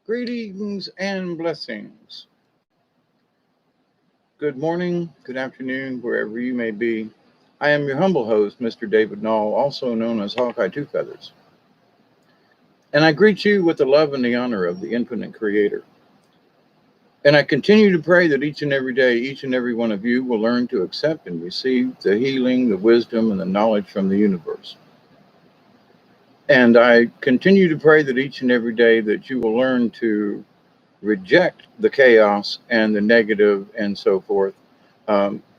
Greetings and blessings. Good morning, good afternoon, wherever you may be. I am your humble host, Mr. David Nall, also known as Hawkeye Two Feathers. And I greet you with the love and the honor of the infinite creator. And I continue to pray that each and every day, each and every one of you will learn to accept and receive the healing, the wisdom, and the knowledge from the universe. And I continue to pray that each and every day that you will learn to reject the chaos and the negative and so forth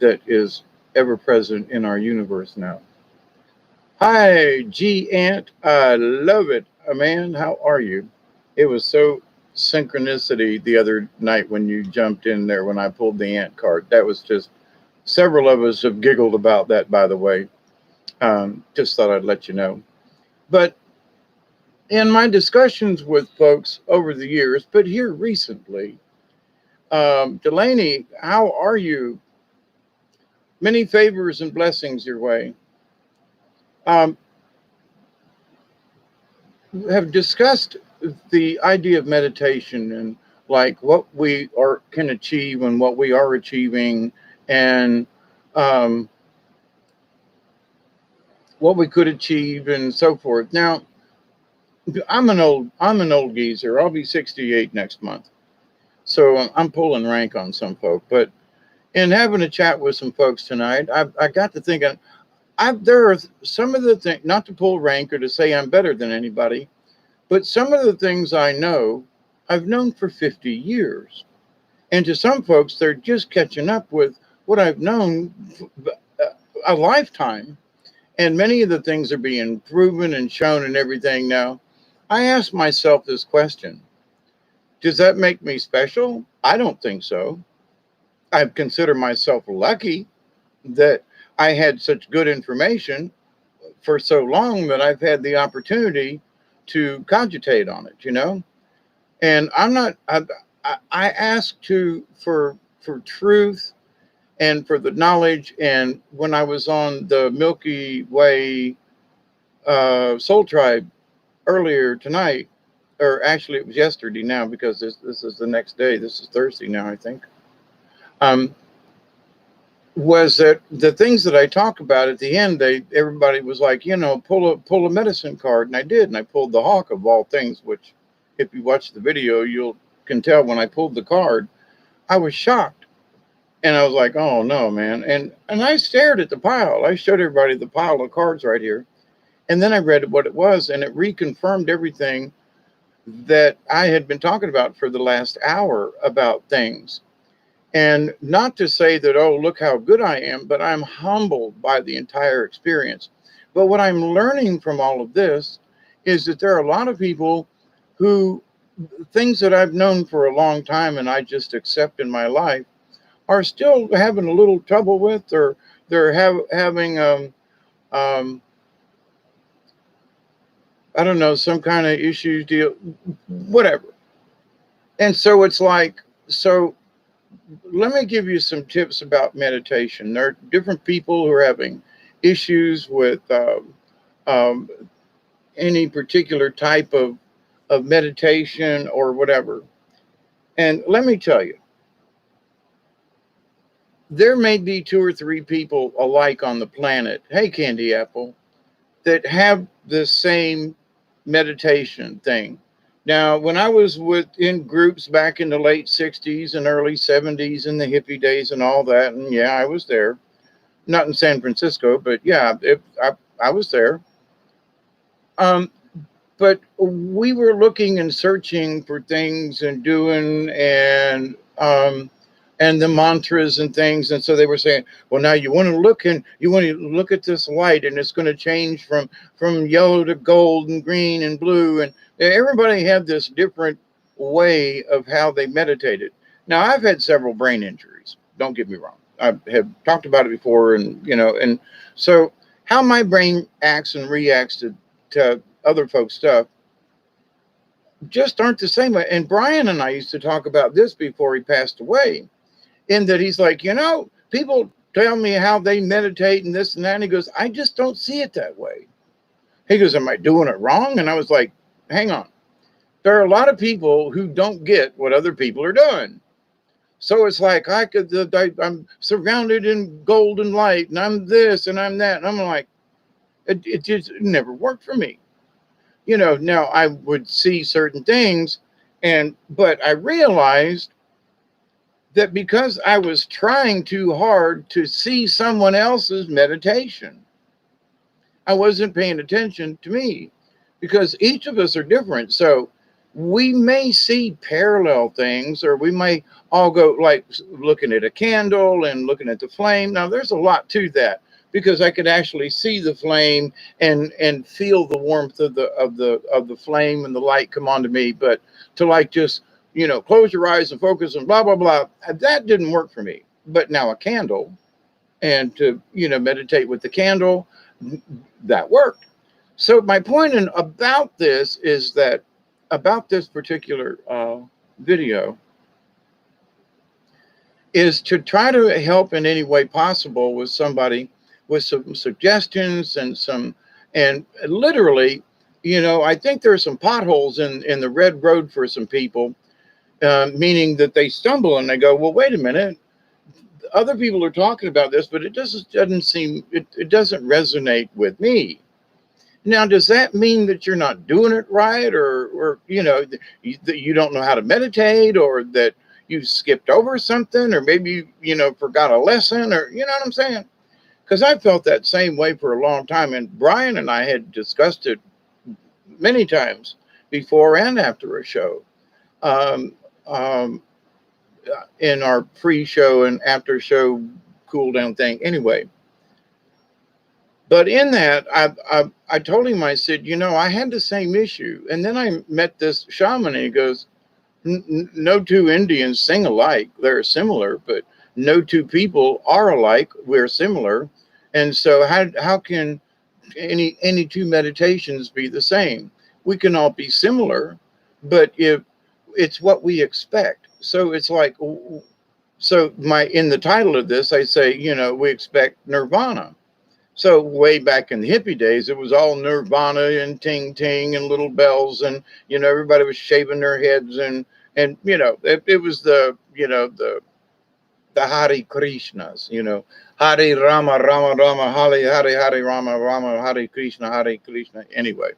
that is ever present in our universe now. Hi, G Ant. I love it. Man, how are you? It was so synchronicity the other night when you jumped in there when I pulled the ant card. That was just, several of us have giggled about that, by the way. Just thought I'd let you know. But in my discussions with folks over the years, but here recently, Delaney, how are you? Many favors and blessings your way. Um, have discussed the idea of meditation and like what we are can achieve and what we are achieving and um, what we could achieve and so forth. Now, I'm an old geezer. I'll be 68 next month, so I'm pulling rank on some folk. But in having a chat with some folks tonight, I got to thinking. There are some of the things, not to pull rank or to say I'm better than anybody, but some of the things I know, I've known for 50 years. And to some folks, they're just catching up with what I've known a lifetime. And many of the things are being proven and shown and everything now. I ask myself this question. Does that make me special? I don't think so. I consider myself lucky that I had such good information for so long that I've had the opportunity to cogitate on it. And I'm not. I ask for truth and for the knowledge. And when I was on the Milky Way Soul Tribe earlier tonight, or actually it was yesterday now because this is the next day. This is Thursday now, I think. Um, was that the things that I talk about at the end, everybody was like, pull a medicine card, and I did, and I pulled the hawk of all things, which if you watch the video, you can tell when I pulled the card, I was shocked. And I was like, oh no, man. And I stared at the pile. I showed everybody the pile of cards right here. And then I read what it was, and it reconfirmed everything that I had been talking about for the last hour about things. And not to say that, oh, look how good I am, but I'm humbled by the entire experience. But what I'm learning from all of this is that there are a lot of people who, things that I've known for a long time and I just accept in my life, are still having a little trouble with, or they're having, um, I don't know, some kind of issues, deal, whatever. And so it's like, so let me give you some tips about meditation. There are different people who are having issues with um, any particular type of meditation or whatever. And let me tell you, there may be two or three people alike on the planet, hey, Candy Apple, that have the same meditation thing. Now, when I was in groups back in the late 60s and early 70s in the hippie days and all that, and yeah, I was there. Not in San Francisco, but yeah, I was there. Um, but we were looking and searching for things and doing and the mantras and things. And so they were saying, well, now you want to look at this light, and it's going to change from yellow to gold and green and blue. And everybody had this different way of how they meditated. Now, I've had several brain injuries. Don't get me wrong. I have talked about it before, and so how my brain acts and reacts to other folks' stuff just aren't the same. And Brian and I used to talk about this before he passed away, in that he's like, people tell me how they meditate and this and that. And he goes, I just don't see it that way. He goes, am I doing it wrong? And I was like, hang on. There are a lot of people who don't get what other people are doing. So it's like I'm surrounded in golden light, and I'm this and I'm that, and I'm like, it just never worked for me. Now I would see certain things, but I realized that because I was trying too hard to see someone else's meditation, I wasn't paying attention to me, because each of us are different. So we may see parallel things, or we may all go like looking at a candle and looking at the flame. Now there's a lot to that, because I could actually see the flame and feel the warmth of the flame and the light come onto me. But to like just close your eyes and focus and blah blah blah, that didn't work for me. But now a candle, and to meditate with the candle, that worked. So my point about this is that, about this particular video, is to try to help in any way possible with somebody with some suggestions and literally, I think there's some potholes in the red road for some people, meaning that they stumble and they go, well, wait a minute, other people are talking about this, but it doesn't seem, it doesn't resonate with me. Now, does that mean that you're not doing it right, or that you don't know how to meditate, or that you skipped over something, or maybe forgot a lesson, or what I'm saying? Because I felt that same way for a long time, and Brian and I had discussed it many times before and after a show, um, um, in our pre-show and after-show cool down thing. Anyway. But in that, I told him, I said, I had the same issue. And then I met this shaman, and he goes, no two Indians sing alike. They're similar, but no two people are alike. We're similar. And so how can any two meditations be the same? We can all be similar, but if it's what we expect. So it's like, so in the title of this, I say, we expect nirvana. So way back in the hippie days, it was all Nirvana and ting ting and little bells, and everybody was shaving their heads, and it was the Hare Krishnas, Hare Rama Rama Rama Hare Hare Hare Rama Rama Hare Krishna. Anyway,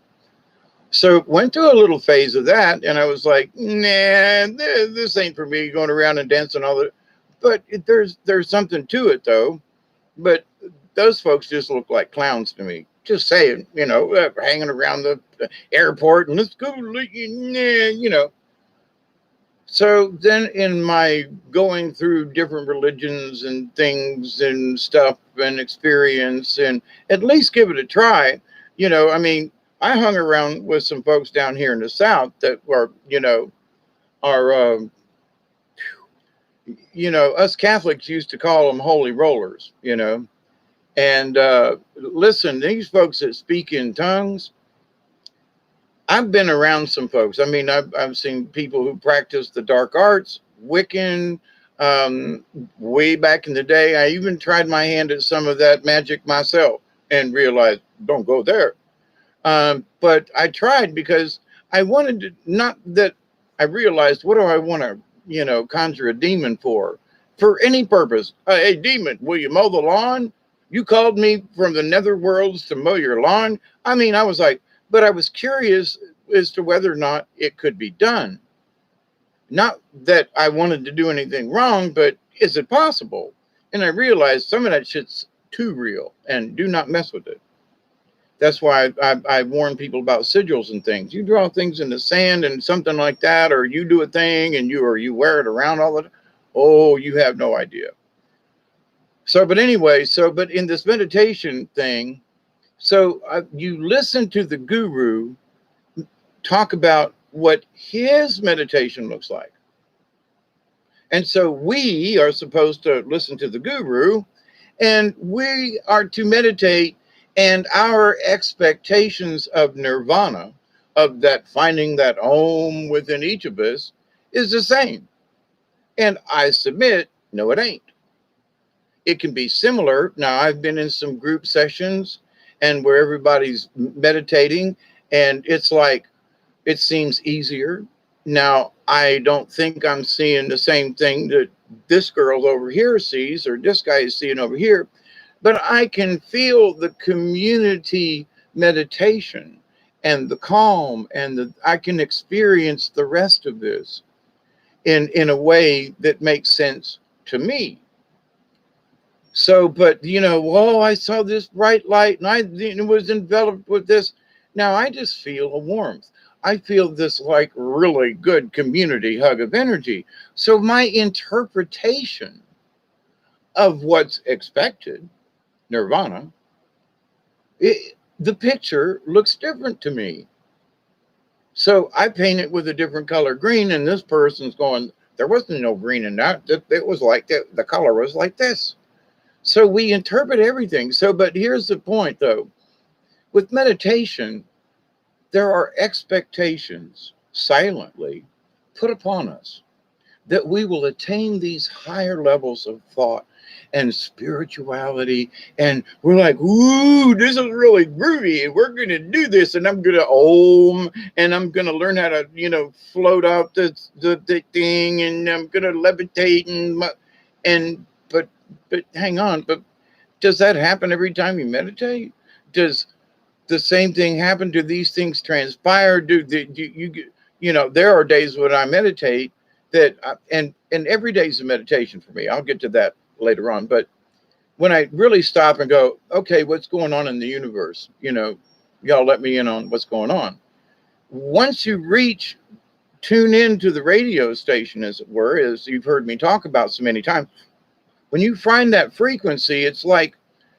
so went through a little phase of that, and I was like, nah, this ain't for me, going around and dancing all the. But there's something to it though. But those folks just look like clowns to me. Just saying, hanging around the airport and let's go, So then in my going through different religions and things and stuff and experience, and at least give it a try, I mean, I hung around with some folks down here in the South that were, are, us Catholics used to call them holy rollers, And listen, these folks that speak in tongues, I've been around some folks. I mean, I've seen people who practice the dark arts, Wiccan, way back in the day. I even tried my hand at some of that magic myself and realized, don't go there. But I tried because I wanted to, not that I realized, what do I want to, conjure a demon for? For any purpose. Hey, demon, will you mow the lawn? You called me from the nether worlds to mow your lawn. I mean, I was like, but I was curious as to whether or not it could be done. Not that I wanted to do anything wrong, but is it possible? And I realized some of that shit's too real, and do not mess with it. That's why I warn people about sigils and things. You draw things in the sand and something like that, or you do a thing and you wear it around all the time. Oh, you have no idea. So, but anyway, but in this meditation thing, so you listen to the guru talk about what his meditation looks like. And so we are supposed to listen to the guru, and we are to meditate, and our expectations of nirvana, of that finding that Om within each of us, is the same. And I submit, no, it ain't. It can be similar. Now, I've been in some group sessions and where everybody's meditating, and it's like It seems easier. Now, I don't think I'm seeing the same thing that this girl over here sees or this guy is seeing over here, but I can feel the community meditation and the calm and I can experience the rest of this in a way that makes sense to me. So, but well, I saw this bright light and was enveloped with this. Now I just feel a warmth. I feel this like really good community hug of energy. So my interpretation of what's expected, Nirvana, the picture looks different to me. So I paint it with a different color green, and this person's going, there wasn't no green in that. It was like that. The color was like this. So we interpret everything. So, but here's the point though. With meditation, there are expectations silently put upon us that we will attain these higher levels of thought and spirituality. And we're like, ooh, this is really groovy. And we're going to do this. And I'm going to om. And I'm going to learn how to, float out the thing. And I'm going to levitate. And but hang on. But does that happen every time you meditate? Does the same thing happen? Do these things transpire? There are days when I meditate and every day is a meditation for me. I'll get to that later on. But when I really stop and go, okay, what's going on in the universe? Y'all let me in on what's going on. Once you tune into the radio station, as it were, as you've heard me talk about so many times, when you find that frequency, it's like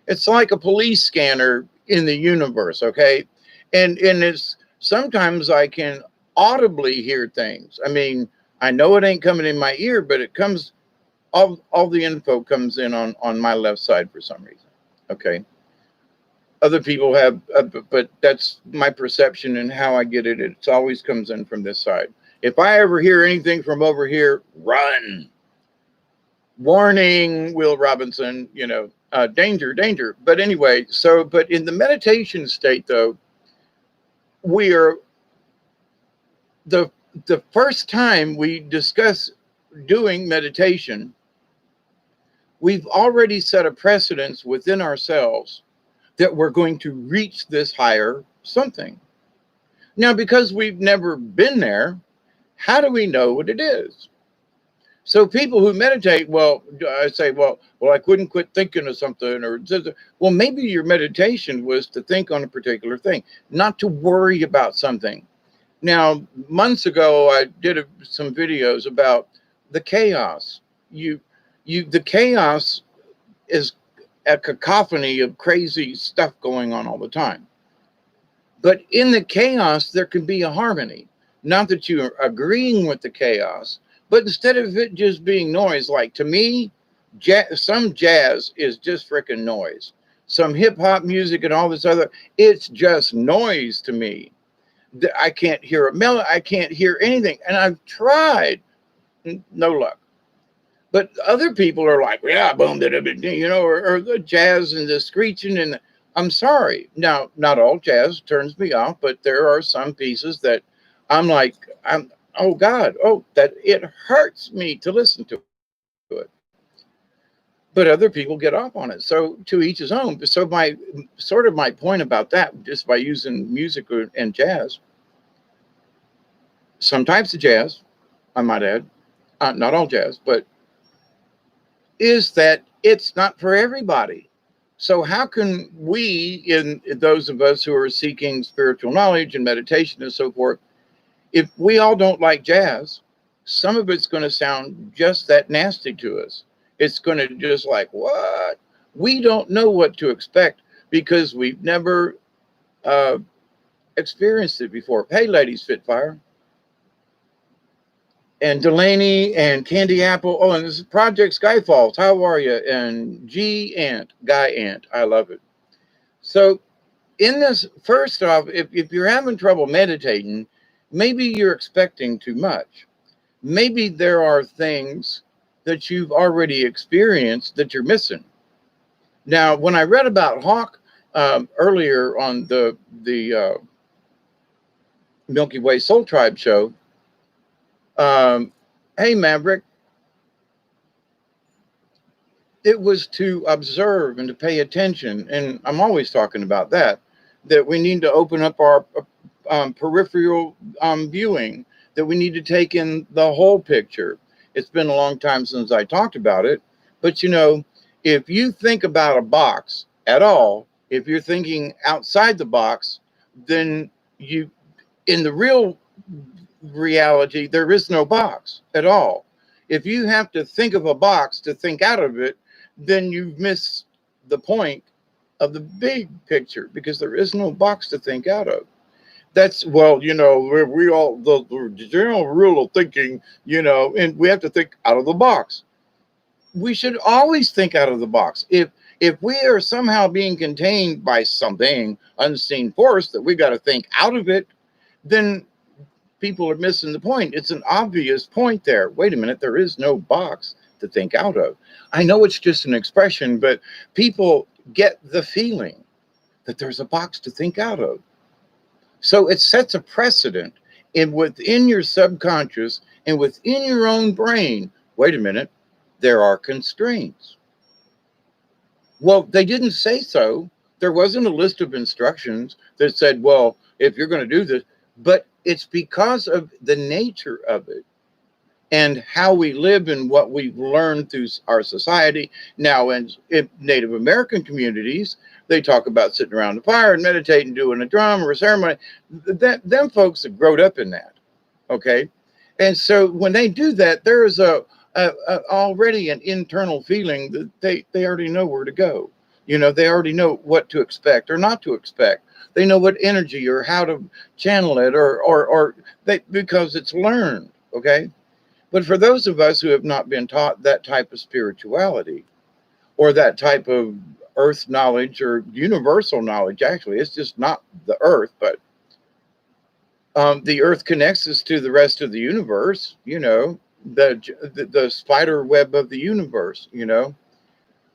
a police scanner in the universe, okay? And it's sometimes I can audibly hear things. I mean, I know it ain't coming in my ear, but it comes, all the info comes in on my left side for some reason, okay? Other people have, but that's my perception and how I get it. It always comes in from this side. If I ever hear anything from over here, run. Warning, Will Robinson, danger, danger. But anyway, but in the meditation state, though, we are the first time we discuss doing meditation, we've already set a precedence within ourselves that we're going to reach this higher something. Now, because we've never been there, how do we know what it is? So people who meditate, well, I say, well, I couldn't quit thinking of something, well, maybe your meditation was to think on a particular thing, not to worry about something. Now, months ago, I did some videos about the chaos. The chaos is a cacophony of crazy stuff going on all the time. But in the chaos, there can be a harmony. Not that you're agreeing with the chaos, but instead of it just being noise, like to me, some jazz is just freaking noise. Some hip hop music and all this other, it's just noise to me. I can't hear a melody. I can't hear anything. And I've tried, no luck. But other people are like, yeah, boom, or the jazz and the screeching. I'm sorry. Now, not all jazz turns me off, but there are some pieces that I'm like, oh God, that it hurts me to listen to it. But other people get off on it. So to each his own. So my point about that, just by using music and jazz, some types of jazz, I might add, not all jazz, but is that it's not for everybody. So how can we, in those of us who are seeking spiritual knowledge and meditation and so forth, if we all don't like jazz, some of it's going to sound just that nasty to us. It's going to just like, what? We don't know what to expect because we've never experienced it before. Hey, ladies, Spitfire. And Delaney and Candy Apple. Oh, and this is Project Skyfalls. How are you? And G Ant, Guy Ant. I love it. So in this, first off, if you're having trouble meditating, maybe you're expecting too much. Maybe there are things that you've already experienced that you're missing. Now, when I read about Hawk earlier on the Milky Way Soul Tribe show, um, hey, Maverick, it was to observe and to pay attention. And I'm always talking about that, that we need to open up our peripheral viewing, that we need to take in the whole picture. It's been a long time since I talked about it, but you know, if you think about a box at all, if you're thinking outside the box, then you, in the real reality, there is no box at all. If you have to think of a box to think out of it, then you've missed the point of the big picture, because there is no box to think out of. That's, well, you know, we all, the general rule of thinking, you know, and we have to think out of the box. We should always think out of the box. If we are somehow being contained by something unseen force that we got to think out of it, then people are missing the point. It's an obvious point there. Wait a minute, there is no box to think out of. I know it's just an expression, but people get the feeling that there's a box to think out of. So it sets a precedent in within your subconscious and within your own brain. Wait a minute, there are constraints. Well, they didn't say so. There wasn't a list of instructions that said, well, if you're going to do this, but it's because of the nature of it and how we live and what we've learned through our society. Now, in Native American communities, they talk about sitting around the fire and meditating, doing a drum or a ceremony. Them folks have grown up in that, okay? And so when they do that, there is already an internal feeling that they already know where to go. You know, they already know what to expect or not to expect. They know what energy or how to channel it, or they, because it's learned, okay? But for those of us who have not been taught that type of spirituality or that type of earth knowledge or universal knowledge, actually, it's just not the earth, but the earth connects us to the rest of the universe, you know, the spider web of the universe, you know.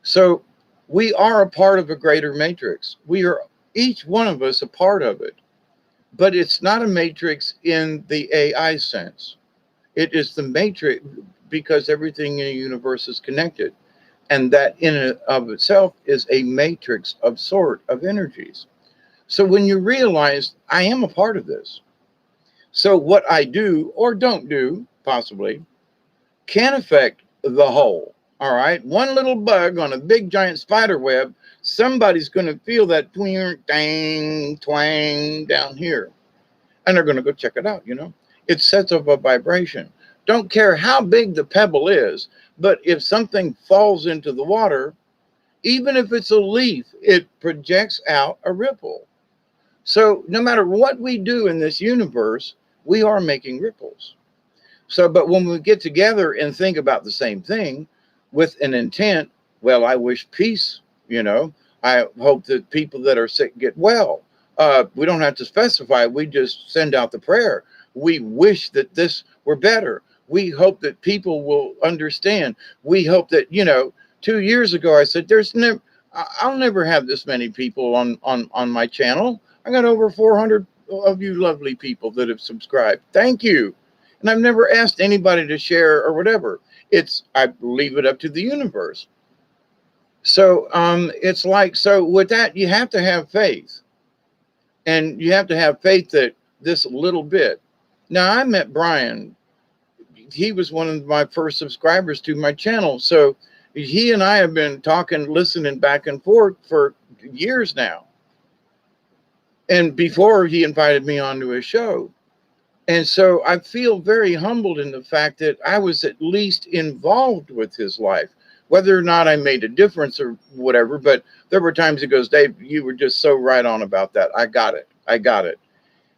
So we are a part of a greater matrix. We are, each one of us, a part of it. But it's not a matrix in the AI sense. It is the matrix because everything in the universe is connected. And that in and of itself is a matrix of sort of energies. So when you realize I am a part of this, so what I do or don't do, possibly, can affect the whole. All right. One little bug on a big giant spider web, somebody's going to feel that twing, dang, twang down here. And they're going to go check it out, you know. It sets up a vibration. Don't care how big the pebble is, but if something falls into the water, even if it's a leaf, it projects out a ripple. So no matter what we do in this universe, we are making ripples. So, but when we get together and think about the same thing with an intent, well, I wish peace, you know, I hope that people that are sick get well. We don't have to specify, we just send out the prayer. We wish that this were better. We hope that people will understand. We hope that, you know, 2 years ago, I said, I'll never have this many people on my channel. I got over 400 of you lovely people that have subscribed. Thank you. And I've never asked anybody to share or whatever. I leave it up to the universe. So it's like, so with that, you have to have faith. And you have to have faith that this little bit. Now, I met Brian. He was one of my first subscribers to my channel. So he and I have been talking, listening back and forth for years now. And before he invited me onto his show. And so I feel very humbled in the fact that I was at least involved with his life, whether or not I made a difference or whatever. But there were times he goes, Dave, you were just so right on about that. I got it. I got it.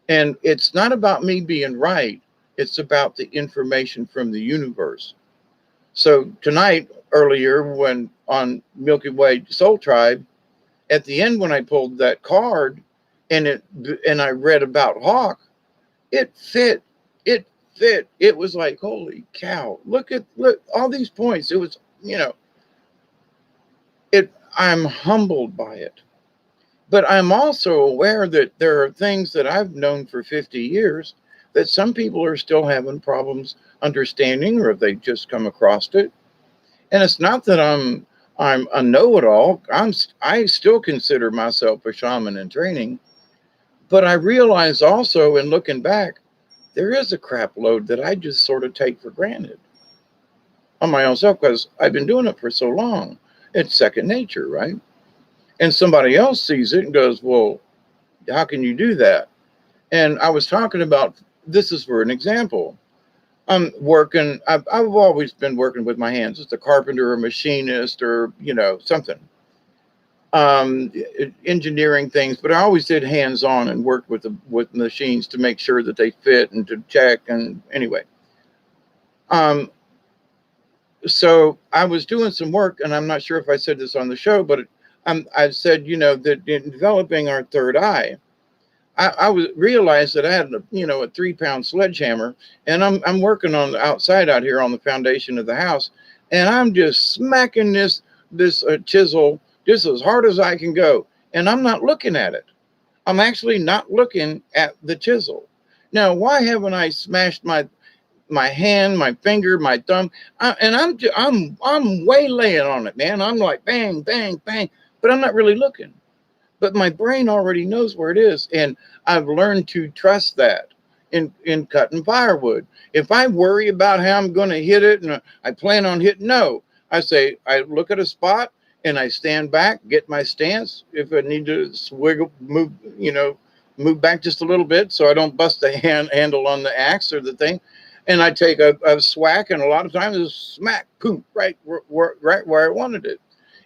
And it's not about me being right. It's about the information from the universe. So tonight, earlier, when on Milky Way Soul Tribe, at the end, when I pulled that card and I read about Hawk, it fit. It fit. It was like, holy cow, look all these points. It was, you know, I'm humbled by it. But I'm also aware that there are things that I've known for 50 years that some people are still having problems understanding, or they've just come across it. And it's not that I'm a know-it-all. I still consider myself a shaman in training, but I realize also in looking back, there is a crap load that I just sort of take for granted on my own self because I've been doing it for so long. It's second nature, right? And somebody else sees it and goes, "Well, how can you do that?" And I was talking about, this is for an example. I'm working, I've always been working with my hands as a carpenter, a machinist, or, something. Engineering things, but I always did hands on and worked with machines to make sure that they fit and to check. And anyway, um, so I was doing some work, and I'm not sure if I said this on the show, but I said, that in developing our third eye, I was realized that I had a 3 pound sledgehammer, and I'm working on the outside out here on the foundation of the house, and I'm just smacking this chisel just as hard as I can go, and I'm not looking at it. I'm actually not looking at the chisel. Now, why haven't I smashed my hand, my finger, my thumb, and I'm waylaying on it, man. I'm like bang, bang, bang, but I'm not really looking. But my brain already knows where it is, and I've learned to trust that in cutting firewood. If I worry about how I'm going to hit it and I plan on hitting, no, I say I look at a spot and I stand back, get my stance. If I need to swiggle, move back just a little bit so I don't bust the handle on the axe or the thing, and I take a swack, and a lot of times it's smack, boom, right where I wanted it.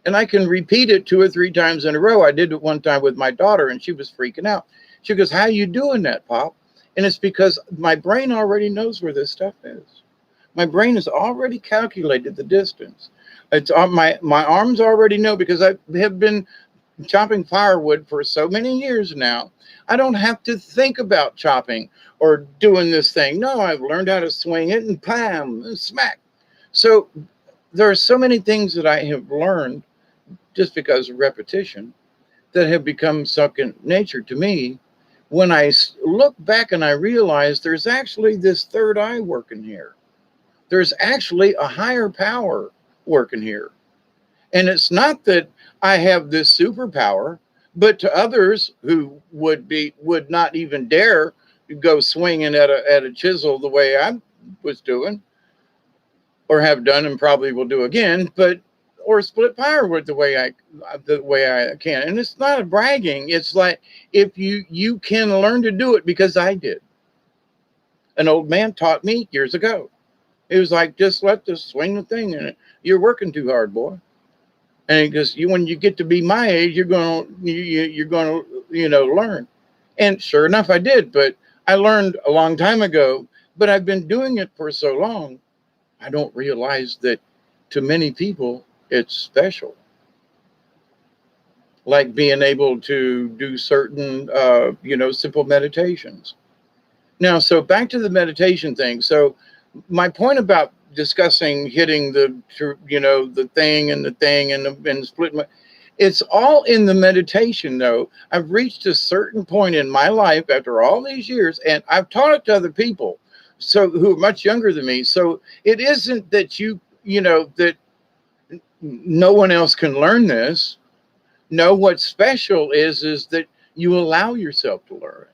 And I can repeat it 2 or 3 times in a row. I did it one time with my daughter, and she was freaking out. She goes, "How you doing that, Pop?" And it's because my brain already knows where this stuff is. My brain has already calculated the distance. It's on my arms already know, because I have been chopping firewood for so many years now. I don't have to think about chopping or doing this thing. No, I've learned how to swing it and pam and smack. So there are so many things that I have learned just because of repetition that have become second nature to me. When I look back and I realize there's actually this third eye working here, there's actually a higher power working here. And it's not that I have this superpower, but to others who would not even dare go swinging at a chisel the way I was doing, or have done and probably will do again, but or split firewood the way I can. And it's not a bragging. It's like, if you can learn to do it, because I did. An old man taught me years ago. It was like, just let this swing the thing in it. You're working too hard, boy. And he goes, you when you get to be my age, you're gonna learn. And sure enough, I did. But I learned a long time ago. But I've been doing it for so long, I don't realize that to many people it's special. Like being able to do certain, simple meditations. Now, so back to the meditation thing. So my point about discussing hitting the thing and the thing and splitting, it's all in the meditation. Though I've reached a certain point in my life after all these years, and I've taught it to other people, so who are much younger than me. So it isn't that that no one else can learn this. No, what's special is that you allow yourself to learn.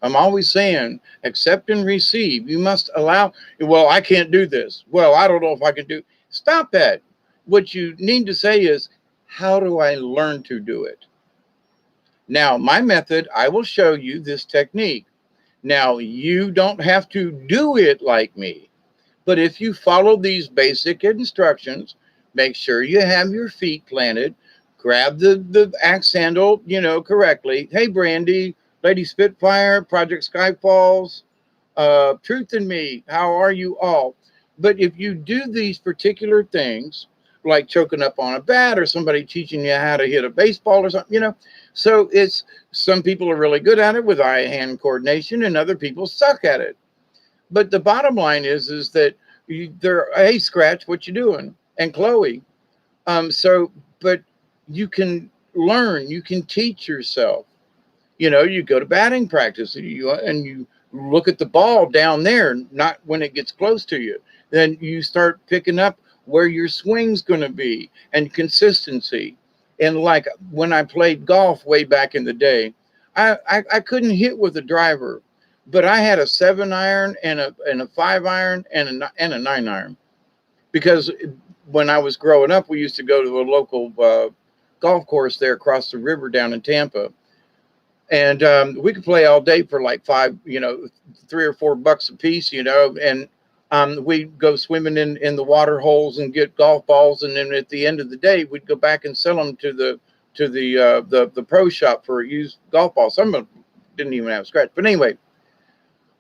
I'm always saying, accept and receive. You must allow. Well, I can't do this. Well, I don't know if I can do. Stop that. What you need to say is, how do I learn to do it? Now, my method, I will show you this technique. Now, you don't have to do it like me, but if you follow these basic instructions, make sure you have your feet planted, grab the axe handle, correctly. Hey, Brandy, Lady Spitfire, Project Skyfalls, Truth in Me, how are you all? But if you do these particular things, like choking up on a bat, or somebody teaching you how to hit a baseball or something, so it's, some people are really good at it with eye hand coordination, and other people suck at it. But the bottom line is that they're, hey, Scratch, what you doing? And Chloe. So, but you can learn. You can teach yourself. You know, you go to batting practice and you look at the ball down there, not when it gets close to you. Then you start picking up where your swing's going to be and consistency. And like when I played golf way back in the day, I couldn't hit with a driver, but I had a 7 iron and a 5 iron and a 9 iron because when I was growing up, we used to go to a local golf course there across the river down in Tampa, and we could play all day for like five, $3 or $4 a piece, and we'd go swimming in the water holes and get golf balls, and then at the end of the day, we'd go back and sell them to the pro shop for used golf balls. Some of them didn't even have scratch, but anyway.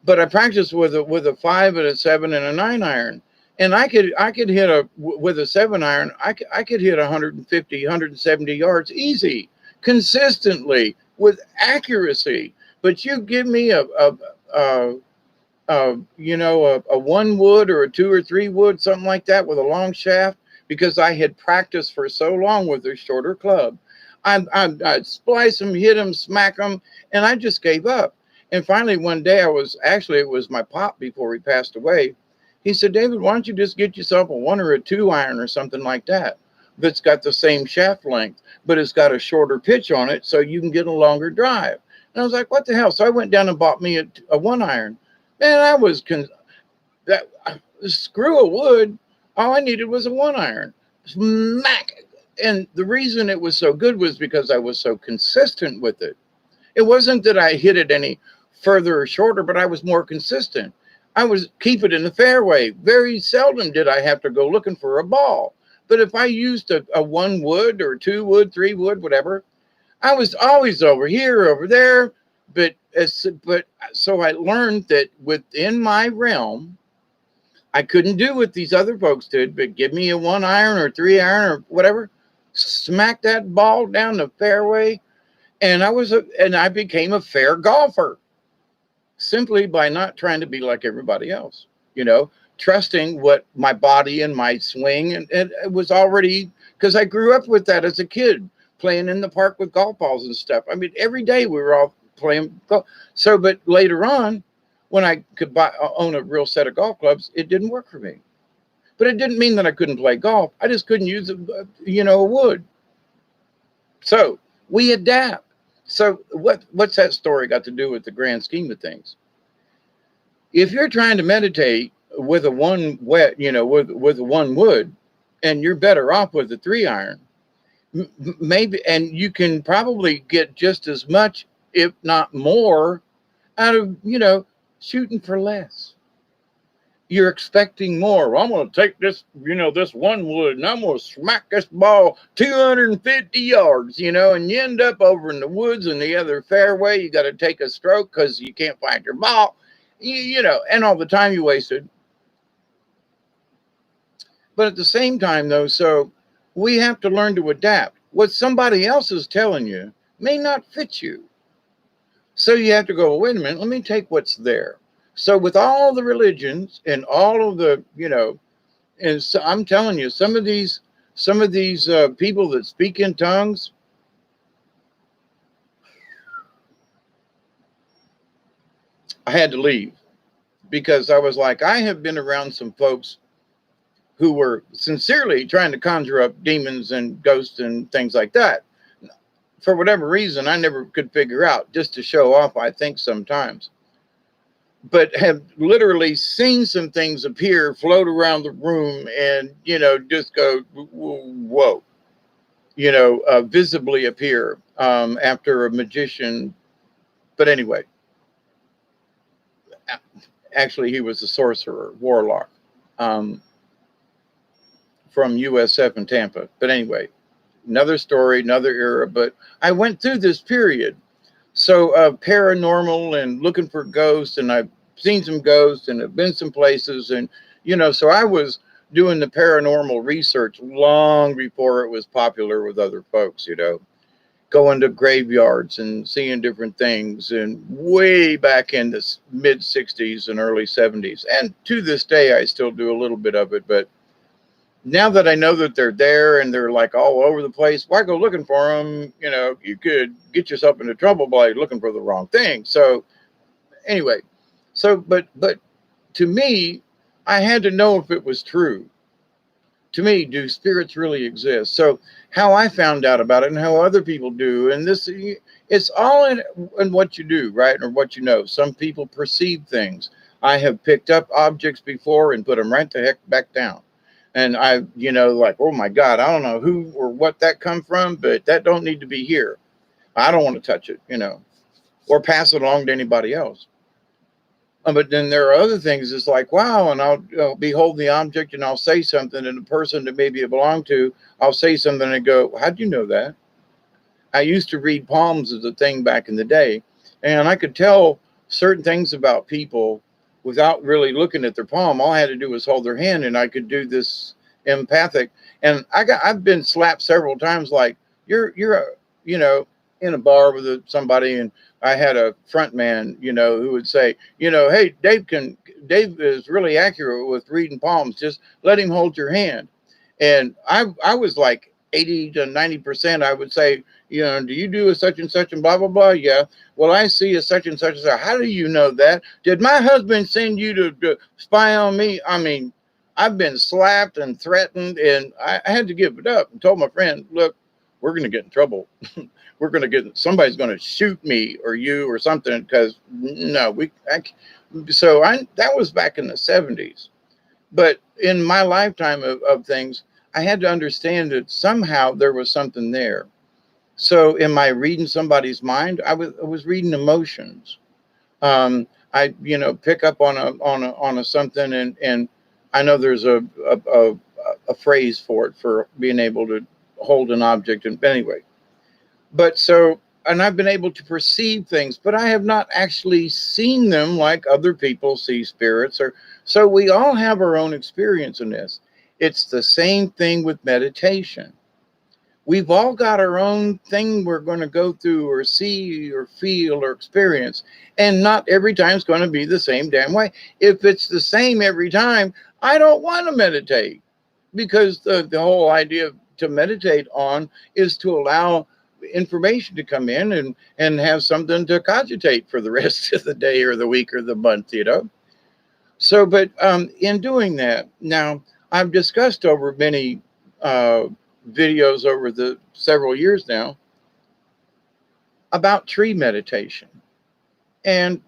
But I practiced with a 5 and a 7 and a 9 iron, and I could hit with a 7 iron. I could hit 150, 170 yards easy, consistently with accuracy. But you give me a 1 wood or a 2 or 3 wood, something like that, with a long shaft, because I had practiced for so long with a shorter club. I'd splice them, hit them, smack them, and I just gave up. And finally, one day it was my pop before he passed away. He said, David, why don't you just get yourself a 1 or a 2 iron or something like that that's got the same shaft length, but it's got a shorter pitch on it so you can get a longer drive. And I was like, what the hell? So I went down and bought me a 1 iron. Man, I was screw a wood. All I needed was a 1 iron. Smack. And the reason it was so good was because I was so consistent with it. It wasn't that I hit it any further or shorter, but I was more consistent. I was keep it in the fairway. Very seldom did I have to go looking for a ball. But if I used a 1 wood or 2 wood, 3 wood, whatever, I was always over here, over there. But so I learned that within my realm, I couldn't do what these other folks did, but give me a 1 iron or 3 iron or whatever, smack that ball down the fairway, and I became a fair golfer simply by not trying to be like everybody else, trusting what my body and my swing, and it was already, because I grew up with that as a kid, playing in the park with golf balls and stuff. I mean, every day we were all playing golf. So, but later on, when I could own a real set of golf clubs, it didn't work for me. But it didn't mean that I couldn't play golf. I just couldn't use a wood. So we adapt. So what's that story got to do with the grand scheme of things? If you're trying to meditate with a with a 1 wood, and you're better off with a 3 iron, maybe, and you can probably get just as much, if not more, out of shooting for less. You're expecting more. Well, I'm going to take this, this 1 wood, and I'm going to smack this ball 250 yards, and you end up over in the woods in the other fairway. You got to take a stroke because you can't find your ball, and all the time you wasted. But at the same time, though, so we have to learn to adapt. What somebody else is telling you may not fit you. So you have to go, well, wait a minute, let me take what's there. So with all the religions and all of the, and so I'm telling you, some of these people that speak in tongues, I had to leave, because I was like, I have been around some folks who were sincerely trying to conjure up demons and ghosts and things like that. For whatever reason, I never could figure out, just to show off, I think sometimes. But have literally seen some things appear, float around the room, and, just go, whoa, visibly appear after a magician. But anyway, actually, he was a sorcerer, warlock from USF in Tampa. But anyway, another story, another era. But I went through this period. So paranormal and looking for ghosts, and I've seen some ghosts and have been some places, and so I was doing the paranormal research long before it was popular with other folks, going to graveyards and seeing different things, and way back in the mid 60s and early 70s, and to this day I still do a little bit of it, but Now that I know that they're there and they're like all over the place, why go looking for them? You know, you could get yourself into trouble by looking for the wrong thing. So anyway, but to me, I had to know if it was true. To me, do spirits really exist? So how I found out about it and how other people do, and this, it's all in what you do, right? Or what you know. Some people perceive things. I have picked up objects before and put them right the heck back down. And I, like, oh my God, I don't know who or what that come from, but that don't need to be here. I don't want to touch it, or pass it along to anybody else. But then there are other things. It's like, wow, and I'll behold the object and I'll say something, and the person that maybe it belonged to, I'll say something and go, how'd you know that? I used to read palms as a thing back in the day, and I could tell certain things about people without really looking at their palm. All I had to do was hold their hand, and I could do this empathic. And I've been slapped several times, like you're a, in a bar with somebody, and I had a front man, who would say, hey, Dave is really accurate with reading palms. Just let him hold your hand. And I was like 80 to 90%. I would say, do you do a such and such and blah, blah, blah? Yeah. Well, I see a such and such and such. How do you know that? Did my husband send you to spy on me? I mean, I've been slapped and threatened, and I had to give it up and told my friend, look, we're going to get in trouble. Somebody's going to shoot me or you or something, because no, that was back in the 70s. But in my lifetime of things, I had to understand that somehow there was something there. So am I reading somebody's mind? I was reading emotions. I pick up on a something, and I know there's a phrase for it, for being able to hold an object. And anyway, but so, and I've been able to perceive things, but I have not actually seen them like other people see spirits. Or so we all have our own experience in this. It's the same thing with meditation. We've all got our own thing we're going to go through or see or feel or experience. And not every time is going to be the same damn way. If it's the same every time, I don't want to meditate, because the whole idea to meditate on is to allow information to come in and have something to cogitate for the rest of the day or the week or the month. So, but in doing that, now I've discussed over many videos over the several years now about tree meditation. And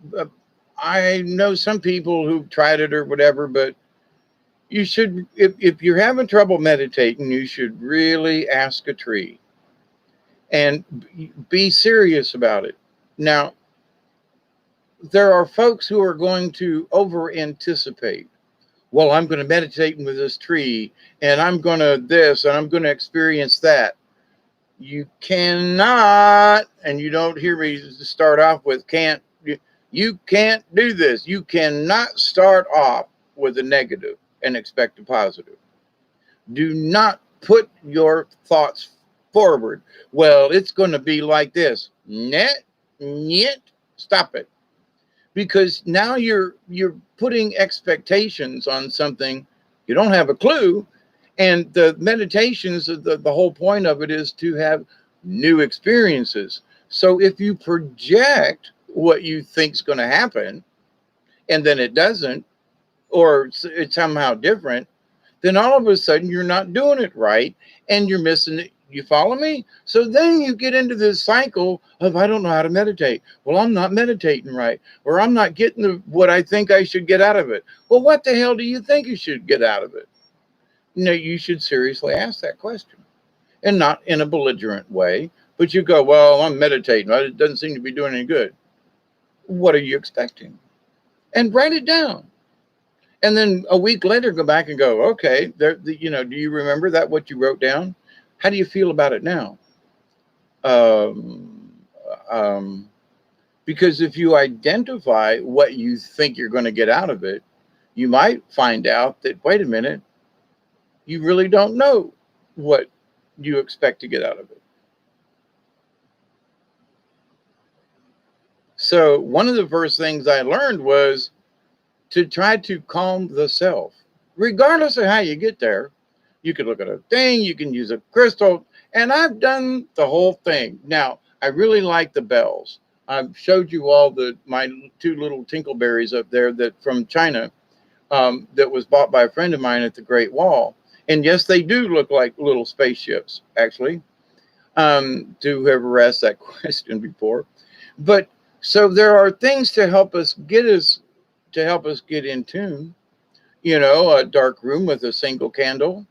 I know some people who've tried it or whatever, but you should, if you're having trouble meditating, you should really ask a tree and be serious about it. Now, there are folks who are going to over anticipate. Well, I'm going to meditate with this tree, and I'm going to this, and I'm going to experience that. You cannot, and you don't hear me start off with can't, you can't do this. You cannot start off with a negative and expect a positive. Do not put your thoughts forward. Well, it's going to be like this. Net, stop it. Because now you're putting expectations on something you don't have a clue. And the meditations, the whole point of it is to have new experiences. So if you project what you think's going to happen, and then it doesn't, or it's somehow different, then all of a sudden you're not doing it right, and you're missing it. You follow me? So then you get into this cycle of, I don't know how to meditate. Well, I'm not meditating right, or I'm not getting what I think I should get out of it. Well, what the hell do you think you should get out of it? No, you should seriously ask that question, and not in a belligerent way, but you go, well, I'm meditating. It doesn't seem to be doing any good. What are you expecting? And write it down. And then a week later, go back and go, okay, do you remember that, what you wrote down? How do you feel about it now? Because if you identify what you think you're going to get out of it, you might find out that, wait a minute, you really don't know what you expect to get out of it. So one of the first things I learned was to try to calm the self, regardless of how you get there. You could look at a thing, you can use a crystal, and I've done the whole thing. Now, I really like the bells. I've showed you all my two little tinkleberries up there that from China, that was bought by a friend of mine at the Great Wall. And yes, they do look like little spaceships, actually, to whoever asked that question before. But so there are things to help us get in tune. A dark room with a single candle.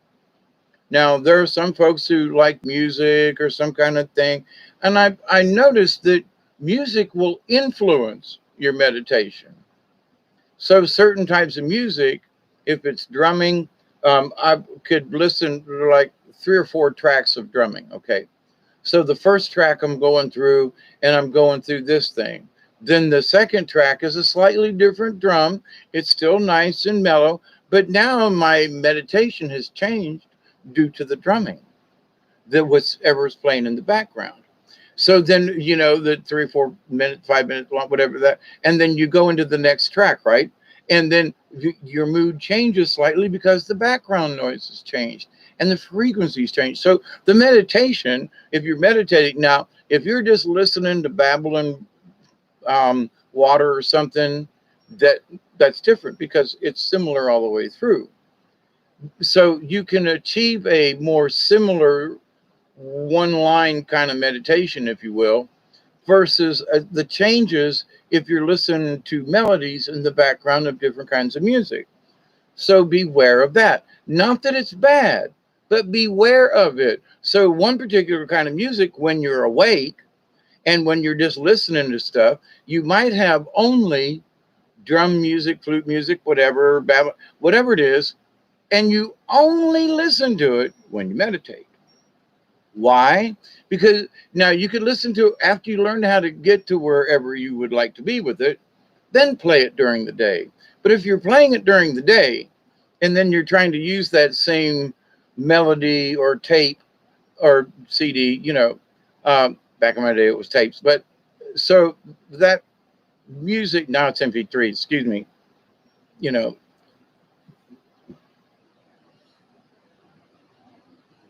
Now, there are some folks who like music or some kind of thing, and I noticed that music will influence your meditation. So certain types of music, if it's drumming, I could listen to like 3 or 4 tracks of drumming. Okay. So the first track I'm going through, and I'm going through this thing. Then the second track is a slightly different drum. It's still nice and mellow, but now my meditation has changed due to the drumming that whatever's playing in the background. So then, the 3 or 4 minute, 5 minute long, whatever that, and then you go into the next track, right? And then your mood changes slightly because the background noise has changed and the frequencies change. So the meditation, if you're meditating now, if you're just listening to babbling water or something, that's different because it's similar all the way through. So you can achieve a more similar one line kind of meditation, if you will, versus the changes if you're listening to melodies in the background of different kinds of music. So beware of that. Not that it's bad, but beware of it. So one particular kind of music, when you're awake and when you're just listening to stuff, you might have only drum music, flute music, whatever, whatever it is, and you only listen to it when you meditate. Why? Because now you could listen to it after you learn how to get to wherever you would like to be with it, then play it during the day. But if you're playing it during the day and then you're trying to use that same melody or tape or CD, back in my day it was tapes, but so that music, now it's MP3, excuse me, you know,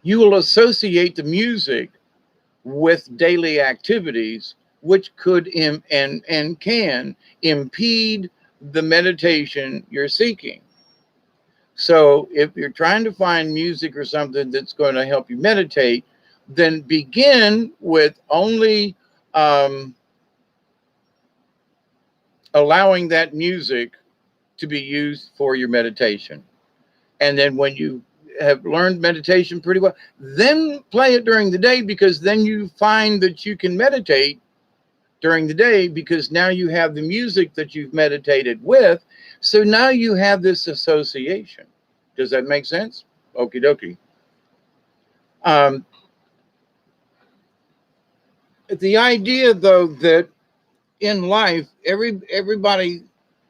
you will associate the music with daily activities, which could and can impede the meditation you're seeking. So if you're trying to find music or something that's going to help you meditate, then begin with only allowing that music to be used for your meditation. And then when you have learned meditation pretty well, then play it during the day, because then you find that you can meditate during the day because now you have the music that you've meditated with. So now you have this association. Does that make sense? Okie dokie. The idea, though, that in life, everybody,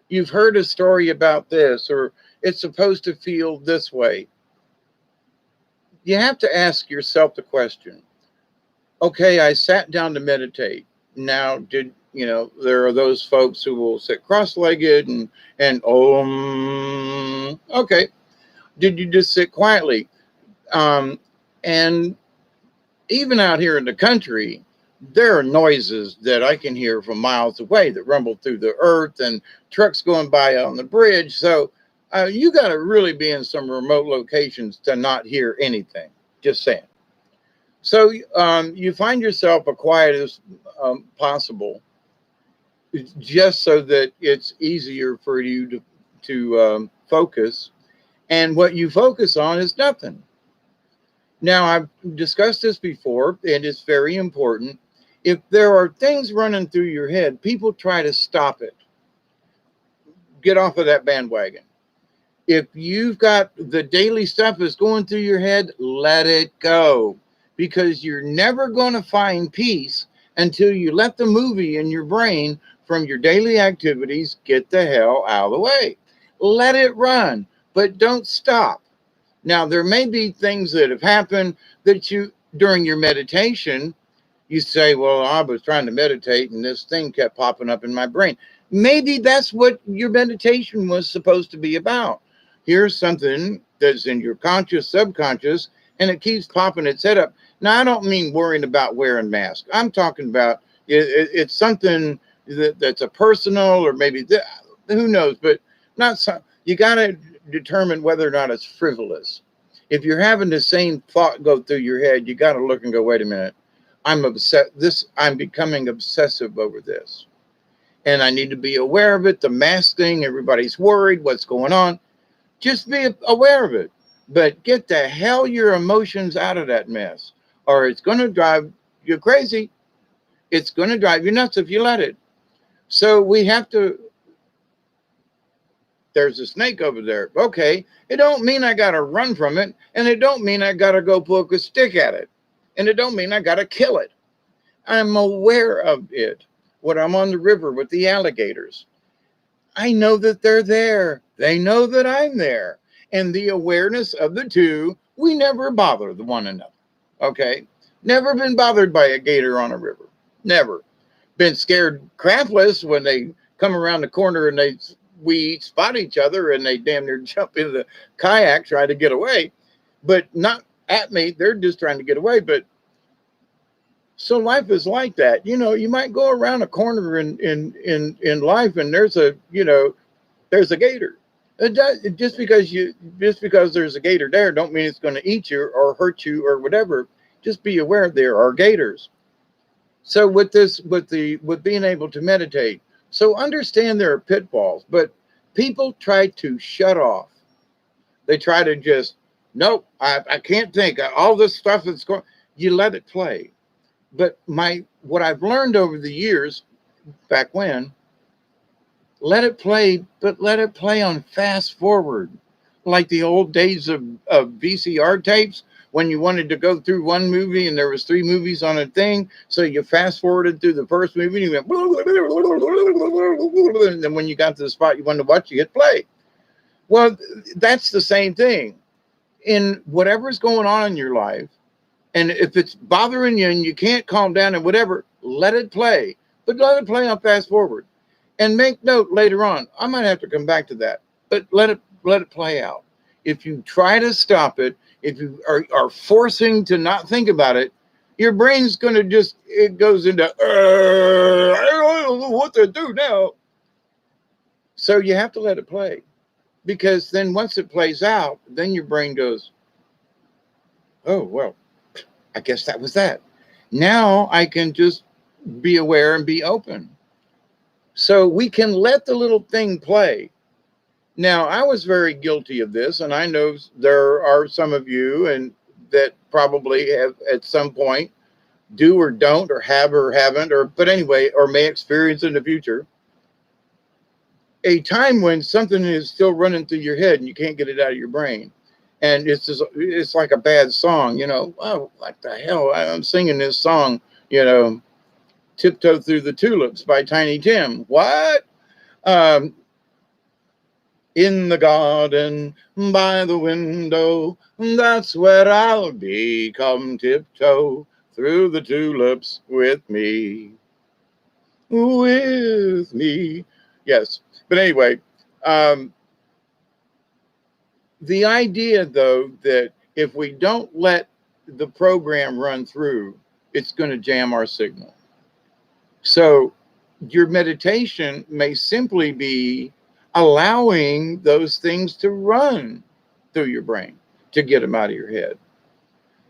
you've heard a story about this, or it's supposed to feel this way. You have to ask yourself the question, okay, I sat down to meditate. Now, there are those folks who will sit cross-legged and okay, did you just sit quietly? And even out here in the country, there are noises that I can hear from miles away that rumble through the earth, and trucks going by on the bridge. So you got to really be in some remote locations to not hear anything. Just saying. So you find yourself as quiet as possible, just so that it's easier for you to focus. And what you focus on is nothing. Now, I've discussed this before, and it's very important. If there are things running through your head, people try to stop it. Get off of that bandwagon. If you've got the daily stuff that's going through your head, let it go, because you're never going to find peace until you let the movie in your brain from your daily activities get the hell out of the way. Let it run, but don't stop. Now, there may be things that have happened that during your meditation, you say, well, I was trying to meditate and this thing kept popping up in my brain. Maybe that's what your meditation was supposed to be about. Here's something that's in your conscious, subconscious, and it keeps popping its head up. Now, I don't mean worrying about wearing masks. I'm talking about it's something that's a personal, or maybe who knows, but not so. You got to determine whether or not it's frivolous. If you're having the same thought go through your head, you got to look and go, wait a minute, I'm upset. I'm becoming obsessive over this, and I need to be aware of it. The mask thing, everybody's worried. What's going on? Just be aware of it, but get the hell your emotions out of that mess, or it's going to drive you crazy. It's going to drive you nuts if you let it. So we have to. There's a snake over there. Okay, it don't mean I got to run from it, and it don't mean I got to go poke a stick at it, and it don't mean I got to kill it. I'm aware of it. When I'm on the river with the alligators, I know that they're there. They know that I'm there. And the awareness of the two, we never bother one another. Okay? Never been bothered by a gator on a river. Never. Been scared crapless when they come around the corner and we spot each other and they damn near jump into the kayak trying to get away. But not at me. They're just trying to get away. But so life is like that. You might go around a corner in life and there's a gator. Just because there's a gator there don't mean it's going to eat you or hurt you or whatever. Just be aware there are gators. So with being able to meditate, so understand there are pitfalls, but people try to shut off. They try to just, nope, I can't think. All this stuff that's going, you let it play. But what I've learned over the years, back when, let it play, but let it play on fast forward, like the old days of VCR tapes when you wanted to go through one movie and there was 3 movies on a thing, so you fast forwarded through the first movie and you went, and then when you got to the spot you wanted to watch, you hit play. Well, that's the same thing in whatever's going on in your life. And if it's bothering you and you can't calm down and whatever, let it play. But let it play on fast forward. And make note later on, I might have to come back to that. But let it play out. If you try to stop it, if you are forcing to not think about it, your brain's going to it goes into, I don't know what to do now. So you have to let it play. Because then once it plays out, then your brain goes, oh, well, I guess that was that. Now I can just be aware and be open. So we can let the little thing play. Now, I was very guilty of this, and I know there are some of you and that probably have at some point do or don't or have or haven't, but anyway, or may experience in the future, a time when something is still running through your head and you can't get it out of your brain. And it's like a bad song, oh, what the hell? I'm singing this song, Tiptoe Through the Tulips by Tiny Tim. What? In the garden, by the window, that's where I'll be. Come tiptoe through the tulips with me. With me. Yes. But anyway, the idea, though, that if we don't let the program run through, it's going to jam our signal. So your meditation may simply be allowing those things to run through your brain to get them out of your head,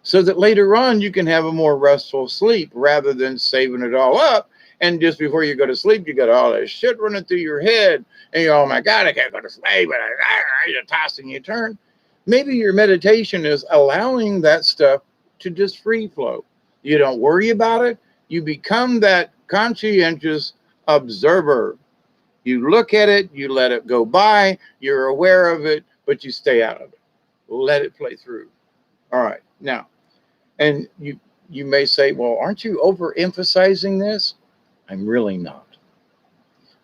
so that later on you can have a more restful sleep rather than saving it all up. And just before you go to sleep, you got all this shit running through your head. And you're, oh my God, I can't go to sleep. You're tossing, you turn. Maybe your meditation is allowing that stuff to just free flow. You don't worry about it. You become that conscientious observer. You look at it, you let it go by, you're aware of it, but you stay out of it. Let it play through. All right. Now, and you may say, well, aren't you overemphasizing this? I'm really not.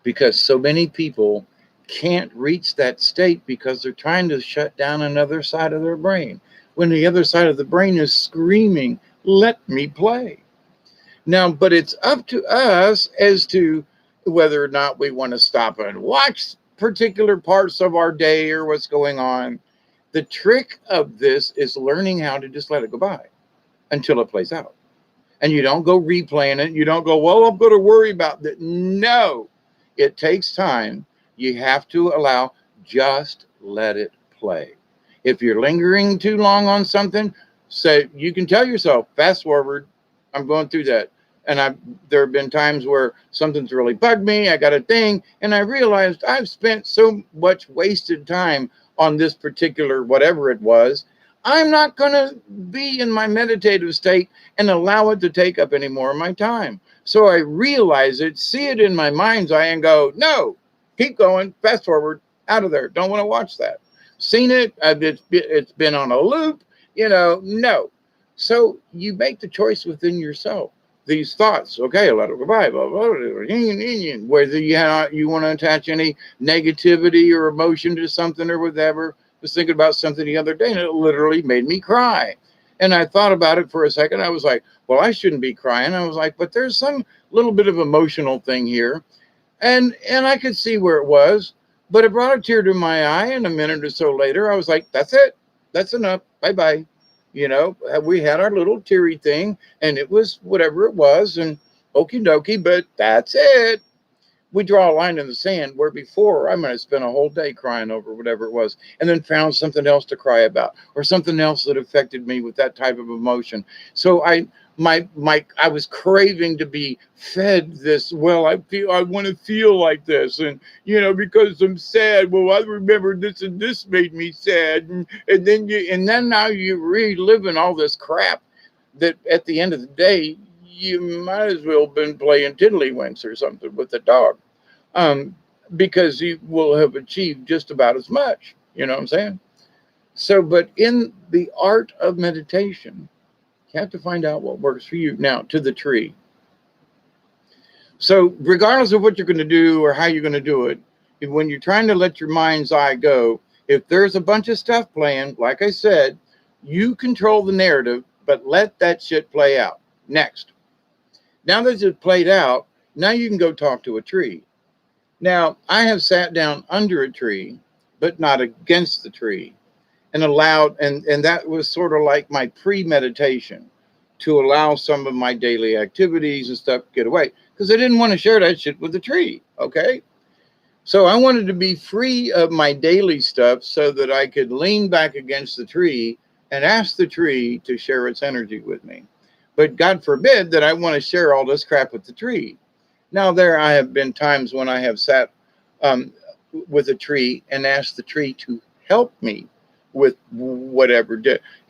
Because so many people can't reach that state because they're trying to shut down another side of their brain, when the other side of the brain is screaming, let me play. Now, but it's up to us as to whether or not we want to stop and watch particular parts of our day or what's going on. The trick of this is learning how to just let it go by until it plays out. And you don't go replaying it. You don't go, well, I'm going to worry about that. No, it takes time. You have to allow, just let it play. If you're lingering too long on something, say, you can tell yourself, fast forward, I'm going through that. And there have been times where something's really bugged me. I got a thing, and I realized I've spent so much wasted time on this particular whatever it was. I'm not going to be in my meditative state and allow it to take up any more of my time. So I realize it, see it in my mind's eye, and go, no, keep going, fast forward, out of there. Don't want to watch that. Seen it, it's been on a loop, no. So you make the choice within yourself. These thoughts, okay, let it go by, blah, blah, blah, whether you want to attach any negativity or emotion to something or whatever. I was thinking about something the other day, and it literally made me cry. And I thought about it for a second. I was like, well, I shouldn't be crying. I was like, but there's some little bit of emotional thing here. And I could see where it was, but it brought a tear to my eye. And a minute or so later, I was like, that's it. That's enough. Bye-bye. We had our little teary thing, and it was whatever it was, and okie dokie, but that's it. We draw a line in the sand where before I might have spent a whole day crying over whatever it was, and then found something else to cry about, or something else that affected me with that type of emotion. So I was craving to be fed this. Well, I want to feel like this, and because I'm sad. Well, I remember this and this made me sad, and then now you're reliving all this crap that at the end of the day you might as well have been playing tiddlywinks or something with the dog, because you will have achieved just about as much. You know what I'm saying? So, but in the art of meditation, you have to find out what works for you. Now, to the tree. So, regardless of what you're going to do or how you're going to do it, when you're trying to let your mind's eye go, if there's a bunch of stuff playing, like I said, you control the narrative, but let that shit play out. Next. Now that it's played out, now you can go talk to a tree. Now, I have sat down under a tree, but not against the tree, and allowed, and that was sort of like my pre-meditation, to allow some of my daily activities and stuff to get away, because I didn't want to share that shit with the tree, okay? So I wanted to be free of my daily stuff so that I could lean back against the tree and ask the tree to share its energy with me. But God forbid that I want to share all this crap with the tree. Now, there I have been times when I have sat with a tree and asked the tree to help me with whatever,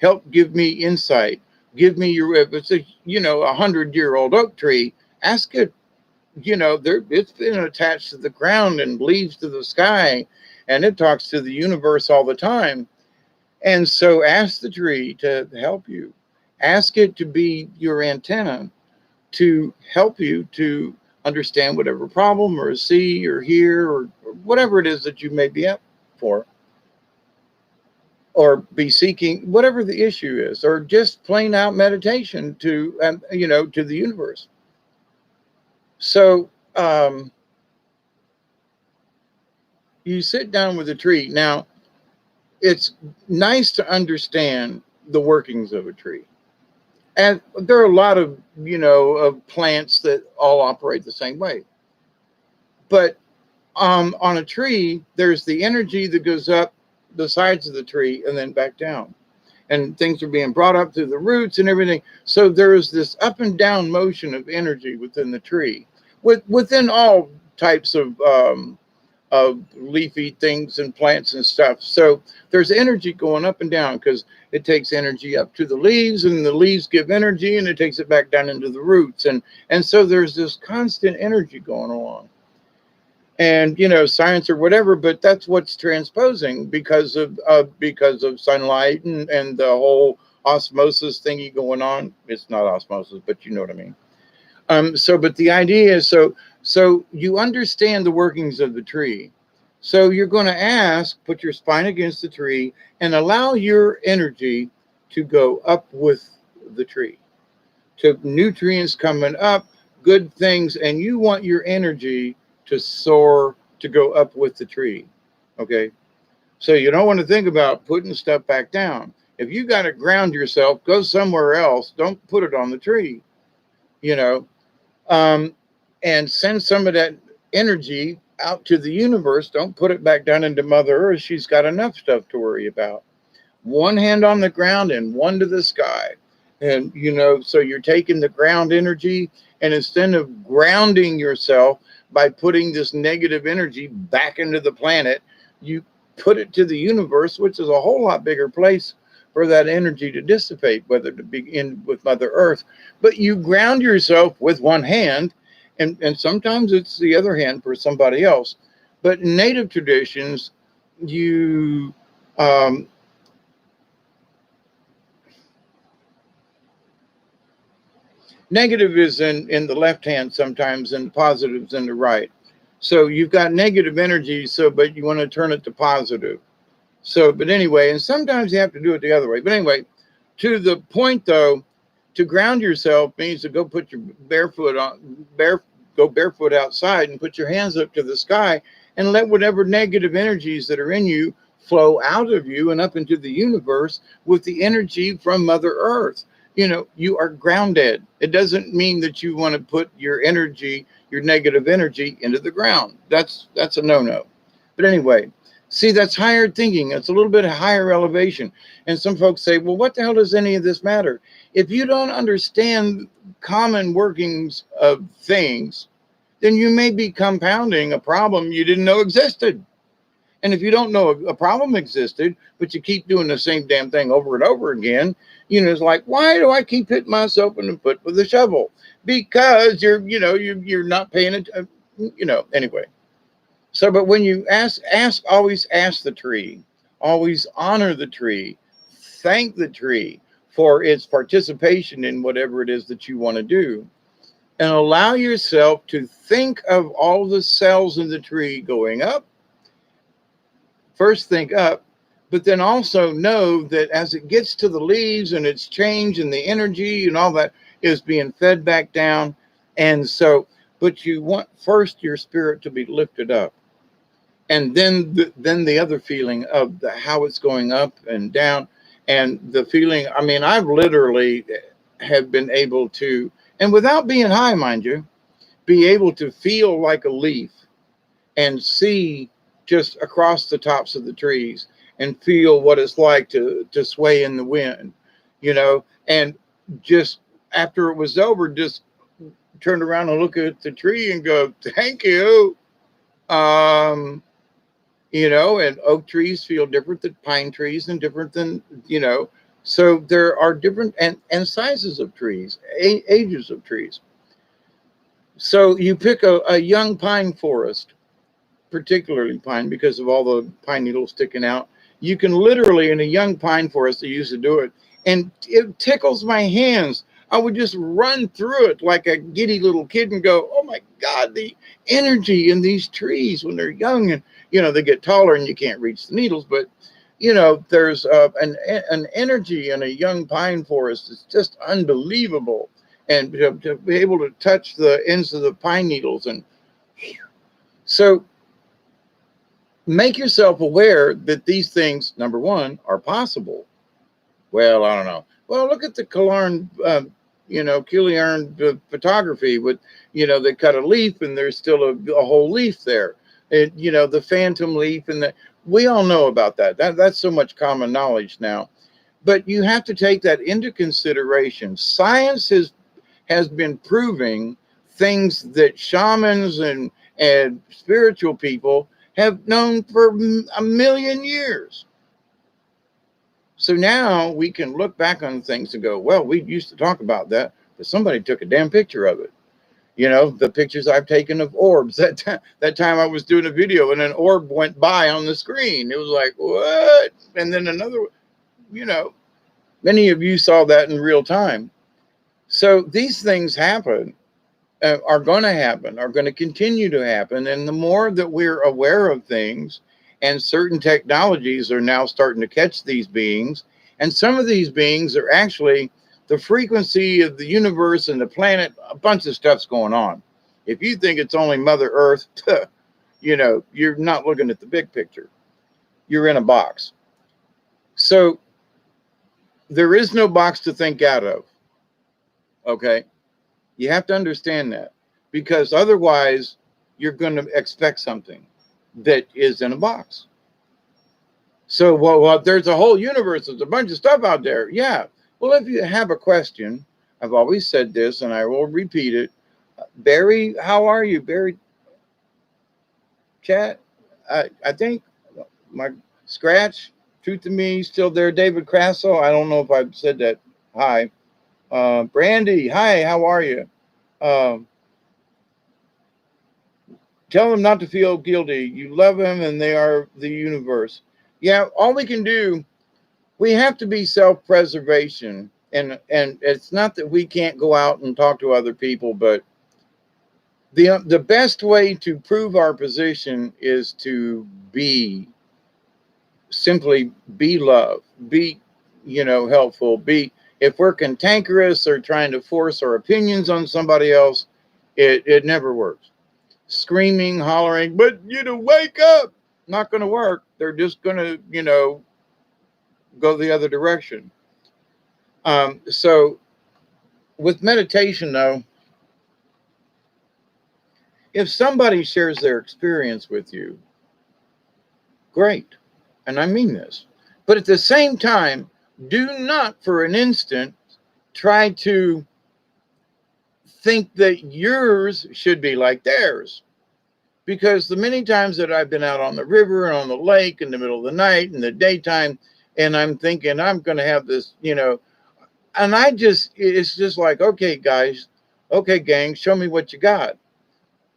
help give me insight, give me if it's a 100-year-old oak tree, ask it, it's been attached to the ground and leaves to the sky, and it talks to the universe all the time. And so ask the tree to help you. Ask it to be your antenna to help you to understand whatever problem or see or hear or whatever it is that you may be up for, or be seeking, whatever the issue is, or just plain out meditation to to the universe. So you sit down with a tree. Now, it's nice to understand the workings of a tree. And there are a lot of, of plants that all operate the same way. But on a tree, there's the energy that goes up the sides of the tree and then back down. And things are being brought up through the roots and everything. So there is this up and down motion of energy within the tree, within all types of leafy things and plants and stuff. So there's energy going up and down because it takes energy up to the leaves, and the leaves give energy, and it takes it back down into the roots. And so there's this constant energy going along. And science or whatever, but that's what's transposing because of sunlight and the whole osmosis thingy going on. It's not osmosis, but you know what I mean. But the idea is, so you understand the workings of the tree. So you're going to put your spine against the tree and allow your energy to go up with the tree, to nutrients coming up, good things, and you want your energy to soar, to go up with the tree. Okay. So you don't want to think about putting stuff back down. If you got to ground yourself, go somewhere else. Don't put it on the tree, you know, um, and send some of that energy out to the universe. Don't put it back down into Mother Earth. She's got enough stuff to worry about. One hand on the ground and one to the sky. And, so you're taking the ground energy, and instead of grounding yourself by putting this negative energy back into the planet, you put it to the universe, which is a whole lot bigger place for that energy to dissipate, whether to begin with Mother Earth. But you ground yourself with one hand, and sometimes it's the other hand for somebody else. But in native traditions, you um, negative is in the left hand sometimes, and positive's in the right. So you've got negative energy, but you want to turn it to positive. So, but anyway, and sometimes you have to do it the other way. But anyway, to the point though, to ground yourself means to go put your go barefoot outside and put your hands up to the sky and let whatever negative energies that are in you flow out of you and up into the universe with the energy from Mother Earth. You are grounded. It doesn't mean that you want to put your energy, your negative energy, into the ground. That's a no-no. But anyway, see, that's higher thinking. It's a little bit higher elevation. And some folks say, well, what the hell does any of this matter? If you don't understand common workings of things, then you may be compounding a problem you didn't know existed. And if you don't know a problem existed, but you keep doing the same damn thing over and over again, it's like, why do I keep hitting myself in the foot with a shovel? Because you're not paying attention, anyway. So, but when you always ask the tree, always honor the tree, thank the tree for its participation in whatever it is that you want to do, and allow yourself to think of all the cells in the tree going up. First, think up, but then also know that as it gets to the leaves and it's changed and the energy and all that is being fed back down. And so, but you want first your spirit to be lifted up. And then the other feeling of how it's going up and down, and the feeling. I mean, I've literally have been able to, and without being high, mind you, be able to feel like a leaf and see just across the tops of the trees and feel what it's like to sway in the wind, and just after it was over, just turned around and look at the tree and go, thank you. And oak trees feel different than pine trees and different than, so there are different and sizes of trees, ages of trees. So you pick a young pine forest, particularly pine, because of all the pine needles sticking out. You can literally, in a young pine forest, they used to do it, and it tickles my hands. I would just run through it like a giddy little kid and go, oh my God, the energy in these trees when they're young, and they get taller and you can't reach the needles, but there's an energy in a young pine forest. It's just unbelievable. And to be able to touch the ends of the pine needles. And so make yourself aware that these things, number one, are possible. Well, I don't know. Well, look at the Killarn, photography with, they cut a leaf and there's still a whole leaf there. And, the phantom leaf, and we all know about that. That's so much common knowledge now. But you have to take that into consideration. Science has been proving things that shamans and spiritual people have known for a million years. So now we can look back on things and go, well, we used to talk about that, but somebody took a damn picture of it. The pictures I've taken of orbs. That time I was doing a video and an orb went by on the screen. It was like, what? And then another, many of you saw that in real time. So these things happen, are going to happen, are going to continue to happen. And the more that we're aware of things, and certain technologies are now starting to catch these beings, and some of these beings are actually the frequency of the universe and the planet. A bunch of stuff's going on. If you think it's only Mother Earth, you're not looking at the big picture. You're in a box. So there is no box to think out of. Okay. You have to understand that, because otherwise you're going to expect something that is in a box. So, well, there's a whole universe. There's a bunch of stuff out there. Yeah. Well, if you have a question, I've always said this and I will repeat it. Barry, how are you? Barry, chat. I think my scratch, truth to me, still there. David Crasso. I don't know if I've said that. Hi. Brandy, hi, how are you? Um, Tell them not to feel guilty. You love them and they are the universe. Yeah, all we can do, we have to be self-preservation. And it's not that we can't go out and talk to other people, but the best way to prove our position is to be, simply be love, be, helpful, be, if we're cantankerous or trying to force our opinions on somebody else, it never works. Screaming, hollering, but wake up. Not going to work. They're just going to, go the other direction. So with meditation, though, if somebody shares their experience with you, great. And I mean this. But at the same time, do not for an instant try to think that yours should be like theirs. Because the many times that I've been out on the river and on the lake in the middle of the night in the daytime, and I'm thinking I'm going to have this, and it's just like, okay, guys, okay, gang, show me what you got.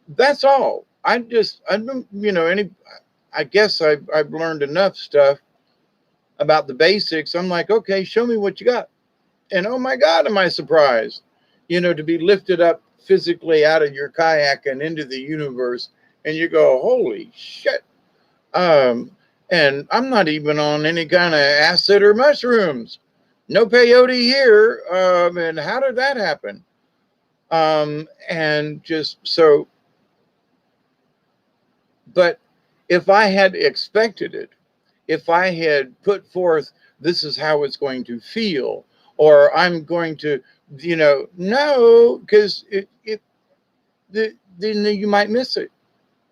That's all. I don't, I guess I've learned enough stuff about the basics. I'm like, okay, show me what you got. And oh my God, am I surprised, to be lifted up physically out of your kayak and into the universe. And you go, holy shit. Um, and I'm not even on any kind of acid or mushrooms. No peyote here. And how did that happen? And just so, but if I had expected it, if I had put forth, this is how it's going to feel, or I'm going to, no, because then you might miss it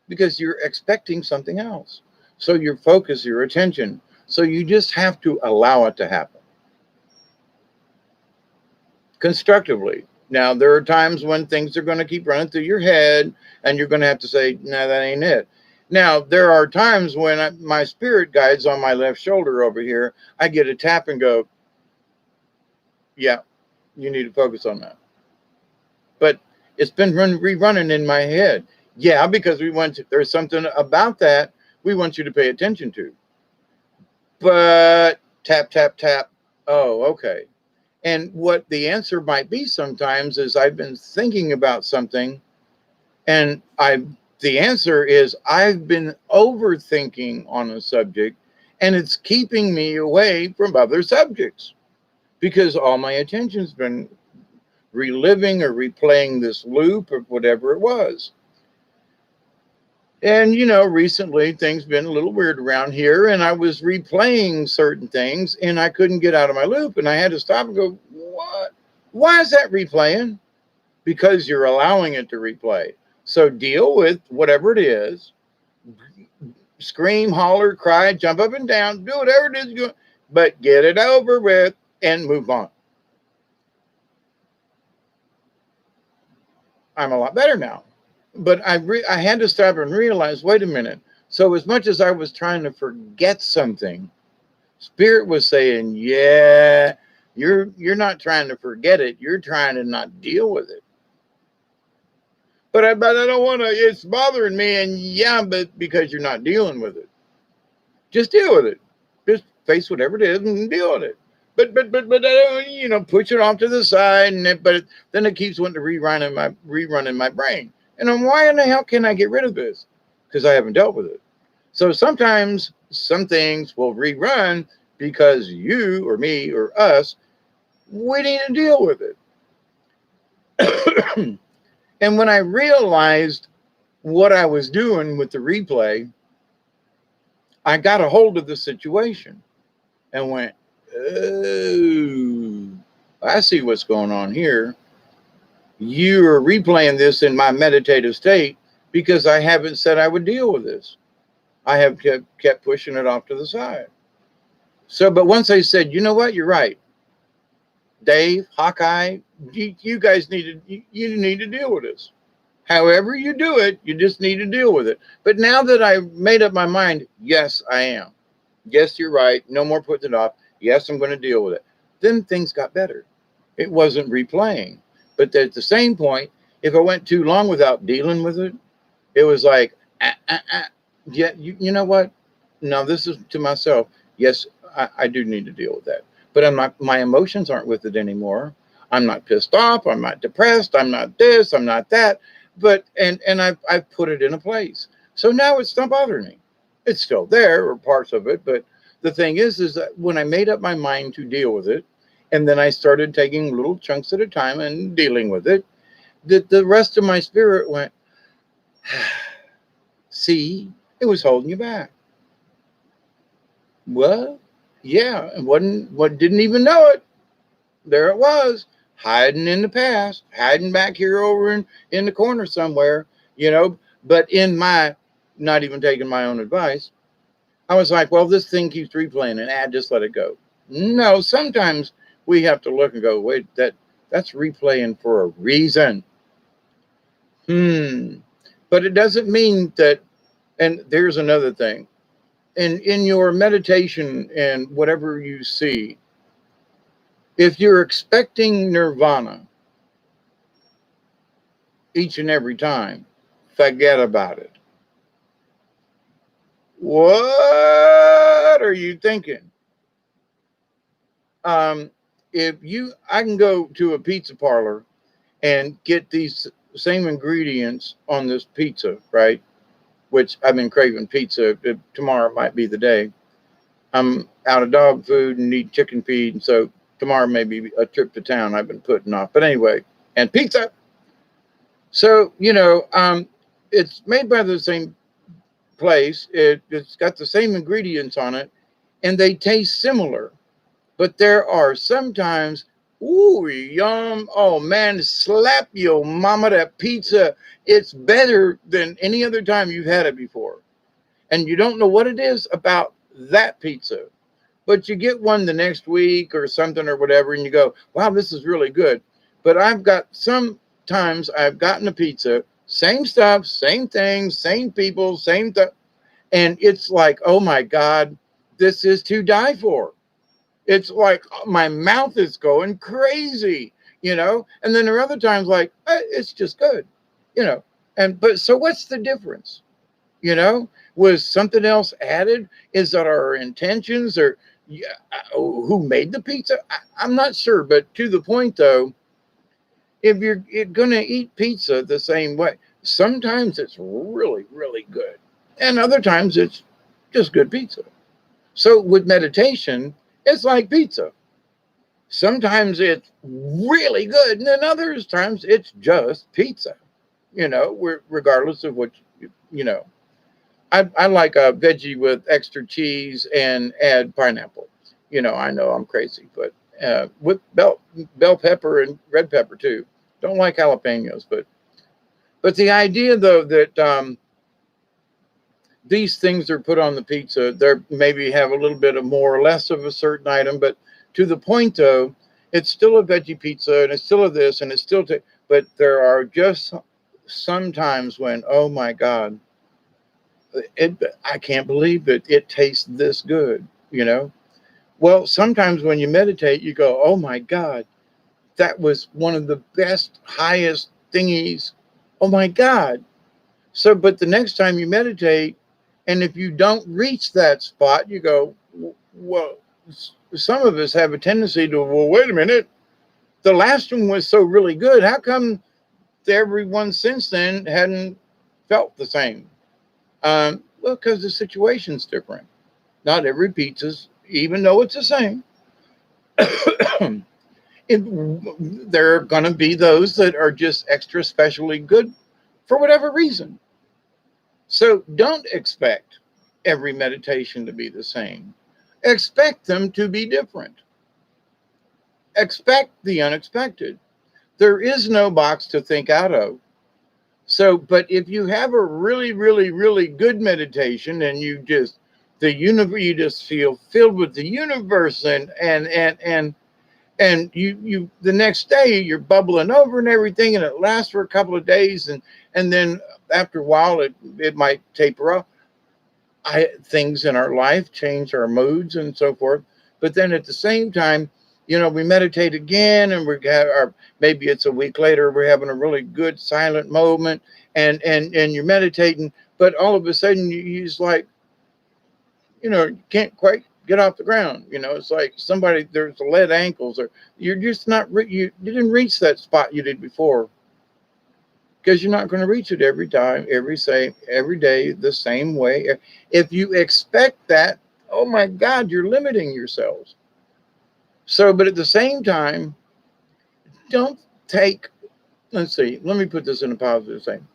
because you're expecting something else. So your focus, your attention. So you just have to allow it to happen constructively. Now, there are times when things are going to keep running through your head and you're going to have to say, no, that ain't it. Now, there are times when my spirit guides on my left shoulder over here, I get a tap and go, yeah, you need to focus on that. But it's been rerunning in my head. Yeah, because there's something about that we want you to pay attention to. But tap, tap, tap. Oh, okay. And what the answer might be sometimes is I've been thinking about something and the answer is I've been overthinking on a subject and it's keeping me away from other subjects because all my attention's been reliving or replaying this loop of whatever it was. And, recently things been a little weird around here and I was replaying certain things and I couldn't get out of my loop and I had to stop and go, what? Why is that replaying? Because you're allowing it to replay. So deal with whatever it is, scream, holler, cry, jump up and down, do whatever it is, but get it over with and move on. I'm a lot better now. But I had to stop and realize, wait a minute. So as much as I was trying to forget something, Spirit was saying, yeah, you're not trying to forget it. You're trying to not deal with it. But I don't want to, it's bothering me. And yeah, but because you're not dealing with it, just deal with it. Just face whatever it is and deal with it. But I don't, push it off to the side. But then it keeps wanting to rerun in my brain. And then why in the hell can I get rid of this? Because I haven't dealt with it. So sometimes some things will rerun because you or me or us, we need to deal with it. And when I realized what I was doing with the replay, I got a hold of the situation and went, oh, I see what's going on here. You are replaying this in my meditative state because I haven't said I would deal with this. I have kept pushing it off to the side. So, but once I said, you know what, you're right, Dave, Hawkeye, you guys you need to deal with this. However you do it, you just need to deal with it. But now that I made up my mind, yes, I am. Yes, you're right. No more putting it off. Yes, I'm going to deal with it. Then things got better. It wasn't replaying. But at the same point, if I went too long without dealing with it, it was like, yeah, you know what? No, this is to myself. Yes, I do need to deal with that. But I'm not, my emotions aren't with it anymore. I'm not pissed off. I'm not depressed. I'm not this. I'm not that. But, and I've put it in a place. So now it's not bothering me. It's still there or parts of it. But the thing is that when I made up my mind to deal with it, and then I started taking little chunks at a time and dealing with it, the rest of my spirit went, see, it was holding you back. Well, yeah, and what didn't even know it. There it was, hiding in the past, hiding back here over in the corner somewhere, you know. But in my not even taking my own advice, I was like, well, this thing keeps replaying and just let it go. No, sometimes we have to look and go, wait, that's replaying for a reason. But it doesn't mean that, and there's another thing. In your meditation and whatever you see, if you're expecting nirvana each and every time, forget about it. What are you thinking? I can go to a pizza parlor and get these same ingredients on this pizza, right? Which I've been craving pizza. Tomorrow might be the day. I'm out of dog food and need chicken feed, and so tomorrow may be a trip to town I've been putting off. But anyway, and pizza. So, it's made by the same place. It's got the same ingredients on it, and they taste similar. But there are sometimes, ooh, yum. Oh man, slap your mama, that pizza. It's better than any other time you've had it before. And you don't know what it is about that pizza. But you get one the next week or something or whatever, and you go, wow, this is really good. But sometimes I've gotten a pizza, same stuff, same things, same people, same stuff. And it's like, oh my God, this is to die for. It's like my mouth is going crazy, And then there are other times like, it's just good, you know. But so what's the difference? Was something else added? Is that our intentions or who made the pizza? I'm not sure. But to the point though, if you're going to eat pizza the same way, sometimes it's really, really good. And other times it's just good pizza. So with meditation, it's like pizza. Sometimes it's really good. And then other times it's just pizza, regardless of what, you know. I like a veggie with extra cheese and add pineapple. I know I'm crazy, but with bell pepper and red pepper too. Don't like jalapenos, but the idea though that these things are put on the pizza, they maybe have a little bit of more or less of a certain item, but to the point though, it's still a veggie pizza and it's still a this and it's still, but there are just some times when, oh my God, I can't believe that it tastes this good, Well, sometimes when you meditate, you go, oh my God, that was one of the best, highest thingies. Oh my God. So, but the next time you meditate, and if you don't reach that spot, you go, well, some of us have a tendency to, well, wait a minute. The last one was so really good. How come everyone since then hadn't felt the same? Well, because the situation's different. Not every pizza's, even though it's the same. There are going to be those that are just extra specially good for whatever reason. So don't expect every meditation to be the same. Expect them to be different. Expect the unexpected. There is no box to think out of. So, but if you have a really, really, really good meditation and the universe, you just feel filled with the universe and you the next day you're bubbling over and everything, and it lasts for a couple of days, and then after a while it might taper off. Things in our life change our moods and so forth, but then at the same time, we meditate again, and we got our, maybe it's a week later, we're having a really good silent moment, and you're meditating, but all of a sudden you just like, you can't quite get off the ground. It's like there's lead ankles, or you're just not, you didn't reach that spot you did before, because you're not going to reach it every time, every day, the same way. If you expect that, oh my God, you're limiting yourselves. So, but at the same time, don't take, let's see, let me put this in a positive thing.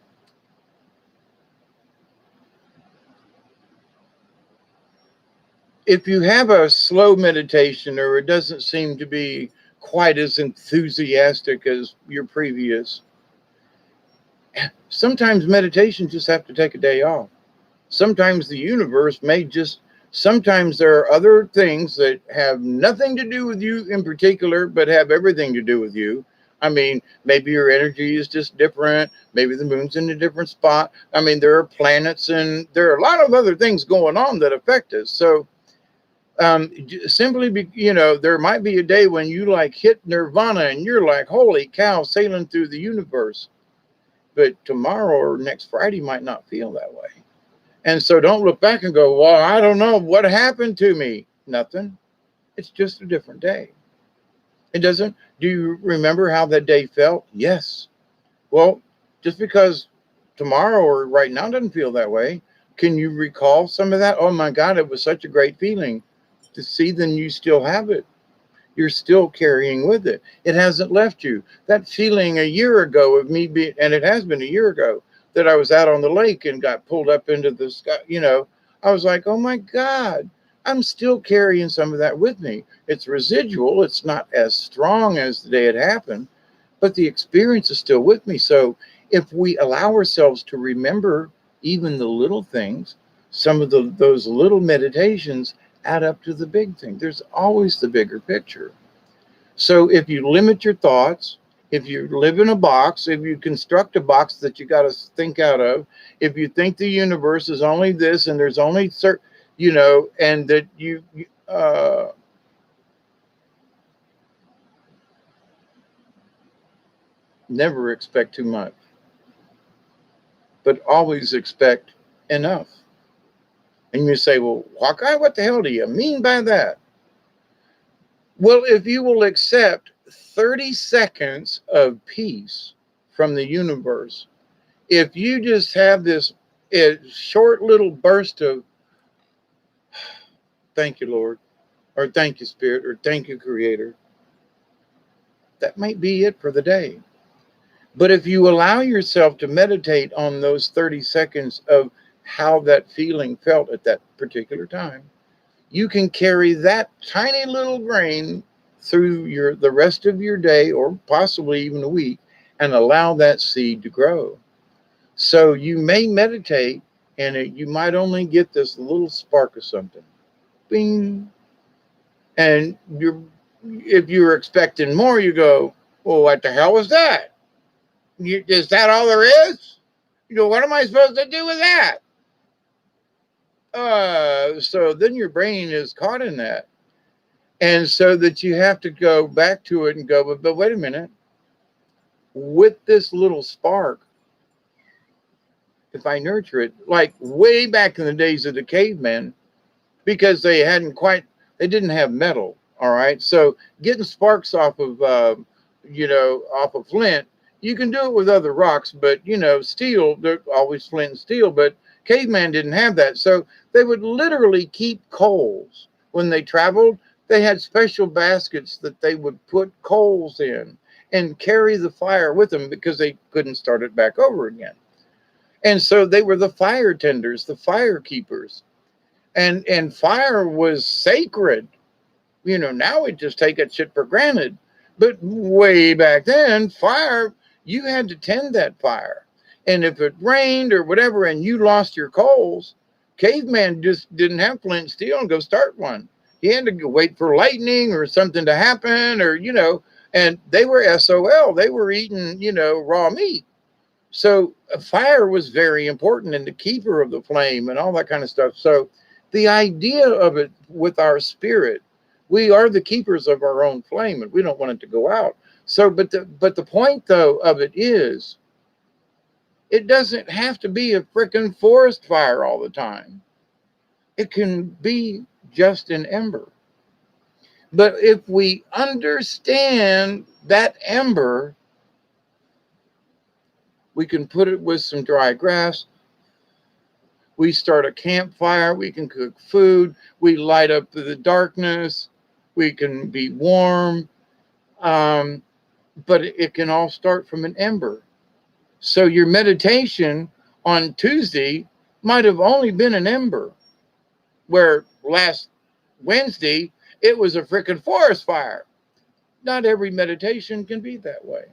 If you have a slow meditation, or it doesn't seem to be quite as enthusiastic as your previous, sometimes meditation just have to take a day off. Sometimes the universe sometimes there are other things that have nothing to do with you in particular, but have everything to do with you. I mean, maybe your energy is just different. Maybe the moon's in a different spot. I mean, there are planets, and there are a lot of other things going on that affect us. So there might be a day when you like hit Nirvana and you're like, holy cow, sailing through the universe. But tomorrow or next Friday might not feel that way. And so don't look back and go, well, I don't know what happened to me. Nothing. It's just a different day. Do you remember how that day felt? Yes. Well, just because tomorrow or right now doesn't feel that way, can you recall some of that? Oh my God, it was such a great feeling. To see, then you still have it. You're still carrying with it. It hasn't left you. That feeling a year ago of me being, and it has been a year ago, that I was out on the lake and got pulled up into the sky, I was like, oh my God, I'm still carrying some of that with me. It's residual. It's not as strong as the day it happened, but the experience is still with me. So if we allow ourselves to remember even the little things, some of those little meditations add up to the big thing. There's always the bigger picture. So if you limit your thoughts, if you live in a box, if you construct a box that you got to think out of, if you think the universe is only this and there's only certain, and that you never expect too much, but always expect enough. And you say, well, Hawkeye, what the hell do you mean by that? Well, if you will accept 30 seconds of peace from the universe, if you just have this short little burst of thank you, Lord, or thank you, Spirit, or thank you, Creator, that might be it for the day. But if you allow yourself to meditate on those 30 seconds of how that feeling felt at that particular time, you can carry that tiny little grain through the rest of your day, or possibly even a week, and allow that seed to grow. So you may meditate, and you might only get this little spark of something. Bing. And if you're expecting more, you go, well, what the hell was that? Is that all there is? What am I supposed to do with that? So then your brain is caught in that. And so that you have to go back to it and go, but wait a minute. With this little spark, if I nurture it, like way back in the days of the cavemen, because they didn't have metal. All right. So getting sparks off of, off of flint, you can do it with other rocks, but, steel, they're always flint and steel, but caveman didn't have that. So they would literally keep coals when they traveled. They had special baskets that they would put coals in and carry the fire with them, because they couldn't start it back over again. And so they were the fire tenders, the fire keepers. And fire was sacred. Now we just take that shit for granted. But way back then, fire, you had to tend that fire. And if it rained or whatever and you lost your coals, caveman just didn't have flint and steel and go start one. He had to wait for lightning or something to happen, and they were SOL. They were eating, raw meat. So fire was very important and the keeper of the flame and all that kind of stuff. So the idea of it with our spirit, we are the keepers of our own flame and we don't want it to go out. So, but the point though of it is, it doesn't have to be a freaking forest fire all the time. It can be just an ember. But if we understand that ember, we can put it with some dry grass. We start a campfire. We can cook food. We light up the darkness. We can be warm. But it can all start from an ember. So your meditation on Tuesday might have only been an ember, where last Wednesday it was a freaking forest fire. Not every meditation can be that way.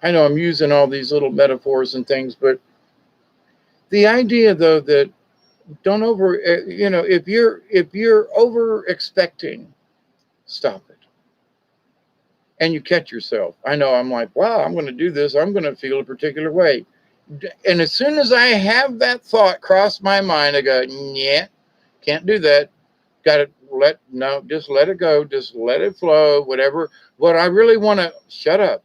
I know I'm using all these little metaphors and things, but the idea though that don't over, if you're over expecting, stop it. And you catch yourself. I know I'm like, wow, I'm going to do this. I'm going to feel a particular way. And as soon as I have that thought cross my mind, I go, yeah, can't do that. Got to just let it go. Just let it flow, whatever. What I really want to, shut up.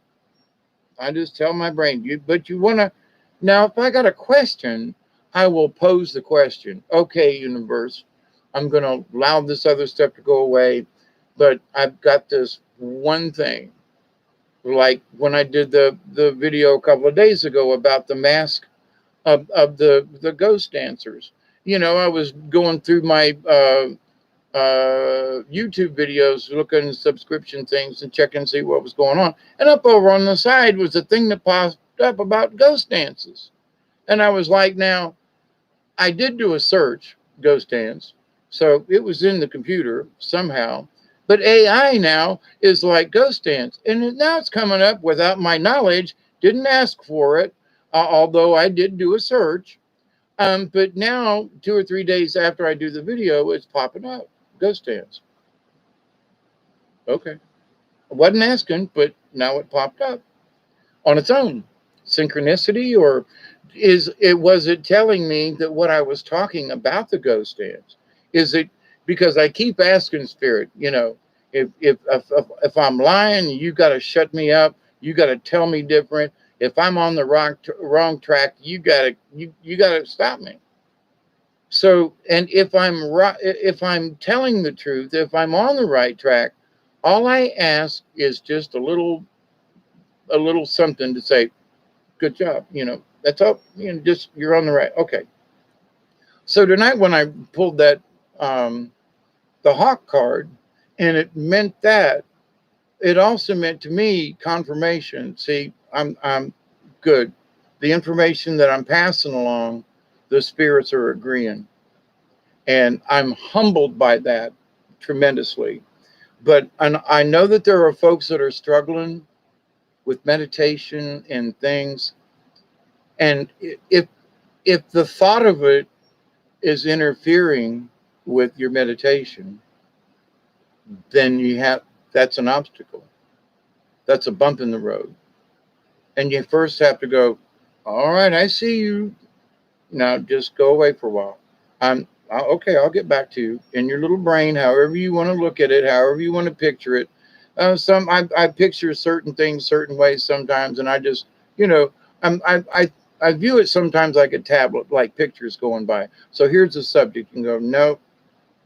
I just tell my brain, but you want to, now if I got a question, I will pose the question. Okay, universe, I'm going to allow this other stuff to go away, but I've got this one thing. Like when I did the video a couple of days ago about the mask of the ghost dancers. I was going through my YouTube videos, looking at subscription things and checking to see what was going on. And up over on the side was a thing that popped up about ghost dances. And I was like, now, I did do a search, ghost dance. So it was in the computer somehow. But AI now is like ghost dance. And now it's coming up without my knowledge. Didn't ask for it, although I did do a search. But now, 2 or 3 days after I do the video, it's popping up. Ghost dance. Okay. I wasn't asking, but now it popped up on its own. Synchronicity, or was it telling me that what I was talking about the ghost dance? Is it because I keep asking spirit, if I'm lying, you got to shut me up. You got to tell me different. If I'm on the wrong track, you got to stop me. So, and if I'm telling the truth, if I'm on the right track, all I ask is just a little something to say, good job. That's all. Just you're on the right. Okay. So tonight when I pulled that the Hawk card, and it meant that, it also meant to me confirmation. See, I'm good. The information that I'm passing along, the spirits are agreeing. And I'm humbled by that tremendously. But I know that there are folks that are struggling with meditation and things. And if the thought of it is interfering with your meditation, then that's an obstacle. That's a bump in the road. And you first have to go, all right, I see you. Now just go away for a while. Okay, I'll get back to you in your little brain, however you want to look at it, however you want to picture it. I picture certain things certain ways sometimes, and I just, I view it sometimes like a tablet, like pictures going by. So here's the subject, and go, nope,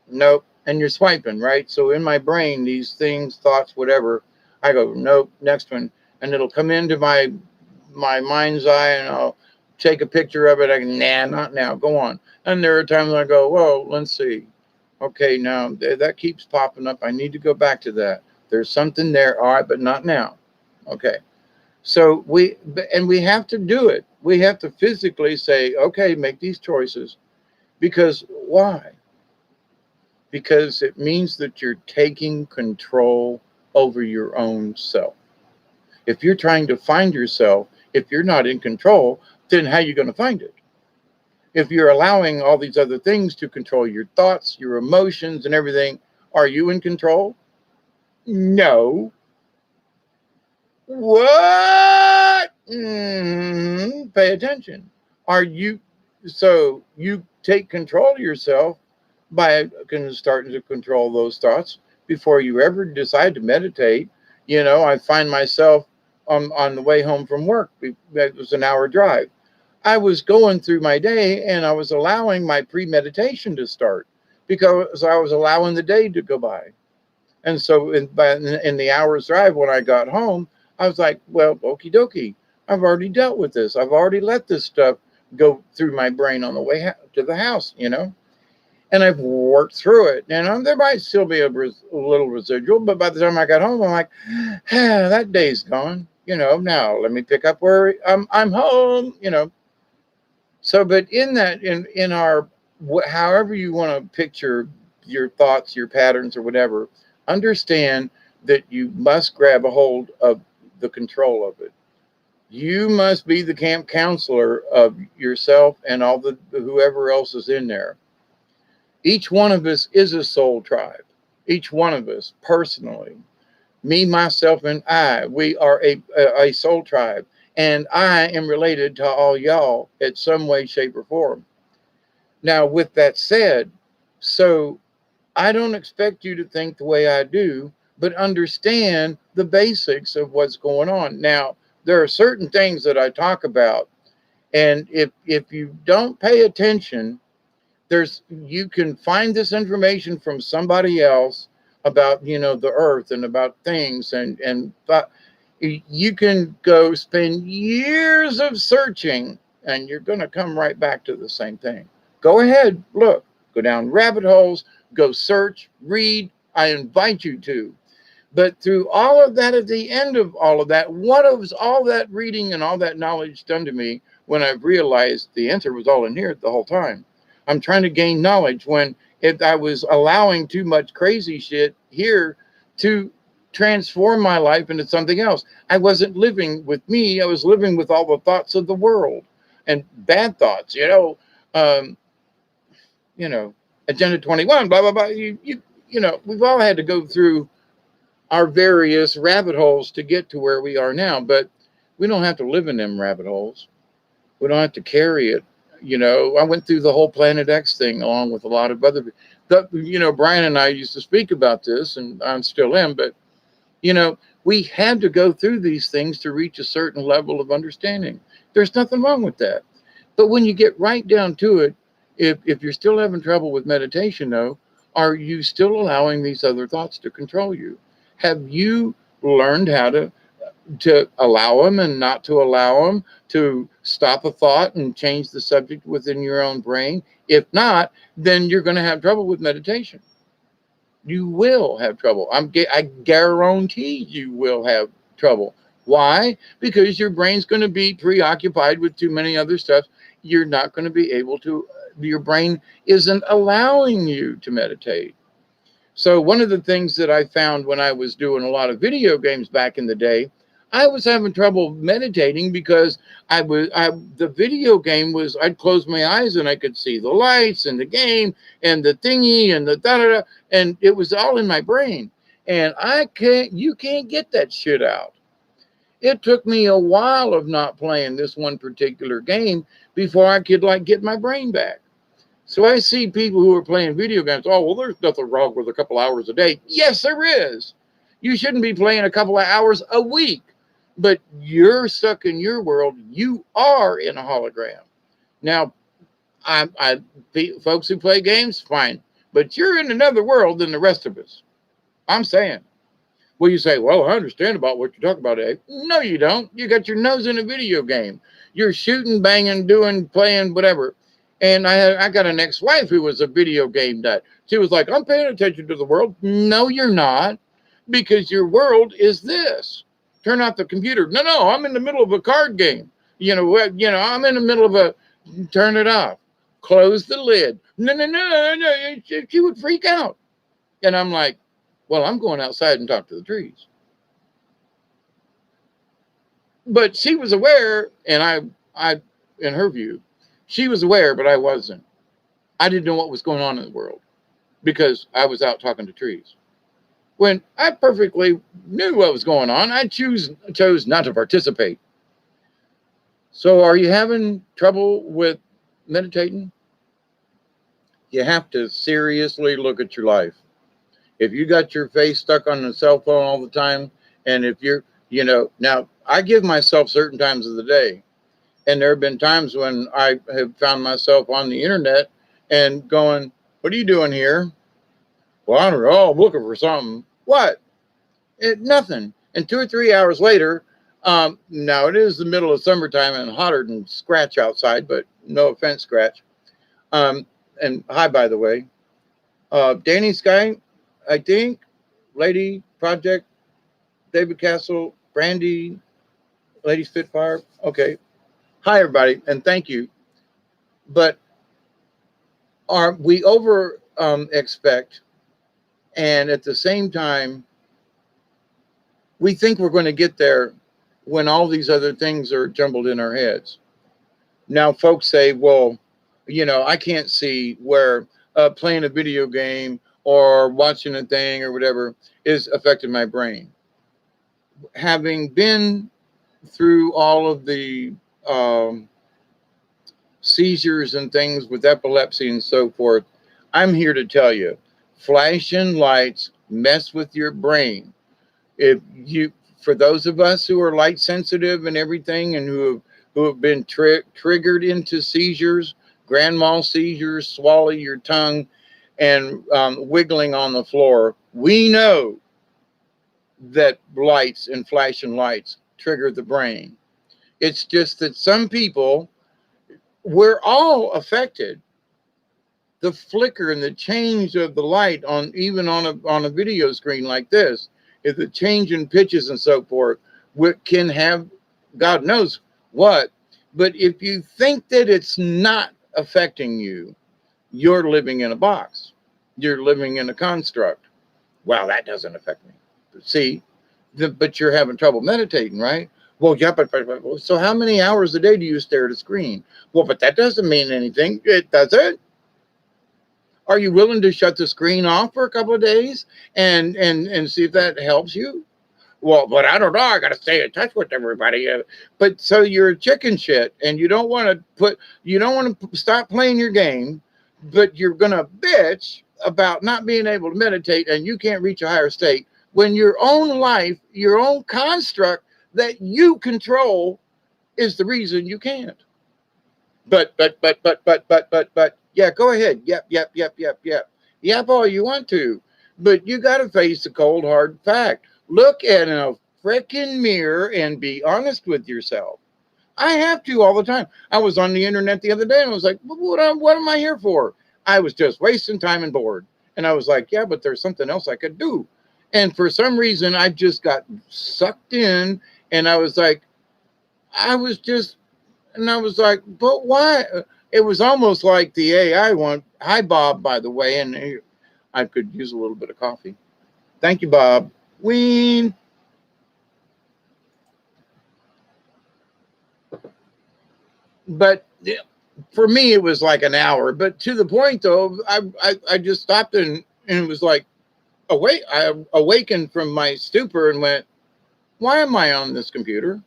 nope, and you're swiping, right? So in my brain, these things, thoughts, whatever, I go, nope, next one, and it'll come into my mind's eye, and I'll take a picture of it. I go, nah, not now. Go on. And there are times I go, whoa, let's see. Okay, now that keeps popping up. I need to go back to that. There's something there. All right, but not now. Okay. So we have to do it. We have to physically say, okay, make these choices. Because why? because it means that you're taking control over your own self. If you're trying to find yourself, if you're not in control, then how are you going to find it? If you're allowing all these other things to control your thoughts, your emotions, and everything, are you in control? No. What? Pay attention. Are you? So you take control of yourself by starting to control those thoughts before you ever decide to meditate. I find myself on the way home from work. It was an hour drive. I was going through my day and I was allowing my pre-meditation to start because I was allowing the day to go by. And so in the hour's drive when I got home, I was like, well, okie dokie. I've already dealt with this. I've already let this stuff go through my brain on the way to the house. And I've worked through it. And there might still be a little residual, but by the time I got home, I'm like, that day's gone. Now let me pick up where I'm home. So, but in that, in our, however you want to picture your thoughts, your patterns, or whatever, understand that you must grab a hold of the control of it. You must be the camp counselor of yourself and all the whoever else is in there. Each one of us is a soul tribe. Each one of us personally, me, myself, and I, we are a soul tribe. And I am related to all y'all in some way, shape, or form. Now, with that said, so I don't expect you to think the way I do, but understand the basics of what's going on. Now, there are certain things that I talk about, and if you don't pay attention, you can find this information from somebody else about the earth and about things and you can go spend years of searching and you're going to come right back to the same thing. Go ahead, look, go down rabbit holes, go search, read. I invite you to. But through all of that, at the end of all of that, what was all that reading and all that knowledge done to me when I realized the answer was all in here the whole time? I'm trying to gain knowledge when if I was allowing too much crazy shit here to transform my life into something else. I wasn't living with me. I was living with all the thoughts of the world and bad thoughts, um, Agenda 21, blah, blah, blah. We've all had to go through our various rabbit holes to get to where we are now, but we don't have to live in them rabbit holes. We don't have to carry it. I went through the whole Planet X thing along with a lot of other, Brian and I used to speak about this, and I still am, but, we had to go through these things to reach a certain level of understanding. There's nothing wrong with that. But when you get right down to it, if you're still having trouble with meditation, though, are you still allowing these other thoughts to control you? Have you learned how to allow them and not to allow them, to stop a thought and change the subject within your own brain? If not, then you're going to have trouble with meditation. You will have trouble. I guarantee you will have trouble. Why? Because your brain's going to be preoccupied with too many other stuff. You're not going to be able to, your brain isn't allowing you to meditate. So one of the things that I found when I was doing a lot of video games back in the day, I was having trouble meditating because the video game was, I'd close my eyes and I could see the lights and the game and the thingy and the da-da-da, and it was all in my brain. And you can't get that shit out. It took me a while of not playing this one particular game before I could get my brain back. So I see people who are playing video games. Oh, well, there's nothing wrong with a couple hours a day. Yes, there is. You shouldn't be playing a couple of hours a week. But you're stuck in your world. You are in a hologram. Now, folks who play games, fine. But you're in another world than the rest of us. I'm saying. Well, you say, well, I understand about what you're talking about, Abe. No, you don't. You got your nose in a video game. You're shooting, banging, playing, whatever. And I got an ex-wife who was a video game nut. She was like, I'm paying attention to the world. No, you're not. Because your world is this. Turn off the computer. No, I'm in the middle of a card game. I'm in the middle of turn it off. Close the lid. No, no, no, no. She would freak out. And I'm like, well, I'm going outside and talk to the trees. But she was aware, and in her view, she was aware, but I wasn't. I didn't know what was going on in the world because I was out talking to trees. When I perfectly knew what was going on, I chose not to participate. So, are you having trouble with meditating? You have to seriously look at your life. If you got your face stuck on the cell phone all the time, and if you're, now I give myself certain times of the day, and there have been times when I have found myself on the internet and going, "What are you doing here?" Well, I don't know. I'm looking for something. What? Nothing. And 2 or 3 hours later, now it is the middle of summertime and hotter than scratch outside, but no offense, scratch. Um, and hi, by the way, Danny Sky, I think, Lady Project, David Castle, Brandy, Lady Spitfire. Okay. Hi, everybody, and thank you. But we over expect, and at the same time, we think we're going to get there when all these other things are jumbled in our heads. Now, folks say, well, I can't see where playing a video game or watching a thing or whatever is affecting my brain. Having been through all of the um, seizures and things with epilepsy and so forth, I'm here to tell you, flashing lights mess with your brain. If you, for those of us who are light sensitive and everything, and who have been triggered into seizures, grand mal seizures, swallow your tongue, and wiggling on the floor, we know that lights and flashing lights trigger the brain. It's just that some people, we're all affected. The flicker and the change of the light on even on a video screen like this, if the change in pitches and so forth, can have God knows what. But if you think that it's not affecting you, you're living in a box. You're living in a construct. Well, that doesn't affect me. See, but you're having trouble meditating, right? Well, yeah, but so how many hours a day do you stare at a screen? Well, but that doesn't mean anything. It doesn't. Are you willing to shut the screen off for a couple of days and see if that helps you? Well, but I don't know. I got to stay in touch with everybody. But so you're a chicken shit, and you don't want to stop playing your game, but you're gonna bitch about not being able to meditate, and you can't reach a higher state when your own life, your own construct that you control, is the reason you can't. But, yeah, go ahead. Yep. Yep, all you want to. But you got to face the cold, hard fact. Look at a freaking mirror and be honest with yourself. I have to all the time. I was on the internet the other day and I was like, what am I here for? I was just wasting time and bored. And I was like, yeah, but there's something else I could do. And for some reason, I just got sucked in and I was like, I was just and I was like, but why? It was almost like the AI one. Hi, Bob, by the way. And I could use a little bit of coffee. Thank you, Bob. Ween. But for me, it was like an hour. But to the point, though, I just stopped and it was like, I awakened from my stupor and went, why am I on this computer?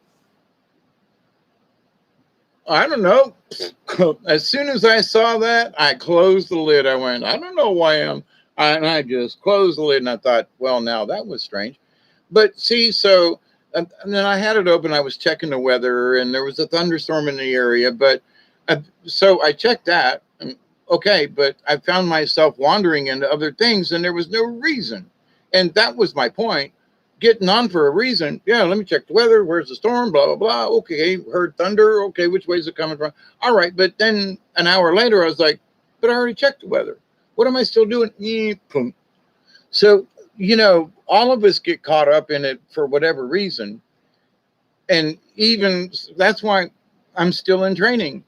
I don't know. As soon as I saw that, I closed the lid. I went, I don't know why and I just closed the lid and I thought, well, now that was strange. But see, so, and then I had it open. I was checking the weather and there was a thunderstorm in the area. But so I checked that. And, okay. But I found myself wandering into other things and there was no reason. And that was my point, getting on for a reason. Yeah, let me check the weather. Where's the storm? Blah, blah, blah. Okay, heard thunder. Okay, which way is it coming from? All right, but then an hour later, I was like, but I already checked the weather. What am I still doing? Boom. So, all of us get caught up in it for whatever reason. And even that's why I'm still in training.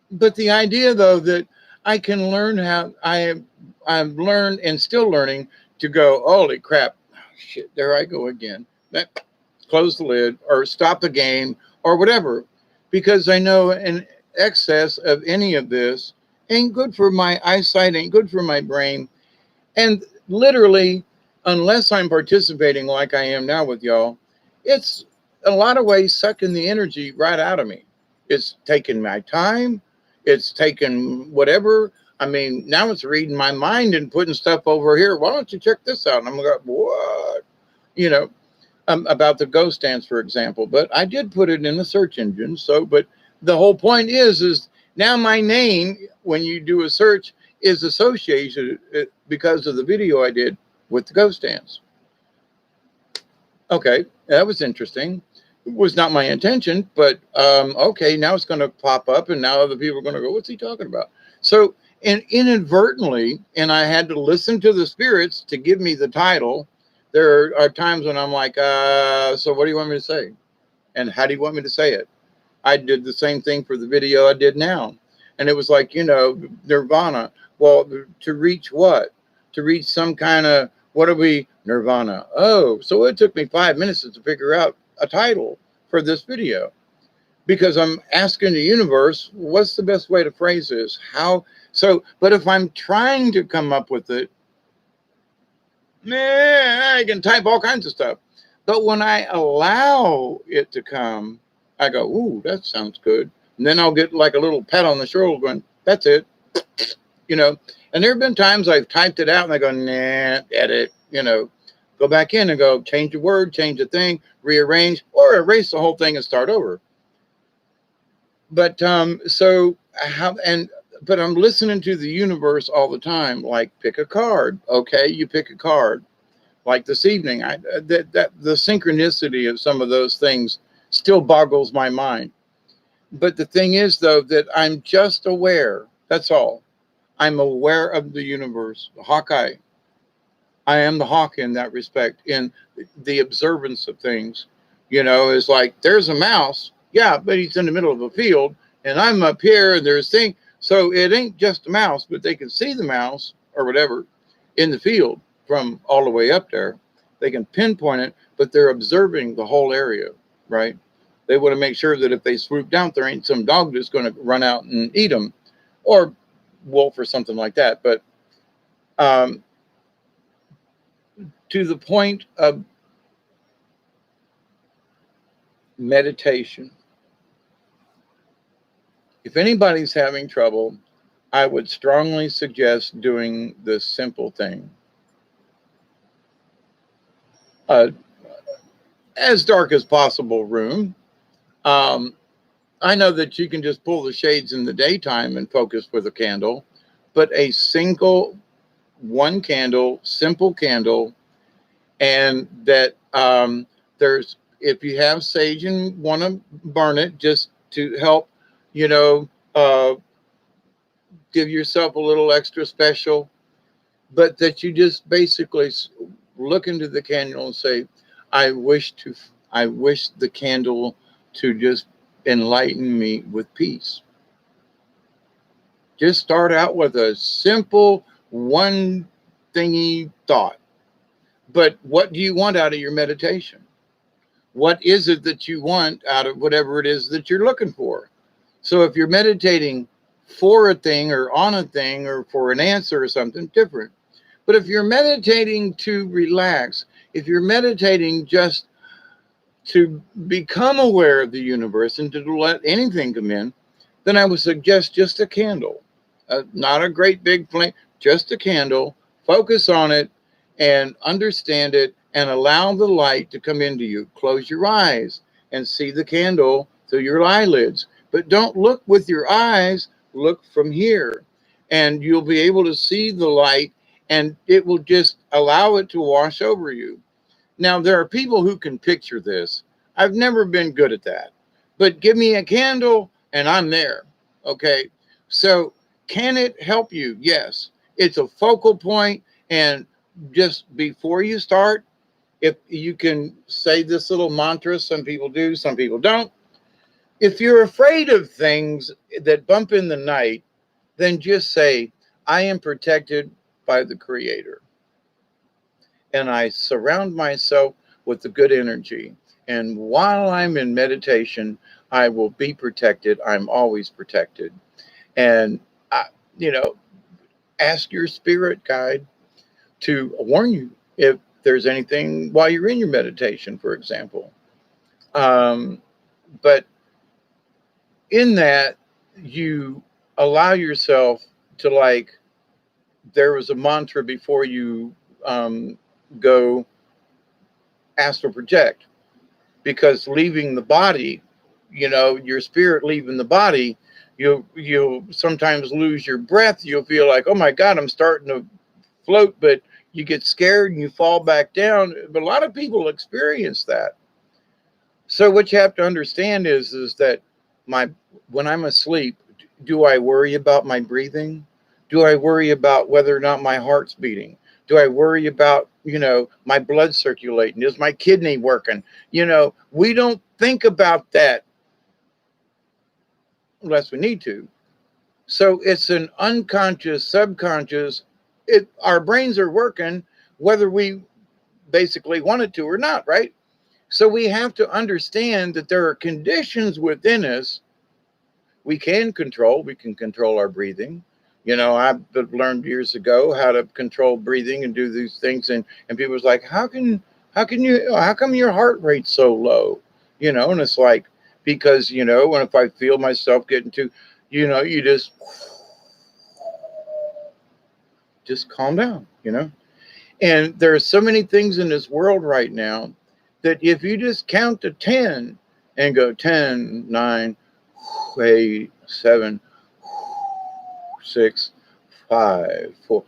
But the idea, though, that I can learn how I've learned and still learning to go, holy crap, shit, there I go again. Close the lid or stop the game or whatever, because I know an excess of any of this ain't good for my eyesight, ain't good for my brain. And literally, unless I'm participating like I am now with y'all, it's a lot of ways sucking the energy right out of me. It's taking my time. It's taking whatever. I mean, now it's reading my mind and putting stuff over here. Why don't you check this out? And I'm going, what? You know, about the ghost dance, for example. But I did put it in the search engine. So, but the whole point is now my name, when you do a search, is associated because of the video I did with the ghost dance. Okay, that was interesting. It was not my intention, but okay, now it's going to pop up, and now other people are going to go, "What's he talking about?" So, and inadvertently, and I had to listen to the spirits to give me the title. There are times when I'm like, "So, what do you want me to say?" And how do you want me to say it? I did the same thing for the video I did now. And it was like, Nirvana. Well, to reach what? To reach some kind of, what are we, Nirvana? Oh, so it took me 5 minutes to figure out a title for this video, because I'm asking the universe, what's the best way to phrase this? How? So, but if I'm trying to come up with it, I can type all kinds of stuff. But when I allow it to come, I go, ooh, that sounds good. And then I'll get like a little pat on the shoulder going, that's it. And there have been times I've typed it out and I go, nah, edit, go back in and go, change the word, change the thing, rearrange, or erase the whole thing and start over. But but I'm listening to the universe all the time, like pick a card. Okay, you pick a card. Like this evening, that the synchronicity of some of those things still boggles my mind. But the thing is, though, that I'm just aware. That's all. I'm aware of the universe. Hawkeye. I am the hawk in that respect, in the observance of things. It's like there's a mouse. Yeah, but he's in the middle of a field, and I'm up here, and there's thing. So it ain't just a mouse, but they can see the mouse or whatever in the field from all the way up there. They can pinpoint it, but they're observing the whole area, right? They want to make sure that if they swoop down, there ain't some dog that's going to run out and eat them, or wolf or something like that. But to the point of meditation, if anybody's having trouble, I would strongly suggest doing the simple thing. As dark as possible room. I know that you can just pull the shades in the daytime and focus with a candle, but a single one candle, simple candle, and that there's, if you have sage and want to burn it just to help, give yourself a little extra special, but that you just basically look into the candle and say, I wish the candle to just enlighten me with peace. Just start out with a simple one thingy thought. But what do you want out of your meditation? What is it that you want out of whatever it is that you're looking for? So if you're meditating for a thing or on a thing or for an answer or something, different. But if you're meditating to relax, if you're meditating just to become aware of the universe and to let anything come in, then I would suggest just a candle, not a great big flame, just a candle. Focus on it and understand it and allow the light to come into you. Close your eyes and see the candle through your eyelids. But don't look with your eyes, look from here. And you'll be able to see the light, and it will just allow it to wash over you. Now, there are people who can picture this. I've never been good at that. But give me a candle and I'm there. Okay. So can it help you? Yes. It's a focal point. And just before you start, if you can say this little mantra, some people do, some people don't. If you're afraid of things that bump in the night, then just say, I am protected by the Creator, and I surround myself with the good energy. And while I'm in meditation, I will be protected. I'm always protected. And, I, you know, ask your spirit guide to warn you if there's anything while you're in your meditation, for example. Um, but in that, you allow yourself to, like, there was a mantra before you go astral project, because leaving the body, your spirit leaving the body, you'll sometimes lose your breath. You'll feel like, oh my God, I'm starting to float, but you get scared and you fall back down. But a lot of people experience that. So what you have to understand is that my when I'm asleep, do I worry about my breathing? Do I worry about whether or not my heart's beating? Do I worry about, my blood circulating? Is my kidney working? We don't think about that unless we need to. So it's an unconscious, subconscious. Our brains are working whether we basically want it to or not, right? So we have to understand that there are conditions within us we can control. We can control our breathing. I've learned years ago how to control breathing and do these things. And people was like, how come your heart rate's so low? And it's like, because, when if I feel myself getting too, you just calm down. And there are so many things in this world right now that if you just count to 10 and go 10, 9, 8, 7, 6, 5, 4,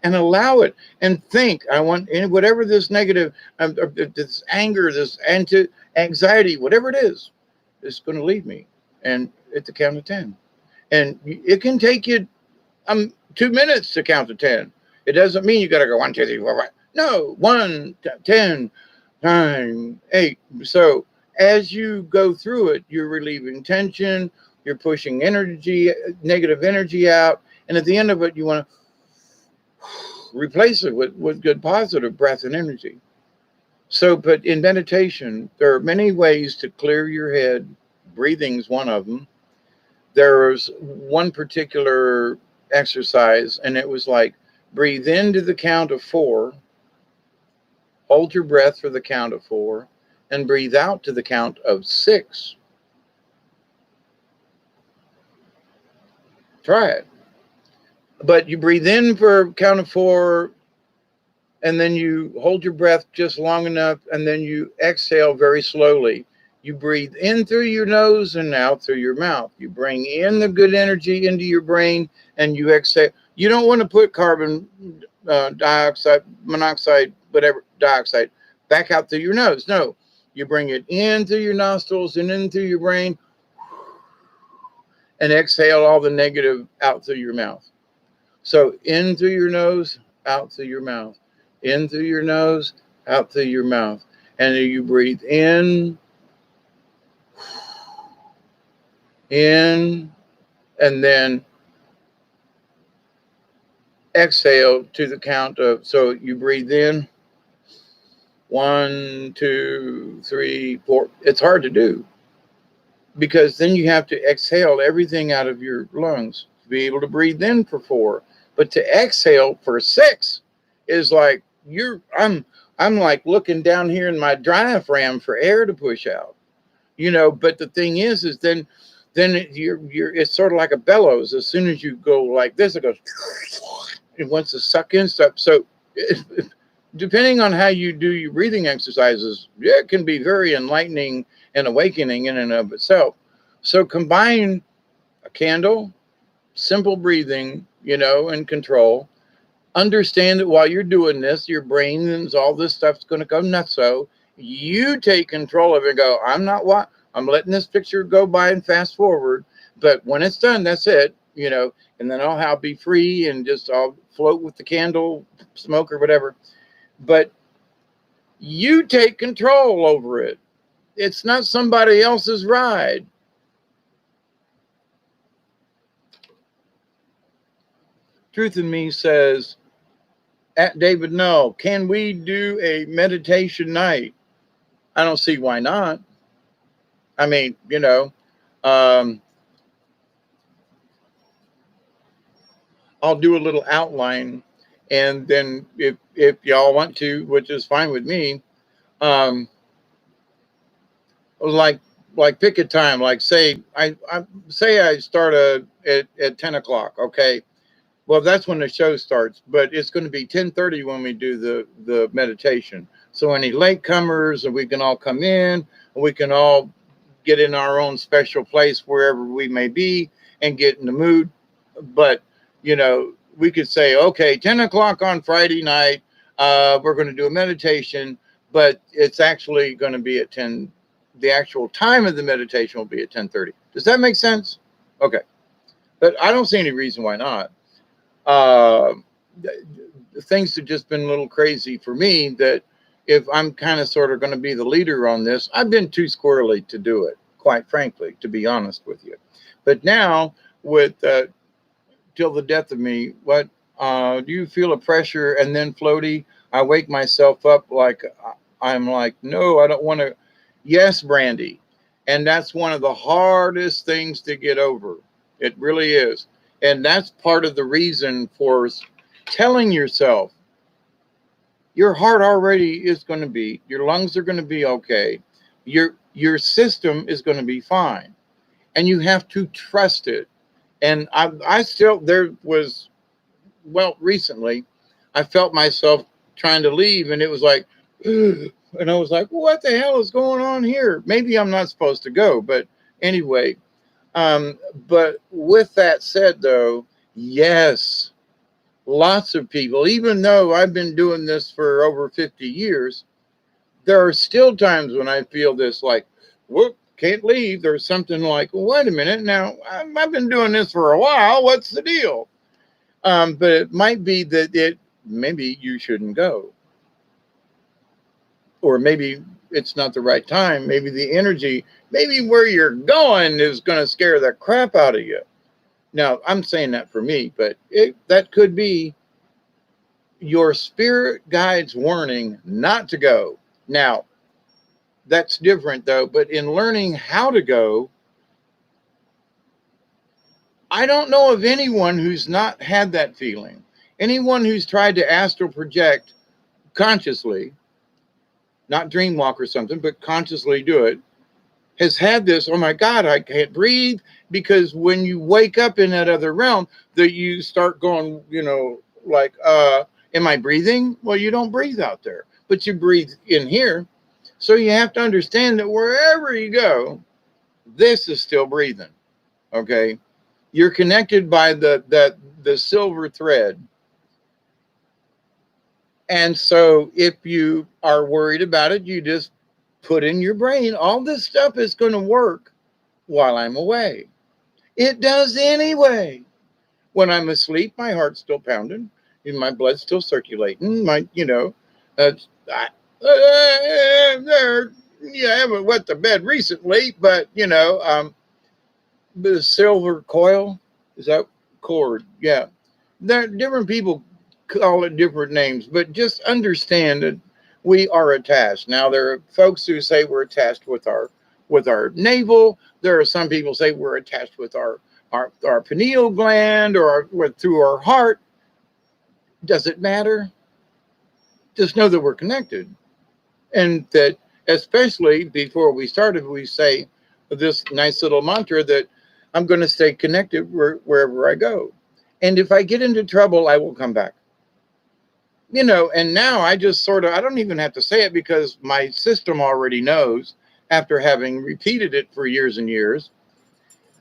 and allow it and think, I want, and whatever this negative, this anger, this anxiety, whatever it is going to leave me. And at the count of 10. And it can take you 2 minutes to count to 10. It doesn't mean you got to go 1, 2, 3, 4, 5. No, 1, 10, 9, 8. So as you go through it, you're relieving tension, you're pushing energy, negative energy out. And at the end of it, you want to replace it with good positive breath and energy. So, but in meditation, there are many ways to clear your head. Breathing is one of them. There's one particular exercise, and it was like, breathe into the count of 4, hold your breath for the count of 4, and breathe out to the count of 6. Try it. But you breathe in for a count of 4, and then you hold your breath just long enough, and then you exhale very slowly. You breathe in through your nose and out through your mouth. You bring in the good energy into your brain, and you exhale. You don't want to put carbon dioxide, monoxide, whatever, dioxide, back out through your nose. No, you bring it in through your nostrils and in through your brain, and exhale all the negative out through your mouth. So in through your nose, out through your mouth. In through your nose, out through your mouth. And then you breathe in, and then exhale to the count of, so you breathe in, 1, 2, 3, 4. It's hard to do because then you have to exhale everything out of your lungs to be able to breathe in for 4. But to exhale for 6 is like I'm like looking down here in my diaphragm for air to push out. But the thing is then you're it's sort of like a bellows. As soon as you go like this, it goes, it wants to suck in stuff. So depending on how you do your breathing exercises, it can be very enlightening and awakening in and of itself. So combine a candle, simple breathing, and control. Understand that while you're doing this, your brain and all this stuff's going to go nuts. So you take control of it and go, I'm letting this picture go by and fast forward. But when it's done, that's it, and then I'll be free and just I'll float with the candle, smoke or whatever. But you take control over it. It's not somebody else's ride. Truth in me says, at David, no, can we do a meditation night? I don't see why not. I mean, um, I'll do a little outline, and then if y'all want to, which is fine with me, um, like pick a time. Like say I start at 10 o'clock. Okay, well that's when the show starts, but it's going to be 10:30 when we do the meditation. So any latecomers, and we can all come in, and we can all get in our own special place wherever we may be and get in the mood. But we could say, okay, 10 o'clock on Friday night, we're going to do a meditation, but it's actually going to be at 10. The actual time of the meditation will be at 10:30. Does that make sense? Okay, but I don't see any reason why not. Uh, Things have just been a little crazy for me, that if I'm kind of sort of going to be the leader on this, I've been too squirrely to do it, quite frankly, to be honest with you. But now, with till the death of me, what do you feel a pressure and then floaty? I wake myself up like I'm like, no, I don't want to. Yes, Brandy. And that's one of the hardest things to get over. It really is. And that's part of the reason for telling yourself your heart already is going to be, your lungs are going to be okay. Your system is going to be fine. And you have to trust it. And I still, there was, well, recently, I felt myself trying to leave, and it was like, and I was like, what the hell is going on here? Maybe I'm not supposed to go. But anyway, um, but with that said, though, yes, lots of people, even though I've been doing this for over 50 years, there are still times when I feel this like, whoop, can't leave. There's something like, well, wait a minute. Now, I've been doing this for a while. What's the deal? But it might be that maybe you shouldn't go. Or maybe it's not the right time. Maybe the energy, maybe where you're going is going to scare the crap out of you. Now, I'm saying that for me, but that could be your spirit guide's warning not to go. Now, that's different though, but in learning how to go, I don't know of anyone who's not had that feeling. Anyone who's tried to astral project consciously, not dreamwalk or something, but consciously do it, has had this, oh my God, I can't breathe. Because when you wake up in that other realm, that you start going, like, am I breathing? Well, you don't breathe out there, but you breathe in here. So you have to understand that wherever you go, this is still breathing. Okay. You're connected by the silver thread. And so if you are worried about it, you just put in your brain, all this stuff is going to work while I'm away. It does anyway. When I'm asleep, my heart's still pounding and my blood's still circulating. Uh, I, I haven't wet the bed recently, but the silver coil, is that cord? Yeah. There, different people call it different names, but just understand that we are attached. Now, there are folks who say we're attached with our navel. There are some people say we're attached with our pineal gland, or through our heart. Does it matter? Just know that we're connected, and that, especially before we started, we say this nice little mantra that I'm going to stay connected wherever I go. And if I get into trouble, I will come back. And now I just sort of, I don't even have to say it, because my system already knows, after having repeated it for years and years.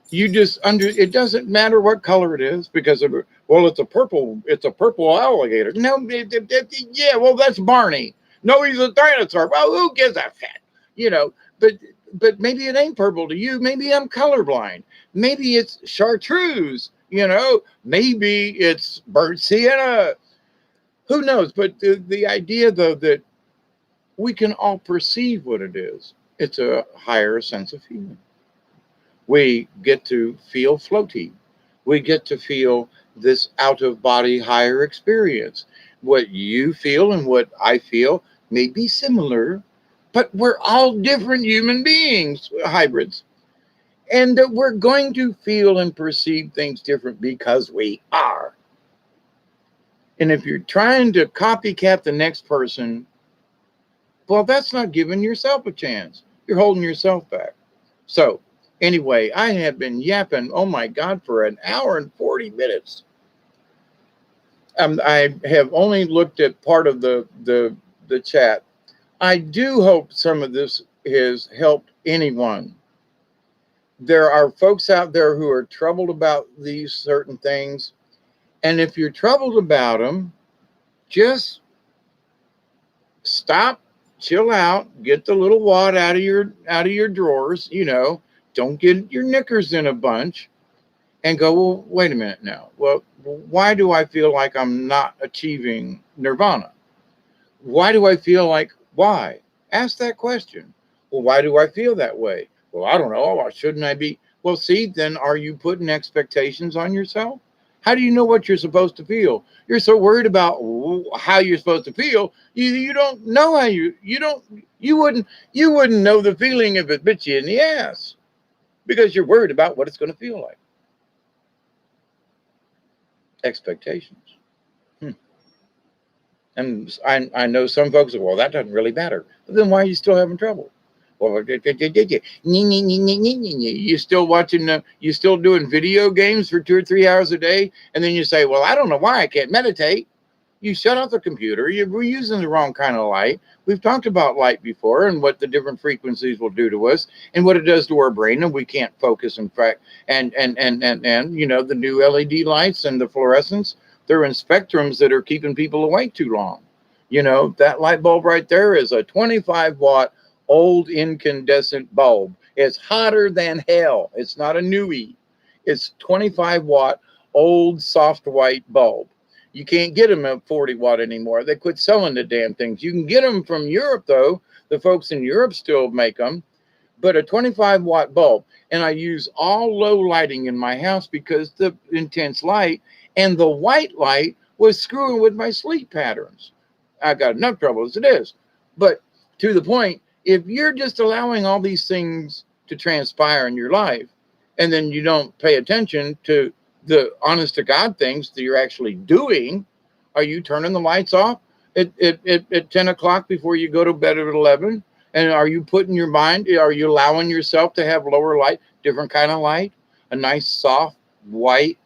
You just it doesn't matter what color it is, because well, it's a purple alligator. No, yeah, well, that's Barney. No, he's a dinosaur. Well, who gives a shit? But maybe it ain't purple to you. Maybe I'm colorblind. Maybe it's chartreuse. Maybe it's burnt sienna. Who knows? But the idea, though, that we can all perceive what it is. It's a higher sense of feeling. We get to feel floaty. We get to feel this out of body higher experience. What you feel and what I feel may be similar, but we're all different human beings, hybrids. And that we're going to feel and perceive things different because we are. And if you're trying to copycat the next person, well, that's not giving yourself a chance. You're holding yourself back. So, anyway, I have been yapping, oh my God, for an hour and 40 minutes. I have only looked at part of the chat. I do hope some of this has helped anyone. There are folks out there who are troubled about these certain things. And if you're troubled about them, just stop, chill out, get the little wad out of your drawers, don't get your knickers in a bunch and go, well, wait a minute now. Well, why do I feel like I'm not achieving nirvana? Why do I feel like, why? Ask that question. Well, why do I feel that way? Well, I don't know. Why shouldn't I be? Well, see, then are you putting expectations on yourself? How do you know what you're supposed to feel? You're so worried about how you're supposed to feel. You don't know how you wouldn't know the feeling if it bit you in the ass because you're worried about what it's going to feel like. Expectations. And I know some folks say, well, that doesn't really matter. But then why are you still having trouble? Well, you still watching, you still doing video games for 2 or 3 hours a day. And then you say, well, I don't know why I can't meditate. You shut off the computer. We're using the wrong kind of light. We've talked about light before and what the different frequencies will do to us and what it does to our brain. And we can't focus, in fact, and the new LED lights and the fluorescence, they're in spectrums that are keeping people awake too long. That light bulb right there is a 25-watt old incandescent bulb. It's hotter than hell. It's not a newie. It's 25-watt old soft white bulb. You can't get them at 40-watt anymore. They quit selling the damn things. You can get them from Europe, though. The folks in Europe still make them. But a 25-watt bulb. And I use all low lighting in my house because the intense light and the white light was screwing with my sleep patterns. I got enough trouble as it is. But to the point, if you're just allowing all these things to transpire in your life, and then you don't pay attention to the honest to God things that you're actually doing, are you turning the lights off at 10 o'clock before you go to bed at 11? And are you putting your mind, are you allowing yourself to have lower light, different kind of light, a nice soft white,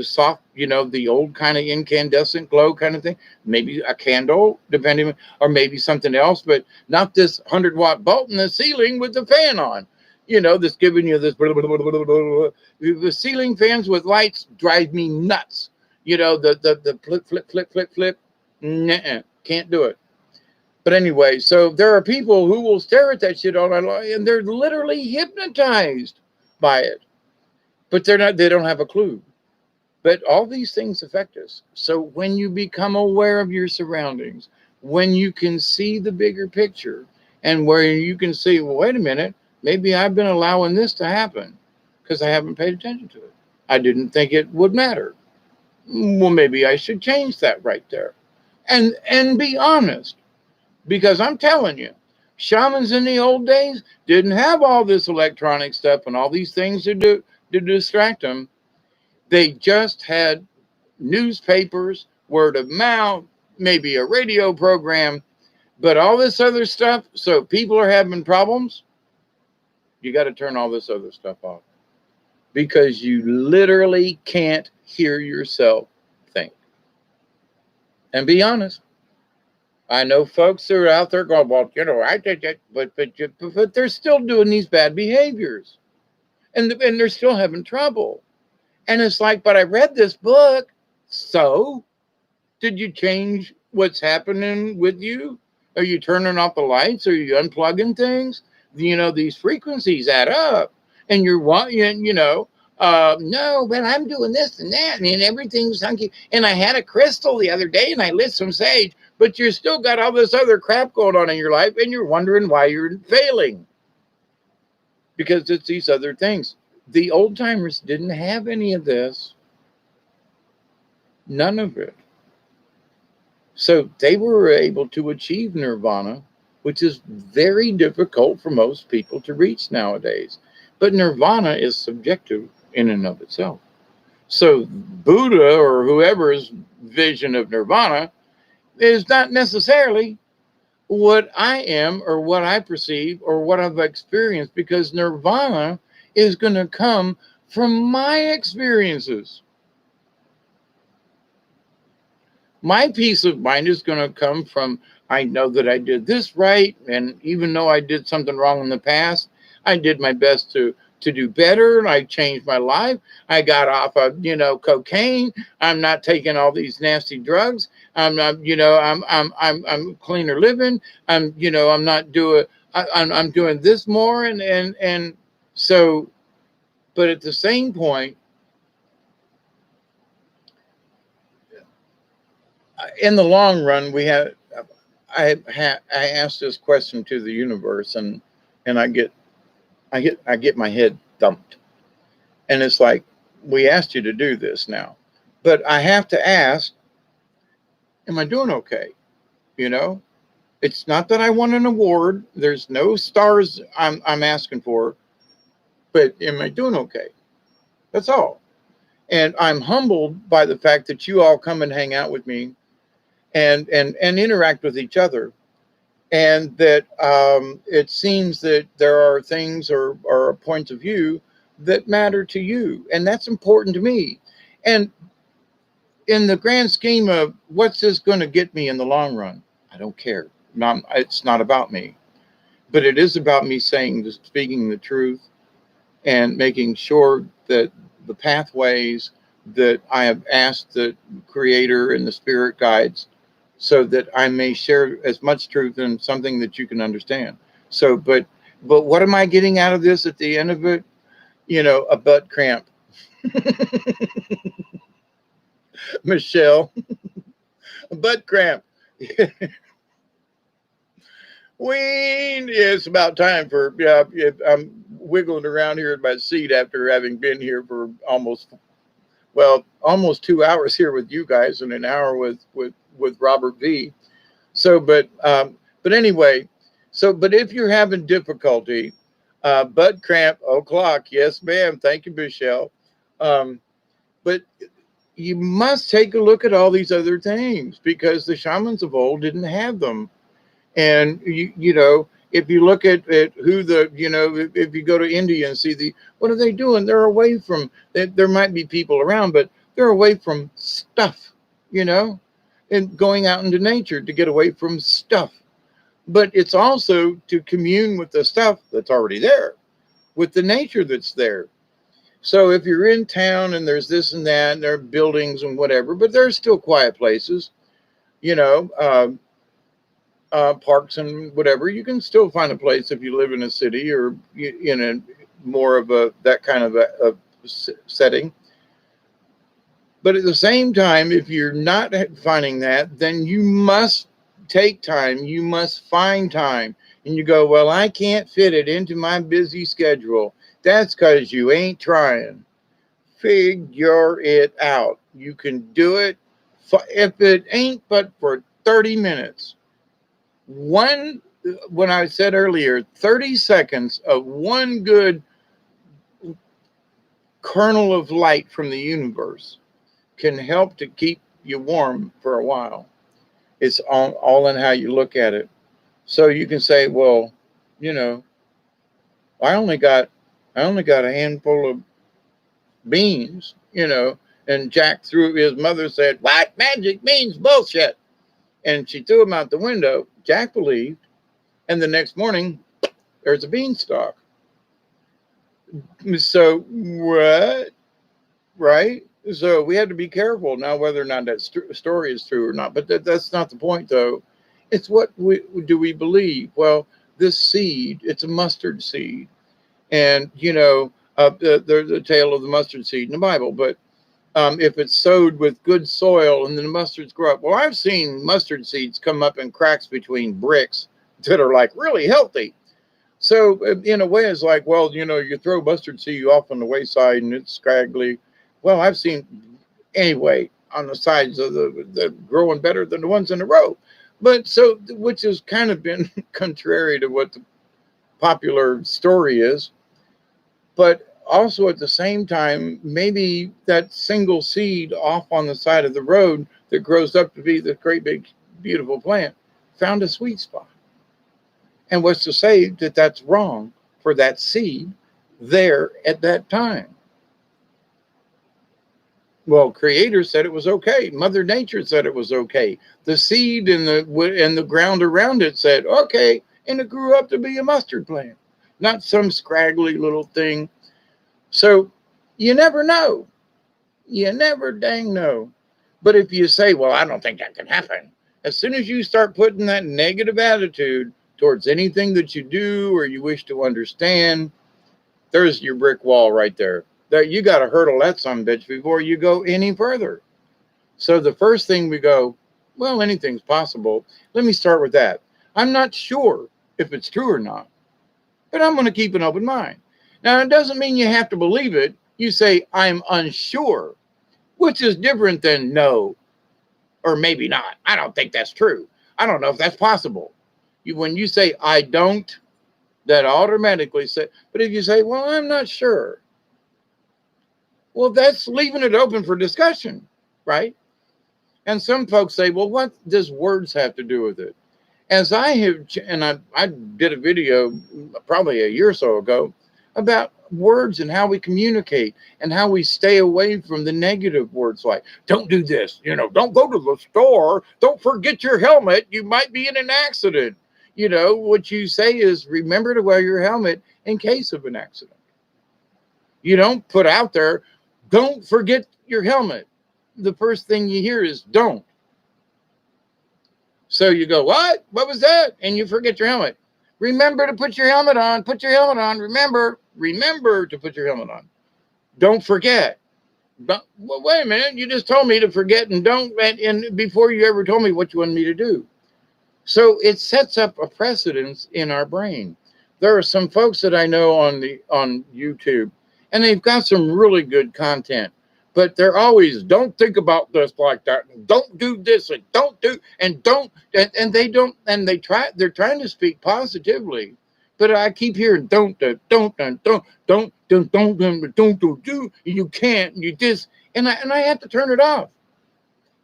soft, the old kind of incandescent glow kind of thing, maybe a candle, depending, or maybe something else, but not this 100-watt bulb in the ceiling with the fan on, that's giving you this, the ceiling fans with lights drive me nuts. The flip, nuh-uh, can't do it. But anyway, so there are people who will stare at that shit all night long, and they're literally hypnotized by it, but they don't have a clue. But all these things affect us. So when you become aware of your surroundings, when you can see the bigger picture, and where you can see, well, wait a minute, maybe I've been allowing this to happen because I haven't paid attention to it. I didn't think it would matter. Well, maybe I should change that right there. And be honest, because I'm telling you, shamans in the old days didn't have all this electronic stuff and all these things to distract them. They just had newspapers, word of mouth, maybe a radio program, but all this other stuff. So people are having problems. You got to turn all this other stuff off because you literally can't hear yourself think. And be honest. I know folks are out there going, well, I did it, but they're still doing these bad behaviors, and they're still having trouble. And it's like, but I read this book. So did you change what's happening with you? Are you turning off the lights? Are you unplugging things? These frequencies add up, and you're no, but I'm doing this and that, and everything's hunky. And I had a crystal the other day, and I lit some sage, but you still got all this other crap going on in your life, and you're wondering why you're failing. Because it's these other things. The old timers didn't have any of this, none of it. So they were able to achieve nirvana, which is very difficult for most people to reach nowadays. But nirvana is subjective in and of itself. So Buddha or whoever's vision of nirvana is not necessarily what I am or what I perceive or what I've experienced, because nirvana is going to come from my experiences. My peace of mind is going to come from, I know that I did this right, and even though I did something wrong in the past, I did my best to do better. I changed my life. I got off of, cocaine. I'm not taking all these nasty drugs. I'm not, I'm cleaner living. I'm not doing, I'm doing this more. And so, but at the same point, in the long run, I asked this question to the universe, and I get my head thumped, and it's like, we asked you to do this now, but I have to ask, am I doing okay? It's not that I want an award. There's no stars I'm asking for, but am I doing okay? That's all. And I'm humbled by the fact that you all come and hang out with me and interact with each other, and that it seems that there are things or points of view that matter to you, and that's important to me. And in the grand scheme of what's this going to get me in the long run, I don't care. It's not about me, but it is about me speaking the truth and making sure that the pathways that I have asked the Creator and the Spirit guides, so that I may share as much truth in something that you can understand. So, but what am I getting out of this at the end of it? A butt cramp. Michelle, a butt cramp. It's about time for, I'm wiggling around here in my seat after having been here for almost 2 hours here with you guys and an hour with Robert V. So, but anyway, but if you're having difficulty, butt cramp, o'clock, yes, ma'am. Thank you, Michelle. But you must take a look at all these other things, because the shamans of old didn't have them. And if you look at who if you go to India and see what are they doing? They're away from, there might be people around, but they're away from stuff, and going out into nature to get away from stuff. But it's also to commune with the stuff that's already there, with the nature that's there. So if you're in town and there's this and that, and there are buildings and whatever, but there's still quiet places, parks and whatever, you can still find a place if you live in a city or in a more of that kind of a setting. But at the same time, if you're not finding that, then you must take time. You must find time. And you go, well, I can't fit it into my busy schedule. That's because you ain't trying. Figure it out. You can do it. If it ain't but for 30 minutes. When I said earlier, 30 seconds of one good kernel of light from the universe can help to keep you warm for a while. It's all in how you look at it. So you can say, well, I only got a handful of beans, and Jack his mother said, "White magic means bullshit." And she threw him out the window. Jack believed, and the next morning there's a beanstalk. So what? Right? So we have to be careful now whether or not that story is true or not. But that's not the point, though. It's what do we believe? Well, this seed, it's a mustard seed. And, the tale of the mustard seed in the Bible. But if it's sowed with good soil and then the mustards grow up. Well, I've seen mustard seeds come up in cracks between bricks that are like really healthy. So in a way, it's like, well, you throw mustard seed off on the wayside and it's scraggly. Well, I've seen anyway on the sides of the growing better than the ones in the row. But so, which has kind of been contrary to what the popular story is. But also at the same time, maybe that single seed off on the side of the road that grows up to be the great big beautiful plant found a sweet spot. And what's to say that that's wrong for that seed there at that time? Well, Creator said it was okay. Mother Nature said it was okay. The seed and the ground around it said okay, and it grew up to be a mustard plant, not some scraggly little thing. So you never know. You never dang know. But if you say, well, I don't think that can happen, as soon as you start putting that negative attitude towards anything that you do or you wish to understand, there's your brick wall right there. That you got to hurdle that son bitch before you go any further. So the first thing we go, well, anything's possible. Let me start with that. I'm not sure if it's true or not, but I'm going to keep an open mind. Now, it doesn't mean you have to believe it. You say, I'm unsure, which is different than no or maybe not. I don't think that's true. I don't know if that's possible. When you say, I don't, that automatically say, but if you say, well, I'm not sure, well, that's leaving it open for discussion, right? And some folks say, well, what does words have to do with it? As I have, and I did a video probably a year or so ago about words and how we communicate and how we stay away from the negative words like, don't do this, don't go to the store, don't forget your helmet, you might be in an accident. What you say is remember to wear your helmet in case of an accident. You don't put out there, don't forget your helmet. The first thing you hear is don't. So you go, what? What was that? And you forget your helmet. Remember to put your helmet on. Put your helmet on. Remember to put your helmet on. Don't forget. Well, wait a minute. You just told me to forget and don't, and before you ever told me what you wanted me to do. So it sets up a precedence in our brain. There are some folks that I know on YouTube, and they've got some really good content. But they're always, don't think about this like that, and don't do this, and don't do, and don't, and they don't, and they're trying to speak positively, but I keep hearing don't, do, you can't, you just, and I have to turn it off.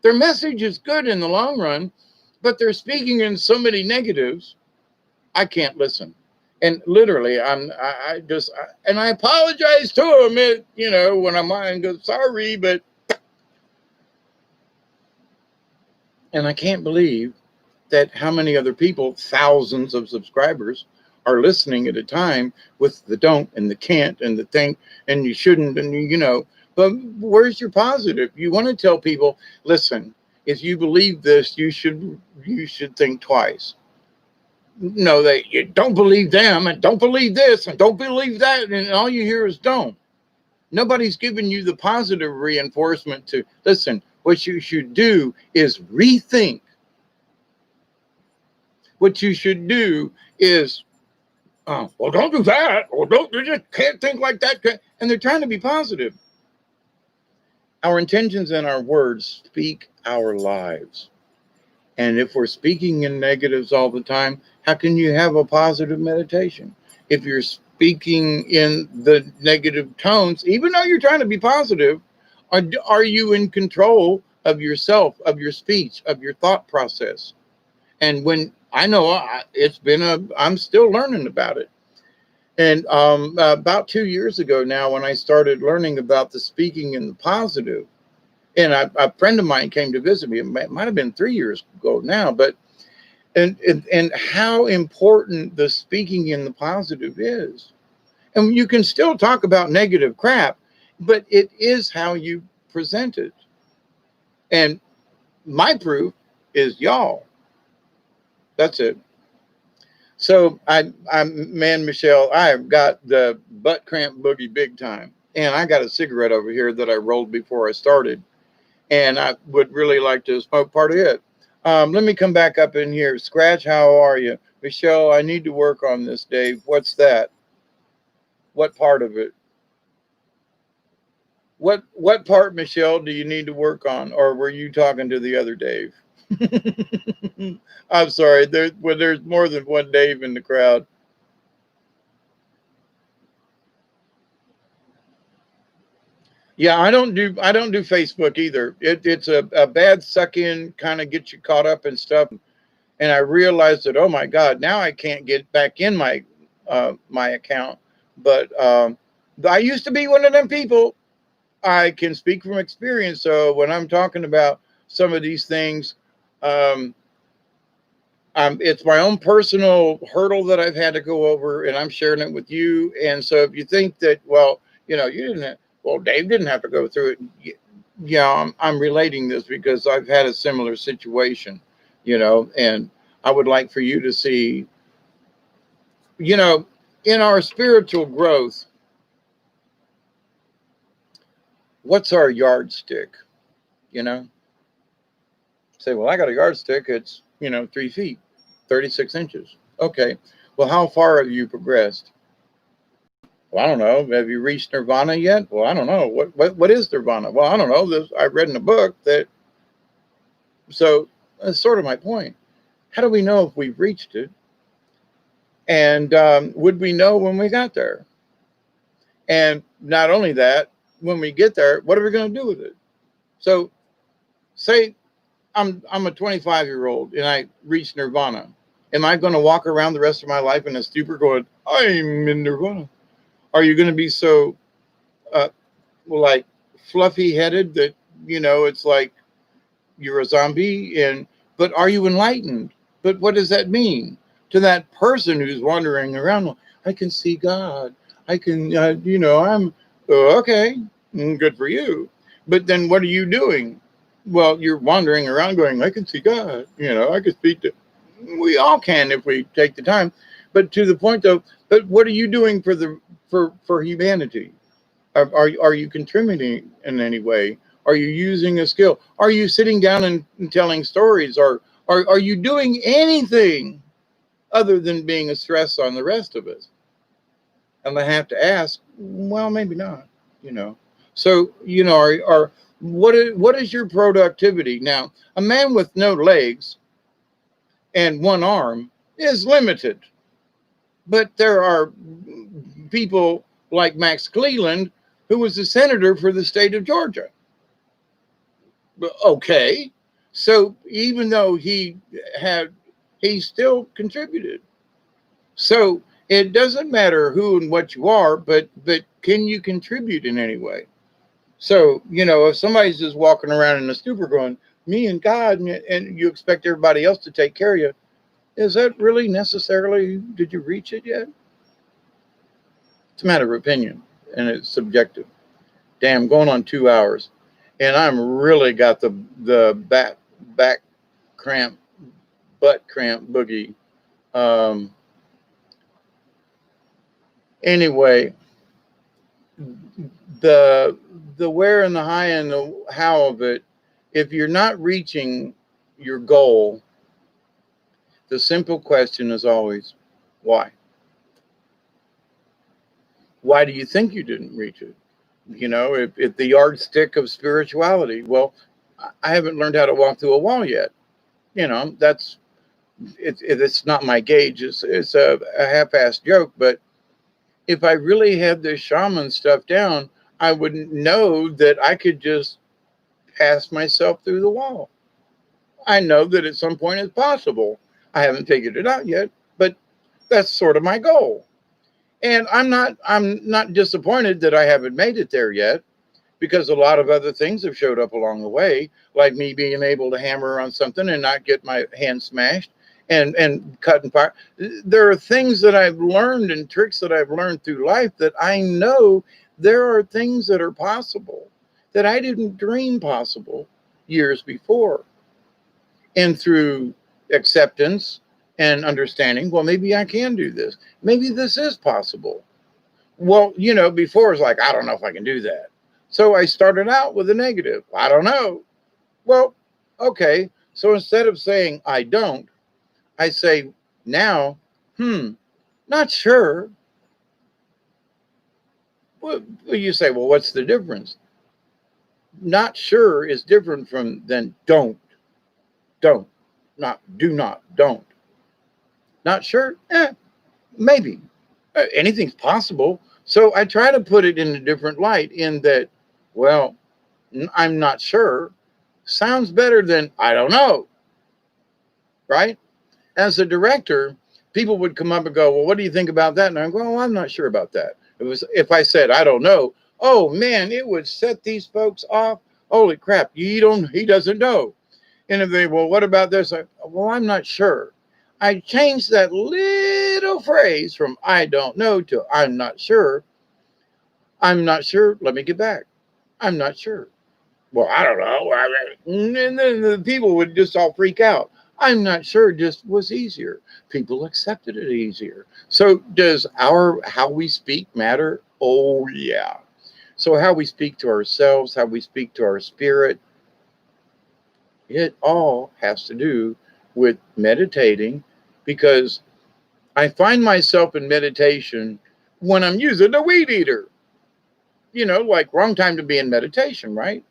Their message is good in the long run, but they're speaking in so many negatives, I can't listen. And literally, and I apologize to him, when I'm on and go, sorry, but, and I can't believe that how many other people, thousands of subscribers, are listening at a time with the don't and the can't and the think and you shouldn't and but where's your positive? You want to tell people, listen, if you believe this, you should think twice. No, you don't believe them and don't believe this and don't believe that, and all you hear is don't. Nobody's giving you the positive reinforcement to listen. What you should do is rethink. What you should do is, well, don't do that, or you just can't think like that. And they're trying to be positive. Our intentions and our words speak our lives. And if we're speaking in negatives all the time, how can you have a positive meditation? If you're speaking in the negative tones, even though you're trying to be positive, are you in control of yourself, of your speech, of your thought process? And when I know I'm still learning about it. And about 2 years ago now, when I started learning about the speaking in the positive, and a friend of mine came to visit me. It might have been 3 years ago now, but and how important the speaking in the positive is. And you can still talk about negative crap, but it is how you present it. And my proof is y'all. That's it. So man, Michelle, I have got the butt cramp boogie big time. And I got a cigarette over here that I rolled before I started. And I would really like to smoke part of it. Let me come back up in here. Scratch, how are you? Michelle, I need to work on this, Dave. What's that? What part of it? What part, Michelle, do you need to work on? Or were you talking to the other Dave? I'm sorry. There's more than one Dave in the crowd. Yeah, I don't do Facebook either. It's a bad suck in, kind of get you caught up in stuff. And I realized that, oh my God, now I can't get back in my account. But I used to be one of them people. I can speak from experience. So when I'm talking about some of these things, um, it's my own personal hurdle that I've had to go over, and I'm sharing it with you. And so if you think that, well, you didn't have, well, Dave didn't have to go through it. Yeah, I'm relating this because I've had a similar situation, and I would like for you to see, you know, in our spiritual growth, what's our yardstick? You know, say, well, I got a yardstick. It's, 3 feet, 36 inches. Okay. Well, how far have you progressed? Well, I don't know. Have you reached Nirvana yet? Well, I don't know. What is Nirvana? Well, I don't know. I read in a book that, so that's sort of my point. How do we know if we've reached it? And would we know when we got there? And not only that, when we get there, what are we going to do with it? So say I'm a 25-year-old and I reach Nirvana. Am I going to walk around the rest of my life in a stupor going, I'm in Nirvana? Are you going to be so uh, like fluffy headed that, it's like you're a zombie? But are you enlightened? But what does that mean to that person who's wandering around? I can see God. I can, I'm okay. Good for you. But then what are you doing? Well, you're wandering around going, I can see God. I can speak to. We all can if we take the time. But to the point though, but what are you doing for humanity? Are you contributing in any way? Are you using a skill? Are you sitting down and telling stories? Or are you doing anything other than being a stress on the rest of us? And I have to ask, well, maybe not, So, what is your productivity? Now, a man with no legs and one arm is limited. But there are people like Max Cleland, who was a senator for the state of Georgia. Okay. So even though he still contributed. So it doesn't matter who and what you are, but can you contribute in any way? So, if somebody's just walking around in a stupor going, me and God, and you expect everybody else to take care of you, is that really necessarily, did you reach it yet? It's a matter of opinion, and it's subjective. Damn, going on 2 hours, and I'm really got the back cramp, butt cramp boogie. Um, anyway, the where and the high and the how of it. If you're not reaching your goal, the simple question is always, why? Why do you think you didn't reach it? If the yardstick of spirituality, well, I haven't learned how to walk through a wall yet. That's it's not my gauge. It's a half-assed joke. But if I really had this shaman stuff down, I wouldn't know that I could just pass myself through the wall. I know that at some point it's possible. I haven't figured it out yet, but that's sort of my goal. And I'm not disappointed that I haven't made it there yet, because a lot of other things have showed up along the way, like me being able to hammer on something and not get my hand smashed and cut and fire. There are things that I've learned and tricks that I've learned through life that I know there are things that are possible that I didn't dream possible years before. And through acceptance and understanding, well, maybe I can do this. Maybe this is possible. Well, before it's like, I don't know if I can do that. So I started out with a negative. I don't know. Well, okay. So instead of saying I don't, I say now, not sure. Well, you say, well, what's the difference? Not sure is different from than don't, not do not, don't. Not sure? Maybe. Anything's possible. So I try to put it in a different light in that, well, I'm not sure sounds better than I don't know, right? As a director, people would come up and go, well, what do you think about that? And I go, oh, I'm not sure about that. If I said, I don't know, oh man, it would set these folks off. Holy crap, he doesn't know. And if they, well, what about this? Well, I'm not sure. I changed that little phrase from I don't know to I'm not sure. I'm not sure. Let me get back. I'm not sure. Well, I don't know. And then the people would just all freak out. I'm not sure just was easier. People accepted it easier. So does how we speak matter? Oh yeah. So how we speak to ourselves, how we speak to our spirit, it all has to do with meditating, because I find myself in meditation when I'm using the weed eater. Like wrong time to be in meditation, right?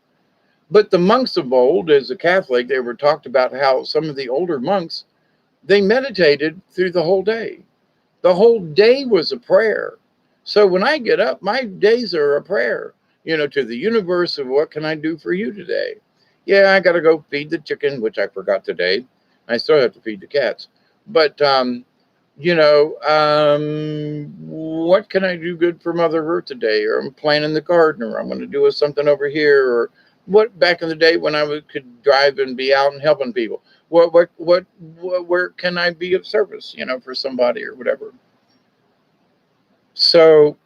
But the monks of old, as a Catholic, they were talked about how some of the older monks, they meditated through the whole day. The whole day was a prayer. So when I get up, my days are a prayer, to the universe of what can I do for you today? Yeah, I got to go feed the chicken, which I forgot today. I still have to feed the cats. But, what can I do good for Mother Earth today? Or I'm planting the garden, or I'm going to do something over here, or what back in the day when could drive and be out and helping people. Where can I be of service, for somebody or whatever? So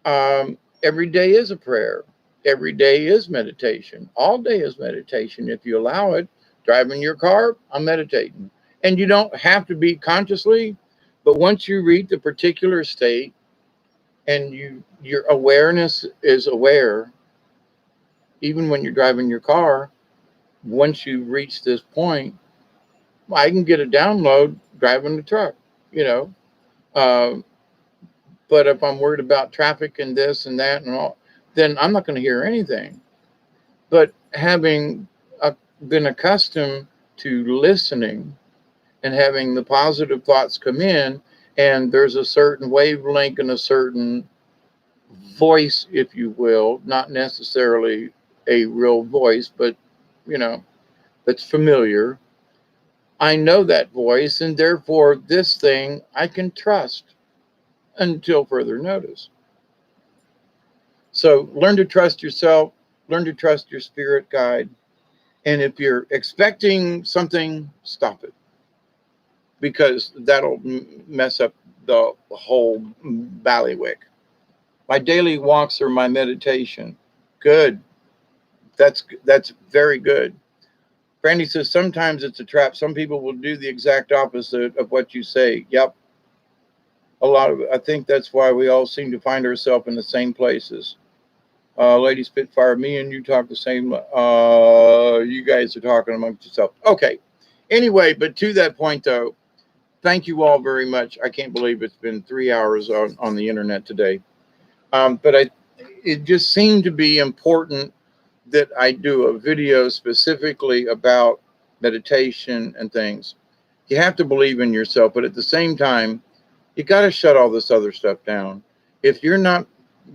every day is a prayer. Every day is meditation. All day is meditation. If you allow it, driving your car, I'm meditating. And you don't have to be consciously, but once you reach the particular state and your awareness is aware, even when you're driving your car, once you reach this point, I can get a download driving the truck, you know. Uh, but if I'm worried about traffic and this and that and all, then I'm not going to hear anything. But having been accustomed to listening and having the positive thoughts come in, and there's a certain wavelength and a certain voice, if you will, not necessarily a real voice, but, that's familiar. I know that voice, and therefore this thing I can trust until further notice. So learn to trust yourself, learn to trust your spirit guide. And if you're expecting something, stop it, because that'll mess up the whole ballywick. My daily walks are my meditation. Good. That's very good. Brandy says sometimes it's a trap. Some people will do the exact opposite of what you say. Yep. I think that's why we all seem to find ourselves in the same places. Lady Spitfire, me and you talk the same. You guys are talking amongst yourself. Okay. Anyway, but to that point, though, thank you all very much. I can't believe it's been 3 hours on the internet today. But it just seemed to be important that I do a video specifically about meditation and things. You have to believe in yourself, but at the same time, you got to shut all this other stuff down. If you're not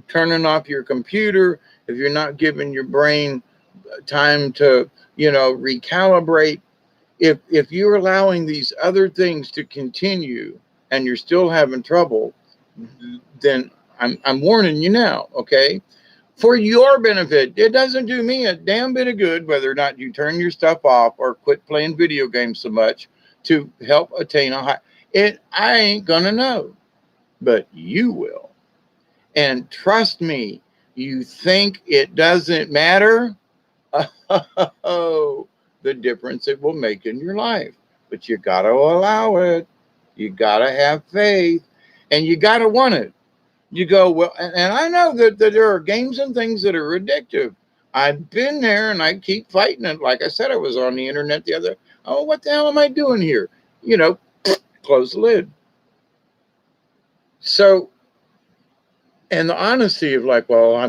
turning off your computer, if you're not giving your brain time to, recalibrate, if you're allowing these other things to continue and you're still having trouble, then I'm warning you now, okay? For your benefit. It doesn't do me a damn bit of good whether or not you turn your stuff off or quit playing video games so much to help attain a high. I ain't gonna know, but you will. And trust me, you think it doesn't matter? Oh, the difference it will make in your life. But you got to allow it. You got to have faith, and you got to want it. You go, well, and I know that there are games and things that are addictive. I've been there and I keep fighting it. Like I said, I was on the internet the other. Oh, what the hell am I doing here? You know, close the lid. So, and the honesty of like, well, I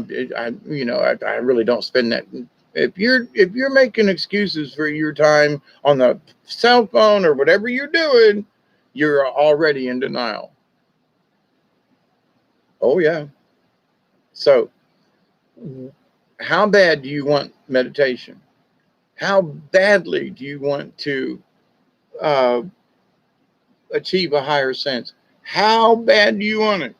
really don't spend that. If you're making excuses for your time on the cell phone or whatever you're doing, you're already in denial. Oh yeah. So, how bad do you want meditation? How badly do you want to uh, achieve a higher sense? How bad do you want it?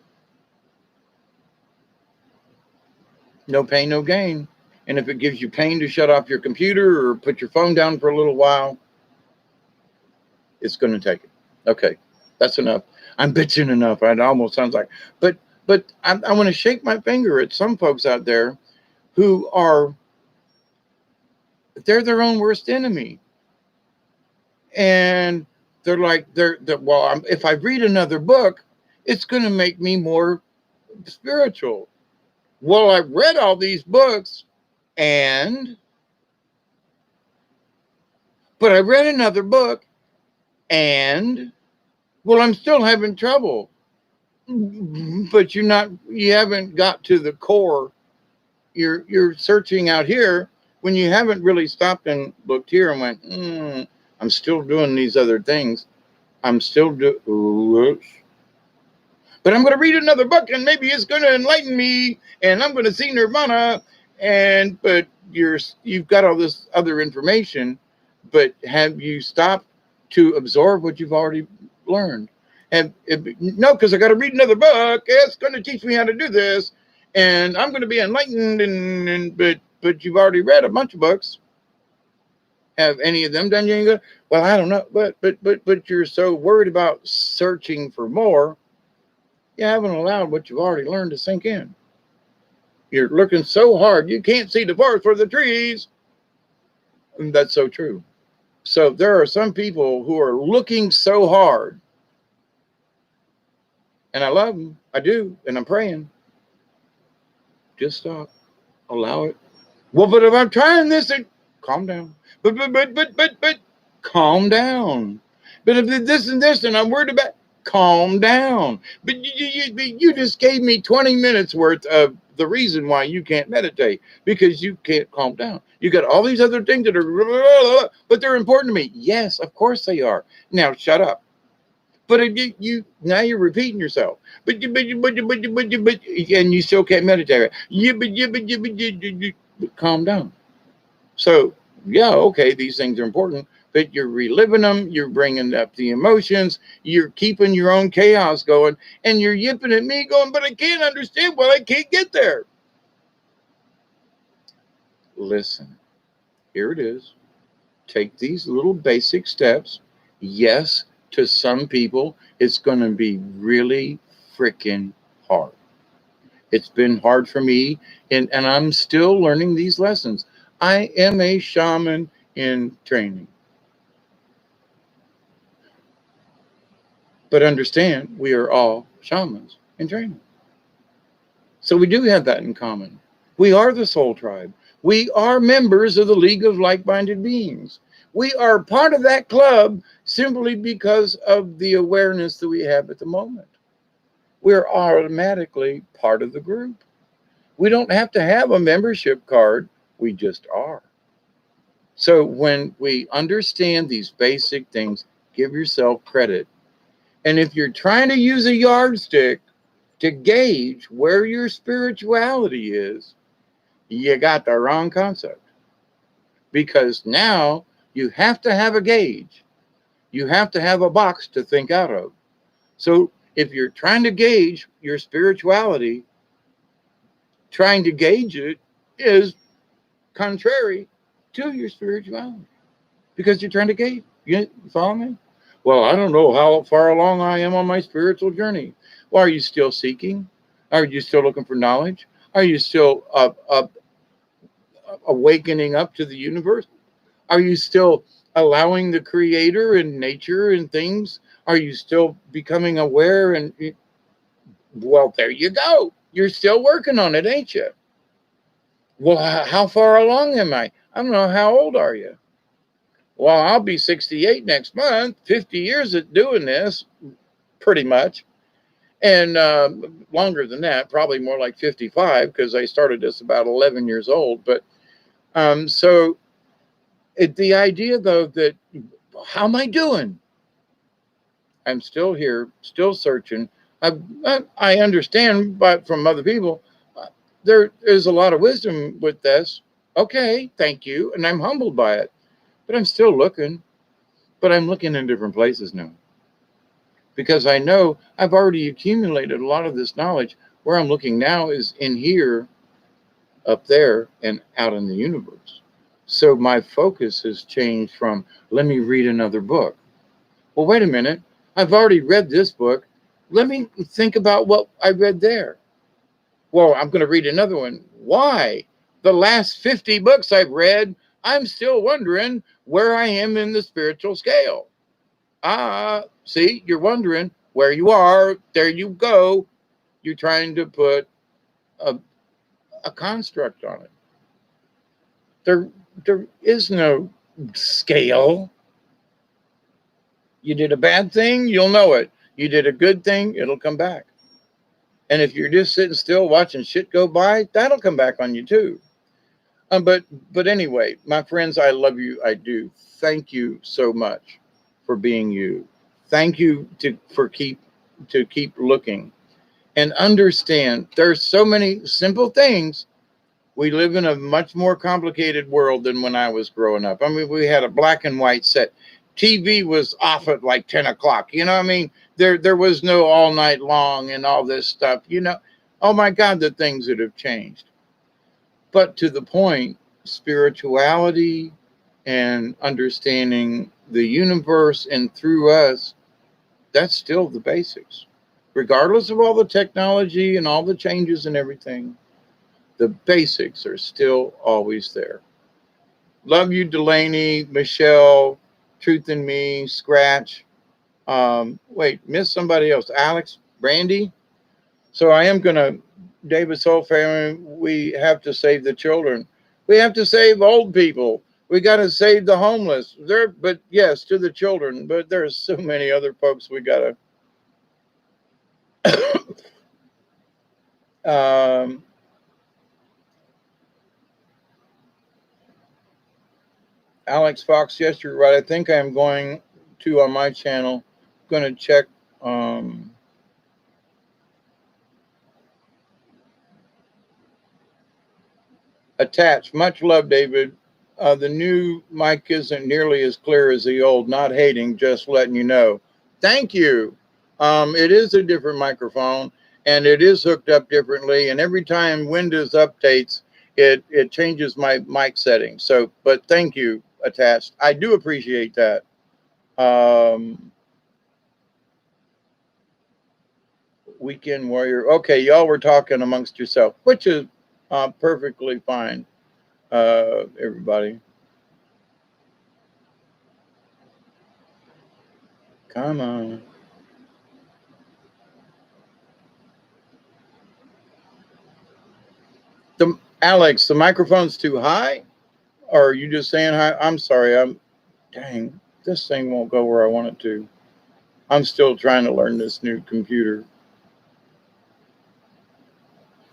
No pain, no gain. And if it gives you pain to shut off your computer or put your phone down for a little while, it's going to take it. Okay, that's enough. I'm bitching enough. It almost sounds like, but I want to shake my finger at some folks out there who are, they're their own worst enemy. And they're like, well, if I read another book, it's going to make me more spiritual. Well, I've read all these books and, but I read another book and, well, I'm still having trouble. But you haven't got to the core. You're searching out here when you haven't really stopped and looked here and went, I'm still doing these other things. I'm still doing, but I'm going to read another book and maybe it's going to enlighten me and I'm going to see Nirvana. But you've got all this other information, but have you stopped to absorb what you've already learned? No, because I got to read another book. It's going to teach me how to do this, and I'm going to be enlightened. But you've already read a bunch of books. Have any of them done you any good? Well, I don't know. But you're so worried about searching for more, you haven't allowed what you've already learned to sink in. You're looking so hard you can't see the forest for the trees. And that's so true. So there are some people who are looking so hard, and I love them. I do, and I'm praying. Just stop. Allow it. Well, but if I'm trying this, calm down. But calm down. But if this and this, and I'm worried about, calm down. But you just gave me 20 minutes worth of the reason why you can't meditate, because you can't calm down. You got all these other things that are, but they're important to me. Yes, of course they are. Now shut up. But now you're repeating yourself. But and you still can't meditate. But calm down. So yeah, okay, these things are important, but you're reliving them. You're bringing up the emotions. You're keeping your own chaos going, and you're yipping at me, going, "But I can't understand why I can't get there." Listen, here it is. Take these little basic steps. Yes, to some people, it's going to be really freaking hard. It's been hard for me, and I'm still learning these lessons. I am a shaman in training. But understand, we are all shamans in training. So we do have that in common. We are the soul tribe. We are members of the League of Like-Minded Beings. We are part of that club simply because of the awareness that we have at the moment. We're automatically part of the group. We don't have to have a membership card. We just are. So when we understand these basic things, give yourself credit. And if you're trying to use a yardstick to gauge where your spirituality is, you got the wrong concept. Because now you have to have a gauge. You have to have a box to think out of. So if you're trying to gauge your spirituality, trying to gauge it is contrary to your spirituality, because you're trying to gauge. You follow me? Well, I don't know how far along I am on my spiritual journey. Well, are you still seeking? Are you still looking for knowledge? Are you still awakening up to the universe? Are you still allowing the creator and nature and things? Are you still becoming aware? And well, there you go. You're still working on it, ain't you? Well, how far along am I? I don't know. How old are you? Well, I'll be 68 next month, 50 years at doing this, pretty much. And longer than that, probably more like 55, because I started this about 11 years old. But so the idea, though, that how am I doing? I'm still here, still searching. I understand, but from other people, uh, there is a lot of wisdom with this. Okay, thank you. And I'm humbled by it. But I'm still looking. But I'm looking in different places now because I know I've already accumulated a lot of this knowledge. Where I'm looking now is in here, up there, and out in the universe. So my focus has changed from let me read another book. Well, wait a minute. I've already read this book. Let me think about what I read there. Well, I'm going to read another one. Why? The last 50 books I've read, I'm still wondering where I am in the spiritual scale. See, you're wondering where you are. There you go. You're trying to put a, a construct on it. There, there is no scale. You did a bad thing, you'll know it. You did a good thing, it'll come back. And if you're just sitting still watching shit go by, that'll come back on you too. But anyway, my friends, I love you. I do. Thank you so much for being you. Thank you to keep looking and understand there's so many simple things. We live in a much more complicated world than when I was growing up. I mean, we had a black and white set. TV was off at like 10 o'clock. You know, I mean, there was no all night long and all this stuff. You know, oh my God, the things that have changed. But to the point, spirituality and understanding the universe and through us, that's still the basics. Regardless of all the technology and all the changes and everything, the basics are still always there. Love you, Delaney, Michelle, Truth in Me, Scratch. Wait, miss somebody else. Alex, Brandy. So I am going to, David Soul family, we have to save the children. We have to save old people. We got to save the homeless. But yes, to the children. But there's so many other folks we got to. Alex Fox, yes, you're right. I think I'm going to on my channel. Going to check. Attached. Much love, David. The new mic isn't nearly as clear as the old. Not hating, just letting you know. Thank you. It is a different microphone, and it is hooked up differently. And every time Windows updates, it changes my mic settings. So, but thank you, Attached. I do appreciate that. Weekend Warrior. Okay, y'all were talking amongst yourself, which is perfectly fine. Everybody. Come on. Alex, the microphone's too high? Or are you just saying hi? I'm sorry. Dang, this thing won't go where I want it to. I'm still trying to learn this new computer.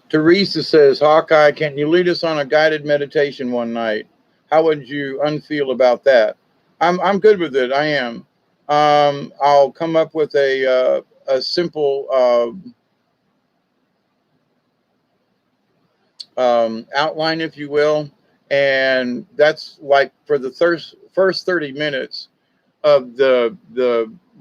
Teresa says, Hawkeye, can you lead us on a guided meditation one night? How would you unfeel about that? I'm good with it. I am. I'll come up with a simple outline, if you will, and that's like for the first 30 minutes of the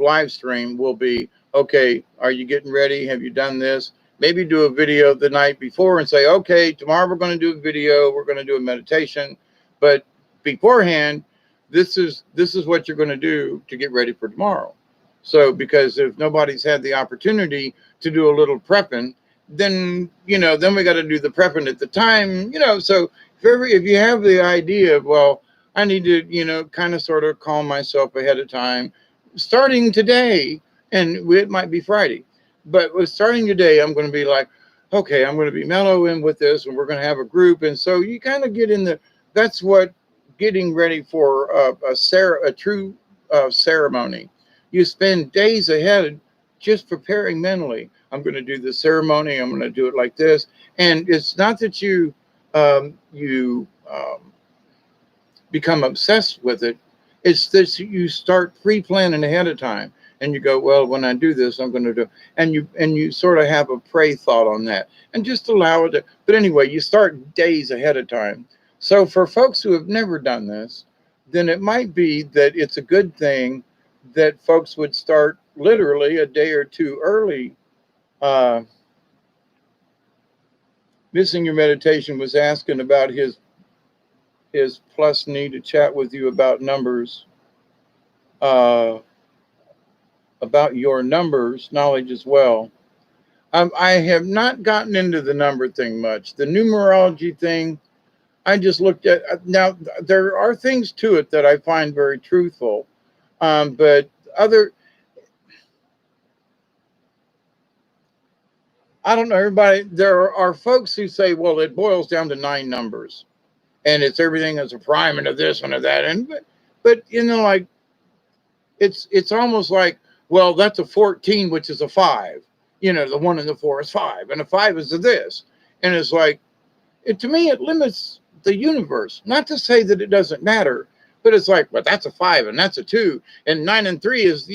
live stream will be okay. Are you getting ready? Have you done this? Maybe do a video the night before and say, okay, tomorrow we're going to do a video. We're going to do a meditation, but beforehand, this is what you're going to do to get ready for tomorrow. So because if nobody's had the opportunity to do a little prepping, then then we got to do the prepping at the time. So if you have the idea of, well, I need to, kind of sort of calm myself ahead of time, starting today, and it might be Friday, but with starting today, I'm going to be like, okay, I'm going to be mellow in with this, and we're going to have a group, and so you kind of get in that's what getting ready for a true ceremony. You spend days ahead just preparing mentally. I'm going to do the ceremony. I'm going to do it like this. And it's not that you become obsessed with it. It's that you start pre-planning ahead of time, and you go, well, when I do this, I'm going to do, and you sort of have a pray thought on that, and just allow it to. But anyway, you start days ahead of time. So for folks who have never done this, then it might be that it's a good thing that folks would start literally a day or two early. Uh, Missing Your Meditation was asking about his plus need to chat with you about numbers, uh, about your numbers knowledge as well. I have not gotten into the number thing much. The numerology thing, I just looked at. Now, there are things to it that I find very truthful, but other, I don't know, everybody, there are folks who say, well, it boils down to 9 numbers, and it's everything as a prime and a this and a that. But like, it's almost like, well, that's a 14, which is a 5. The 1 and the 4 is 5, and a 5 is a this. And it's like, to me, it limits the universe. Not to say that it doesn't matter, but it's like, well, that's a 5 and that's a 2, and 9 and 3 is,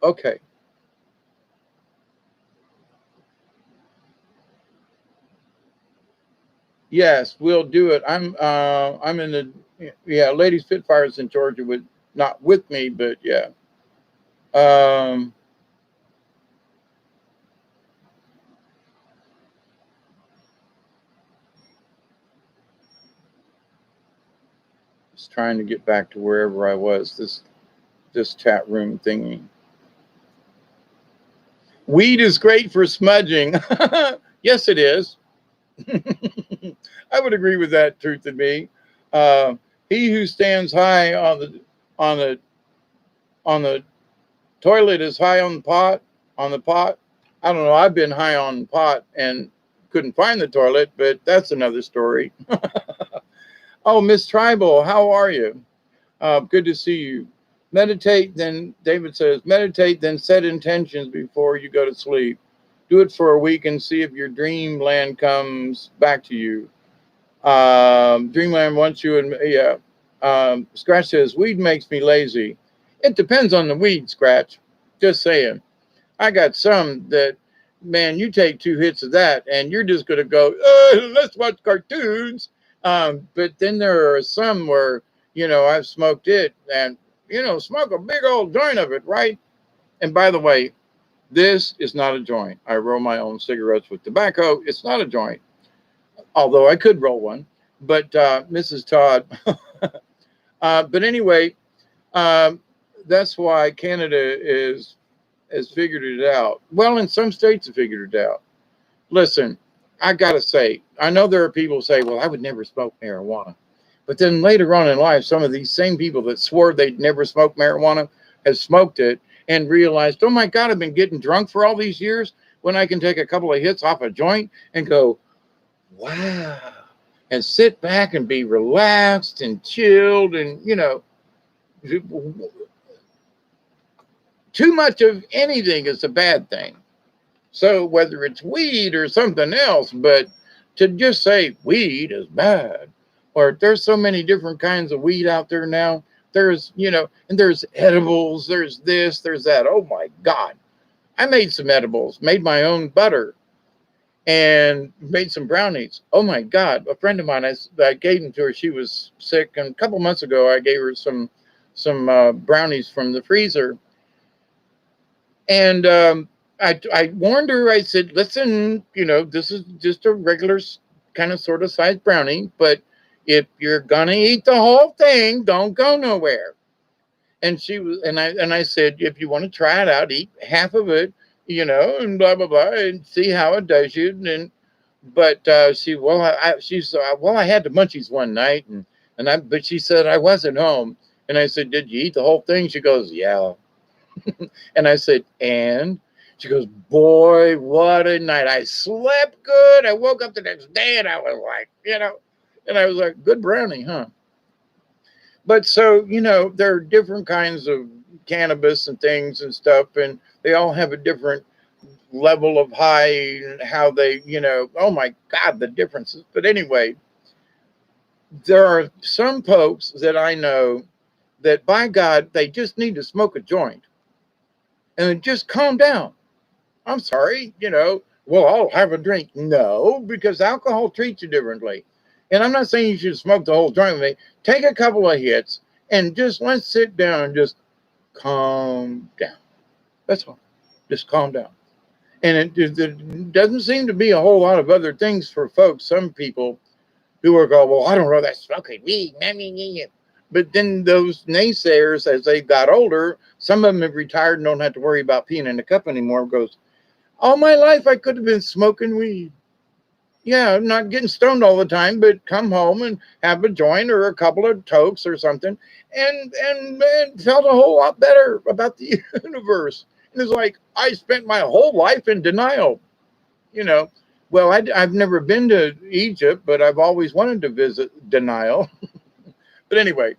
okay. Yes, we'll do it. I'm in Lady Spitfire's in Georgia, with not with me, but yeah. Just trying to get back to wherever I was. This chat room thingy. Weed is great for smudging. Yes, it is. I would agree with that. Truth to be, he who stands high on the on the toilet is high on the pot. On the pot. I don't know. I've been high on the pot and couldn't find the toilet, but that's another story. Oh, Miss Tribal, how are you? Good to see you. Meditate, then David says, meditate, then set intentions before you go to sleep. Do it for a week and see if your dreamland comes back to you. Dreamland wants you, and yeah. Scratch says, weed makes me lazy. It depends on the weed, Scratch. Just saying. I got some that, man, you take 2 hits of that and you're just going to go, let's watch cartoons. But then there are some where, I've smoked it and, smoke a big old joint of it, right? And by the way, this is not a joint. I roll my own cigarettes with tobacco. It's not a joint, although I could roll one. But Mrs. Todd, but anyway, that's why Canada has figured it out. Well, in some states have figured it out. Listen, I got to say, I know there are people who say, well, I would never smoke marijuana. But then later on in life, some of these same people that swore they'd never smoke marijuana have smoked it and realized, oh my God, I've been getting drunk for all these years when I can take a couple of hits off a joint and go, wow, and sit back and be relaxed and chilled. And, too much of anything is a bad thing. So whether it's weed or something else, but to just say weed is bad, or there's so many different kinds of weed out there now. There's, and there's edibles, there's this, there's that. Oh my God. I made some edibles, made my own butter, and made some brownies. Oh my God. A friend of mine, I gave them to her. She was sick. And a couple months ago, I gave her some brownies from the freezer. And I warned her, I said, listen, this is just a regular kind of sort of size brownie, but if you're going to eat the whole thing, don't go nowhere. And she was, and I said, if you want to try it out, eat half of it, and blah, blah, blah, and see how it does you. But she, well, I had the munchies one night but she said, I wasn't home. And I said, did you eat the whole thing? She goes, yeah. And I said, and She goes, boy, what a night. I slept good. I woke up the next day and I was like, and I was like, good brownie, huh? But so, there are different kinds of cannabis and things and stuff, and they all have a different level of high and how they, oh my God, the differences. But anyway, there are some folks that I know that, by God, they just need to smoke a joint and just calm down. I'm sorry, well, I'll have a drink. No, because alcohol treats you differently. And I'm not saying you should smoke the whole joint with me. Take a couple of hits and just let's sit down and just calm down. That's all. Just calm down. And it doesn't seem to be a whole lot of other things for folks. Some people who are going, well, I don't know, that's smoking weed. But then those naysayers, as they got older, some of them have retired and don't have to worry about peeing in the cup anymore. Goes, all my life I could have been smoking weed. Yeah, not getting stoned all the time, but come home and have a joint or a couple of tokes or something, and felt a whole lot better about the universe. And it's like I spent my whole life in denial. You know, well, I've never been to Egypt, but I've always wanted to visit denial. But anyway.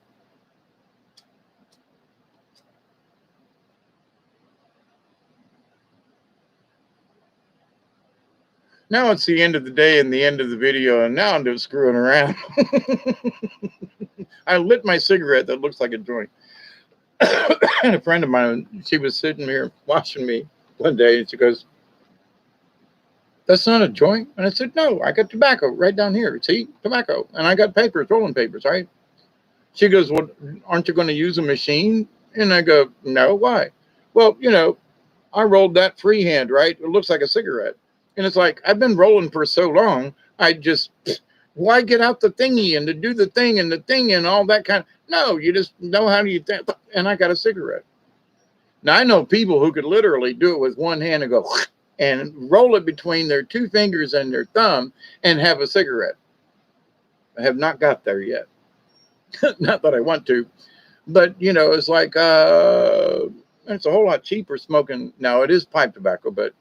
Now it's the end of the day and the end of the video, and now I'm just screwing around. I lit my cigarette that looks like a joint. And a friend of mine, she was sitting here watching me one day, and she goes, that's not a joint? And I said, no, I got tobacco right down here. See, tobacco. And I got papers, rolling papers, right? She goes, well, aren't you going to use a machine? And I go, no, why? Well, I rolled that freehand, right? It looks like a cigarette. And it's like, I've been rolling for so long, why get out the thingy and to do the thing and all that kind of, no, you just know how do you think, and I got a cigarette. Now, I know people who could literally do it with one hand and go, and roll it between their two fingers and their thumb and have a cigarette. I have not got there yet. Not that I want to, but, it's like, it's a whole lot cheaper smoking. Now, it is pipe tobacco, but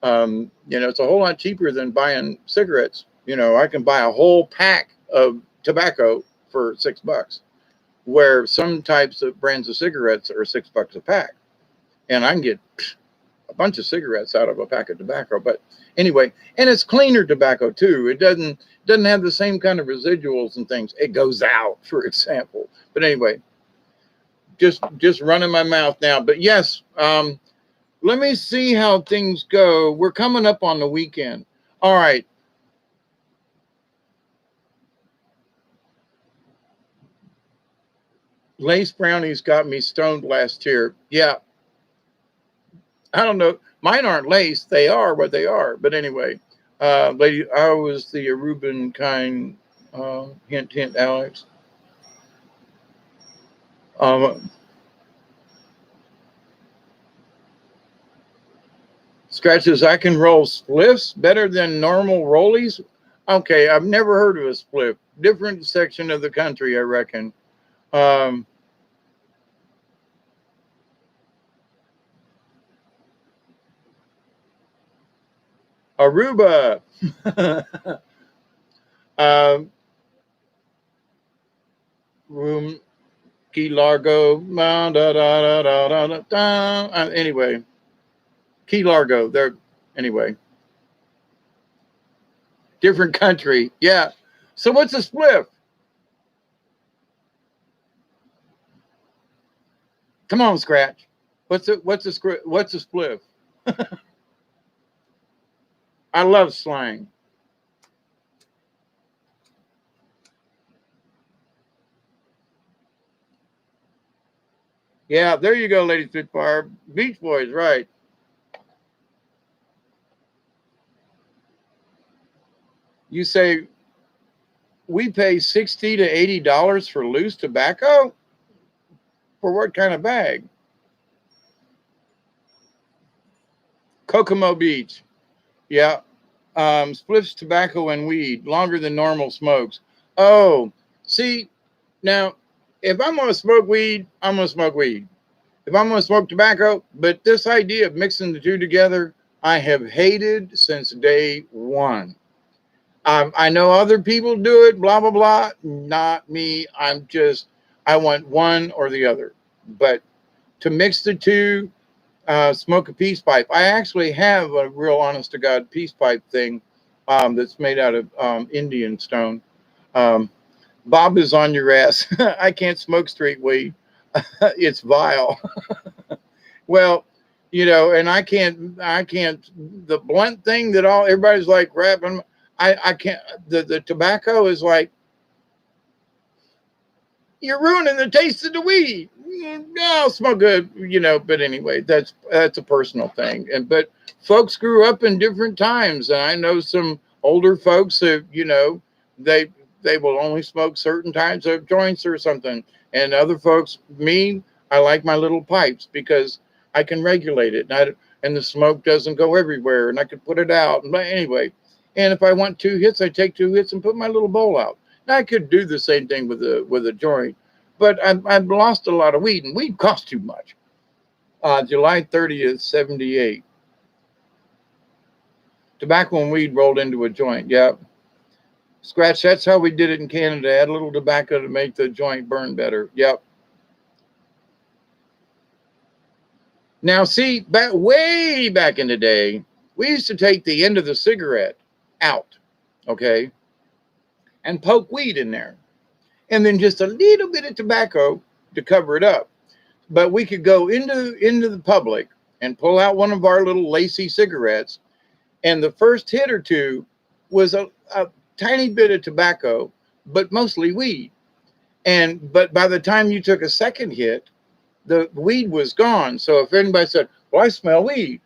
it's a whole lot cheaper than buying cigarettes. I can buy a whole pack of tobacco for $6, where some types of brands of cigarettes are $6 a pack. And I can get a bunch of cigarettes out of a pack of tobacco. But anyway, and it's cleaner tobacco too. It doesn't have the same kind of residuals and things. It goes out, for example. But anyway, just running my mouth now. But yes, let me see how things go. We're coming up on the weekend. All right. Lace brownies got me stoned last year. Yeah. I don't know. Mine aren't lace. They are what they are. But anyway, lady, I was the Aruban kind. Hint, hint, Alex. Scratches, I can roll spliffs better than normal rollies. Okay, I've never heard of a spliff. Different section of the country, I reckon. Aruba. Room Key Largo. Anyway, Key Largo. There. Anyway, different country. Yeah. So what's a spliff? Come on, Scratch. What's a spliff? I love slang. Yeah, there you go, Lady Spitfire. Beach Boys, right. You say we pay $60 to $80 for loose tobacco? For what kind of bag? Kokomo Beach. Yeah. Spliffs, tobacco, and weed, longer than normal smokes. Oh, see, now, if I'm going to smoke weed, I'm going to smoke weed. if I'm going to smoke tobacco. But this idea of mixing the two together, I have hated since day one. I know other people do it, blah, blah, blah. Not me. I want one or the other. But to mix the two, smoke a peace pipe. I actually have a real honest to God peace pipe thing that's made out of Indian stone. Um, Bob is on your ass. I can't smoke straight weed. It's vile. Well, and I can't, the blunt thing that everybody's like rapping. I can't, the tobacco is like, you're ruining the taste of the weed. No, smoke good, but anyway, that's a personal thing. But folks grew up in different times. And I know some older folks that, they, they will only smoke certain types of joints or something. And other folks, me, I like my little pipes because I can regulate it. And the smoke doesn't go everywhere and I can put it out. But anyway, and if I want 2 hits, I take 2 hits and put my little bowl out. Now, I could do the same thing with a joint, but I've lost a lot of weed, and weed costs too much. July 30th, 78. Tobacco and weed rolled into a joint. Yep. Scratch, that's how we did it in Canada. Add a little tobacco to make the joint burn better. Yep. Now, see, way back in the day, we used to take the end of the cigarette out, okay, and poke weed in there. And then just a little bit of tobacco to cover it up. But we could go into the public and pull out one of our little lacy cigarettes, and the first hit or two was a tiny bit of tobacco, but mostly weed. But by the time you took a second hit, the weed was gone. So if anybody said, "Well, I smell weed,"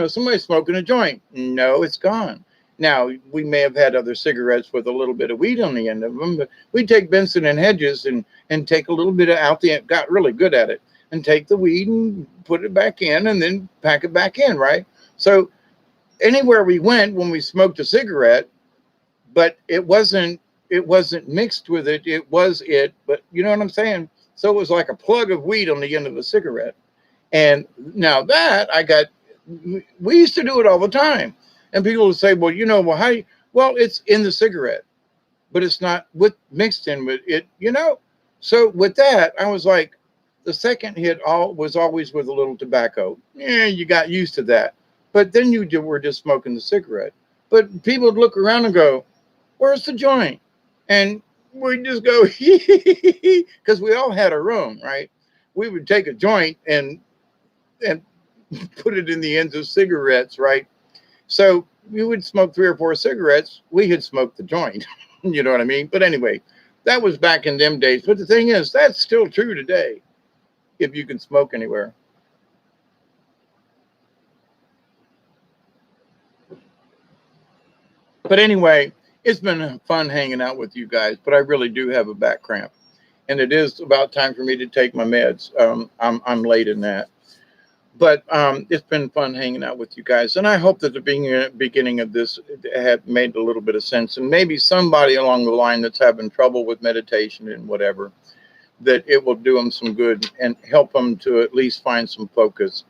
somebody's smoking a joint. No, it's gone. Now, we may have had other cigarettes with a little bit of weed on the end of them, but we take Benson and Hedges and take a little bit of out the end, got really good at it, and take the weed and put it back in and then pack it back in, right? So anywhere we went when we smoked a cigarette, but it wasn't mixed with it. But you know what I'm saying? So it was like a plug of weed on the end of a cigarette. And now that we used to do it all the time. And people would say, well, well, it's in the cigarette, but it's not mixed in with it. So with that, I was like, the second hit was always with a little tobacco. Yeah, you got used to that. But then were just smoking the cigarette. But people would look around and go, where's the joint? And we'd just go, because we all had our own, right? We would take a joint and put it in the ends of cigarettes, right? So we would smoke 3 or 4 cigarettes. We had smoked the joint. You know what I mean? But anyway, that was back in them days. But the thing is, that's still true today, if you can smoke anywhere. But anyway, it's been fun hanging out with you guys, but I really do have a back cramp. And it is about time for me to take my meds. I'm late in that. But it's been fun hanging out with you guys. And I hope that the beginning of this had made a little bit of sense. And maybe somebody along the line that's having trouble with meditation and whatever, that it will do them some good and help them to at least find some focus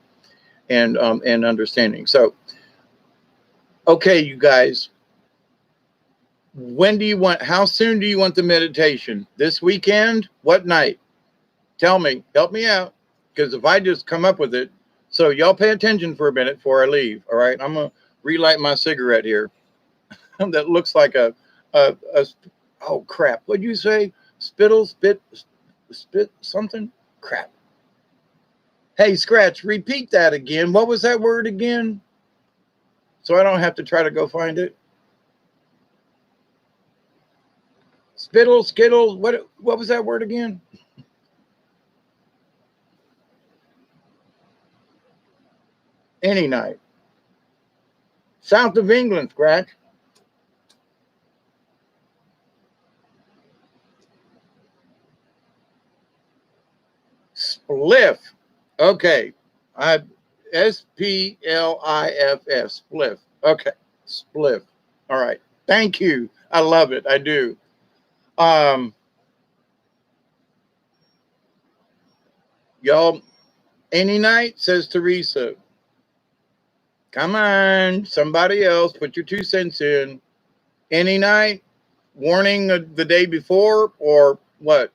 and understanding. So, okay, you guys, how soon do you want the meditation? This weekend? What night? Tell me, help me out. Because if I just come up with it, so y'all pay attention for a minute before I leave. All right, I'm gonna relight my cigarette here. That looks like a oh crap. What'd you say? Spit something? Crap. Hey, Scratch, repeat that again. What was that word again? So I don't have to try to go find it. Skittle. What was that word again? Any night. South of England, Scratch. Spliff. Okay. SPLIFF. Spliff. Okay. Spliff. All right. Thank you. I love it. I do. Y'all, Any night, says Teresa. Come on, somebody else, put your 2 cents in. Any night, warning the day before, or what?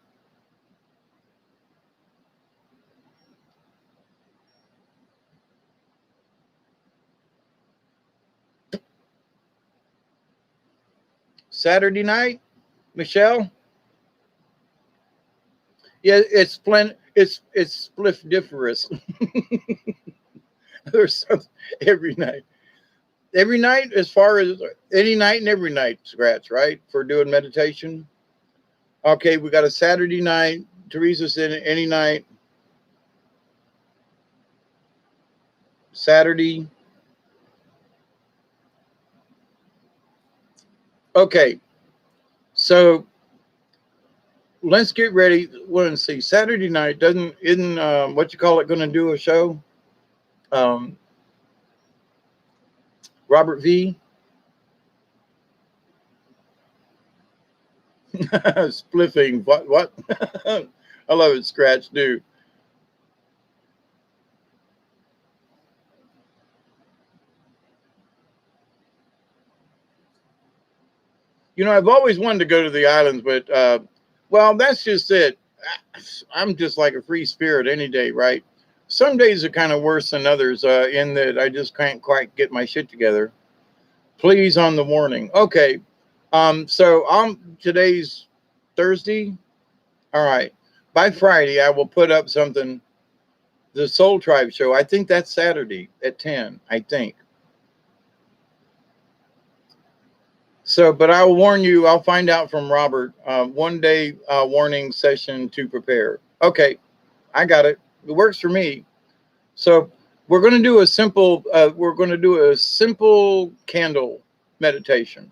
Saturday night, Michelle? Yeah, it's splifdiferous. There's some every night. Every night, as far as any night and every night, scratch, right? For doing meditation. Okay, we got a Saturday night. Teresa's in any night. Saturday. Okay, so let's get ready. Let's see. Saturday night doesn't isn't what you call it going to do a show? Um, Robert V. Spliffing. What? What? I love it. Scratch, dude. You know, I've always wanted to go to the islands, but well, that's just it. I'm just like a free spirit any day, right? Some days are kind of worse than others in that I just can't quite get my shit together. Please on the warning. Okay. So today's Thursday. All right. By Friday, I will put up something. The Soul Tribe show. I think that's Saturday at 10. I think. So, but I'll warn you. I'll find out from Robert. 1 day warning session to prepare. Okay, I got it. It works for me. So we're going to do a simple. We're going to do a simple candle meditation.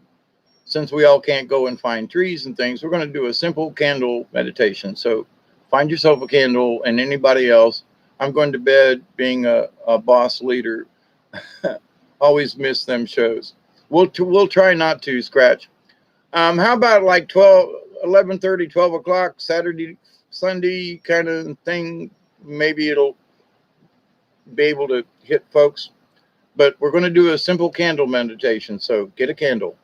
Since we all can't go and find trees and things, we're going to do a simple candle meditation. So find yourself a candle, and anybody else. I'm going to bed being a boss leader. Always miss them shows. We'll try not to scratch. How about like 12, 11:30, 12 o'clock, Saturday, Sunday kind of thing? Maybe it'll be able to hit folks. But we're going to do a simple candle meditation. So get a candle.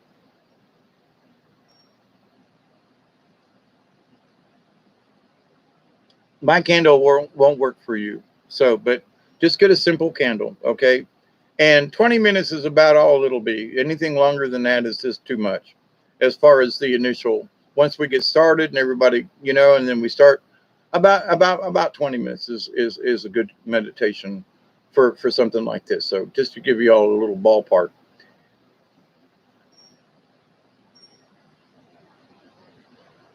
My candle won't work for you. So, but just get a simple candle, okay? And 20 minutes is about all it'll be. Anything longer than that is just too much as far as the initial. Once we get started and everybody, and then we start about 20 minutes is a good meditation for something like this. So just to give you all a little ballpark.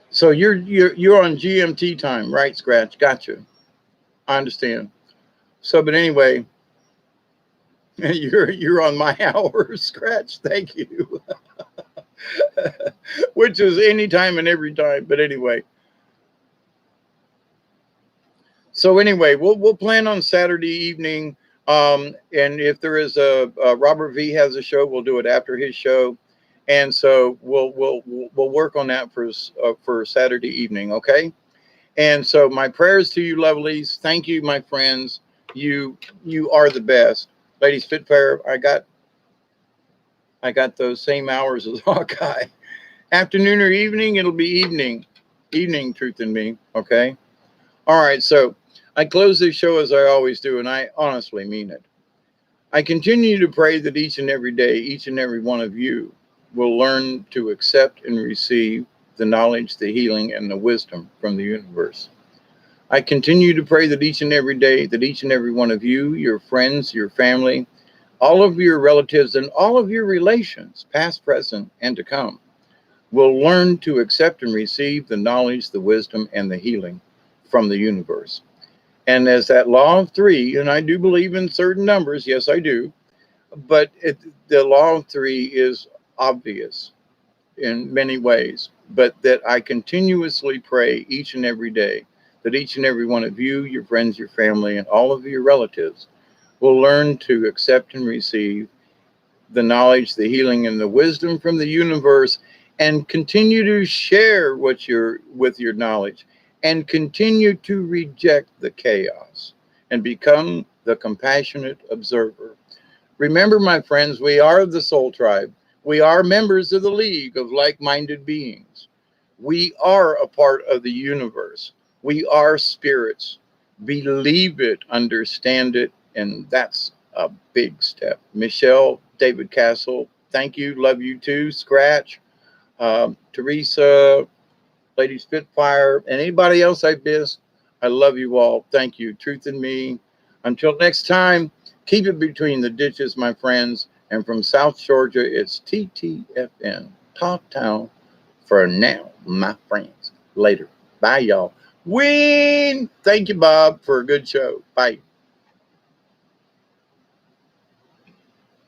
So you're on GMT time, right, Scratch? Gotcha. I understand. So, but anyway, you're on my hour, Scratch. Thank you. Which is anytime and every time. But anyway, so anyway, we'll plan on Saturday evening. And if there is Robert V has a show, we'll do it after his show, and so we'll work on that for Saturday evening. Okay. And so my prayers to you, lovelies. Thank you, my friends. You are the best, Lady Spitfire. I got those same hours as Hawkeye. Afternoon or evening, it'll be evening. Evening, Truth in Me. Okay. All right. So I close this show as I always do, and I honestly mean it. I continue to pray that each and every day, each and every one of you will learn to accept and receive the knowledge, the healing, and the wisdom from the universe. I continue to pray that each and every day, that each and every one of you, your friends, your family, all of your relatives, and all of your relations, past, present, and to come, will learn to accept and receive the knowledge, the wisdom, and the healing from the universe. And as that law of three, and I do believe in certain numbers, yes, I do, but the law of three is obvious in many ways, but that I continuously pray each and every day that each and every one of you, your friends, your family, and all of your relatives will learn to accept and receive the knowledge, the healing, and the wisdom from the universe, and continue to share with your knowledge, and continue to reject the chaos and become the compassionate observer. Remember, my friends, we are the soul tribe. We are members of the league of like minded beings. We are a part of the universe. We are spirits. Believe it, understand it, and that's a big step. Michelle, David Castle, thank you. Love you too. Scratch, Teresa, Lady Spitfire, and anybody else I missed. I love you all. Thank you. Truth in me. Until next time, keep it between the ditches, my friends. And from South Georgia, it's TTFN, Talk Town for now, my friends. Later. Bye, y'all. Win. Thank you, Bob, for a good show. Bye.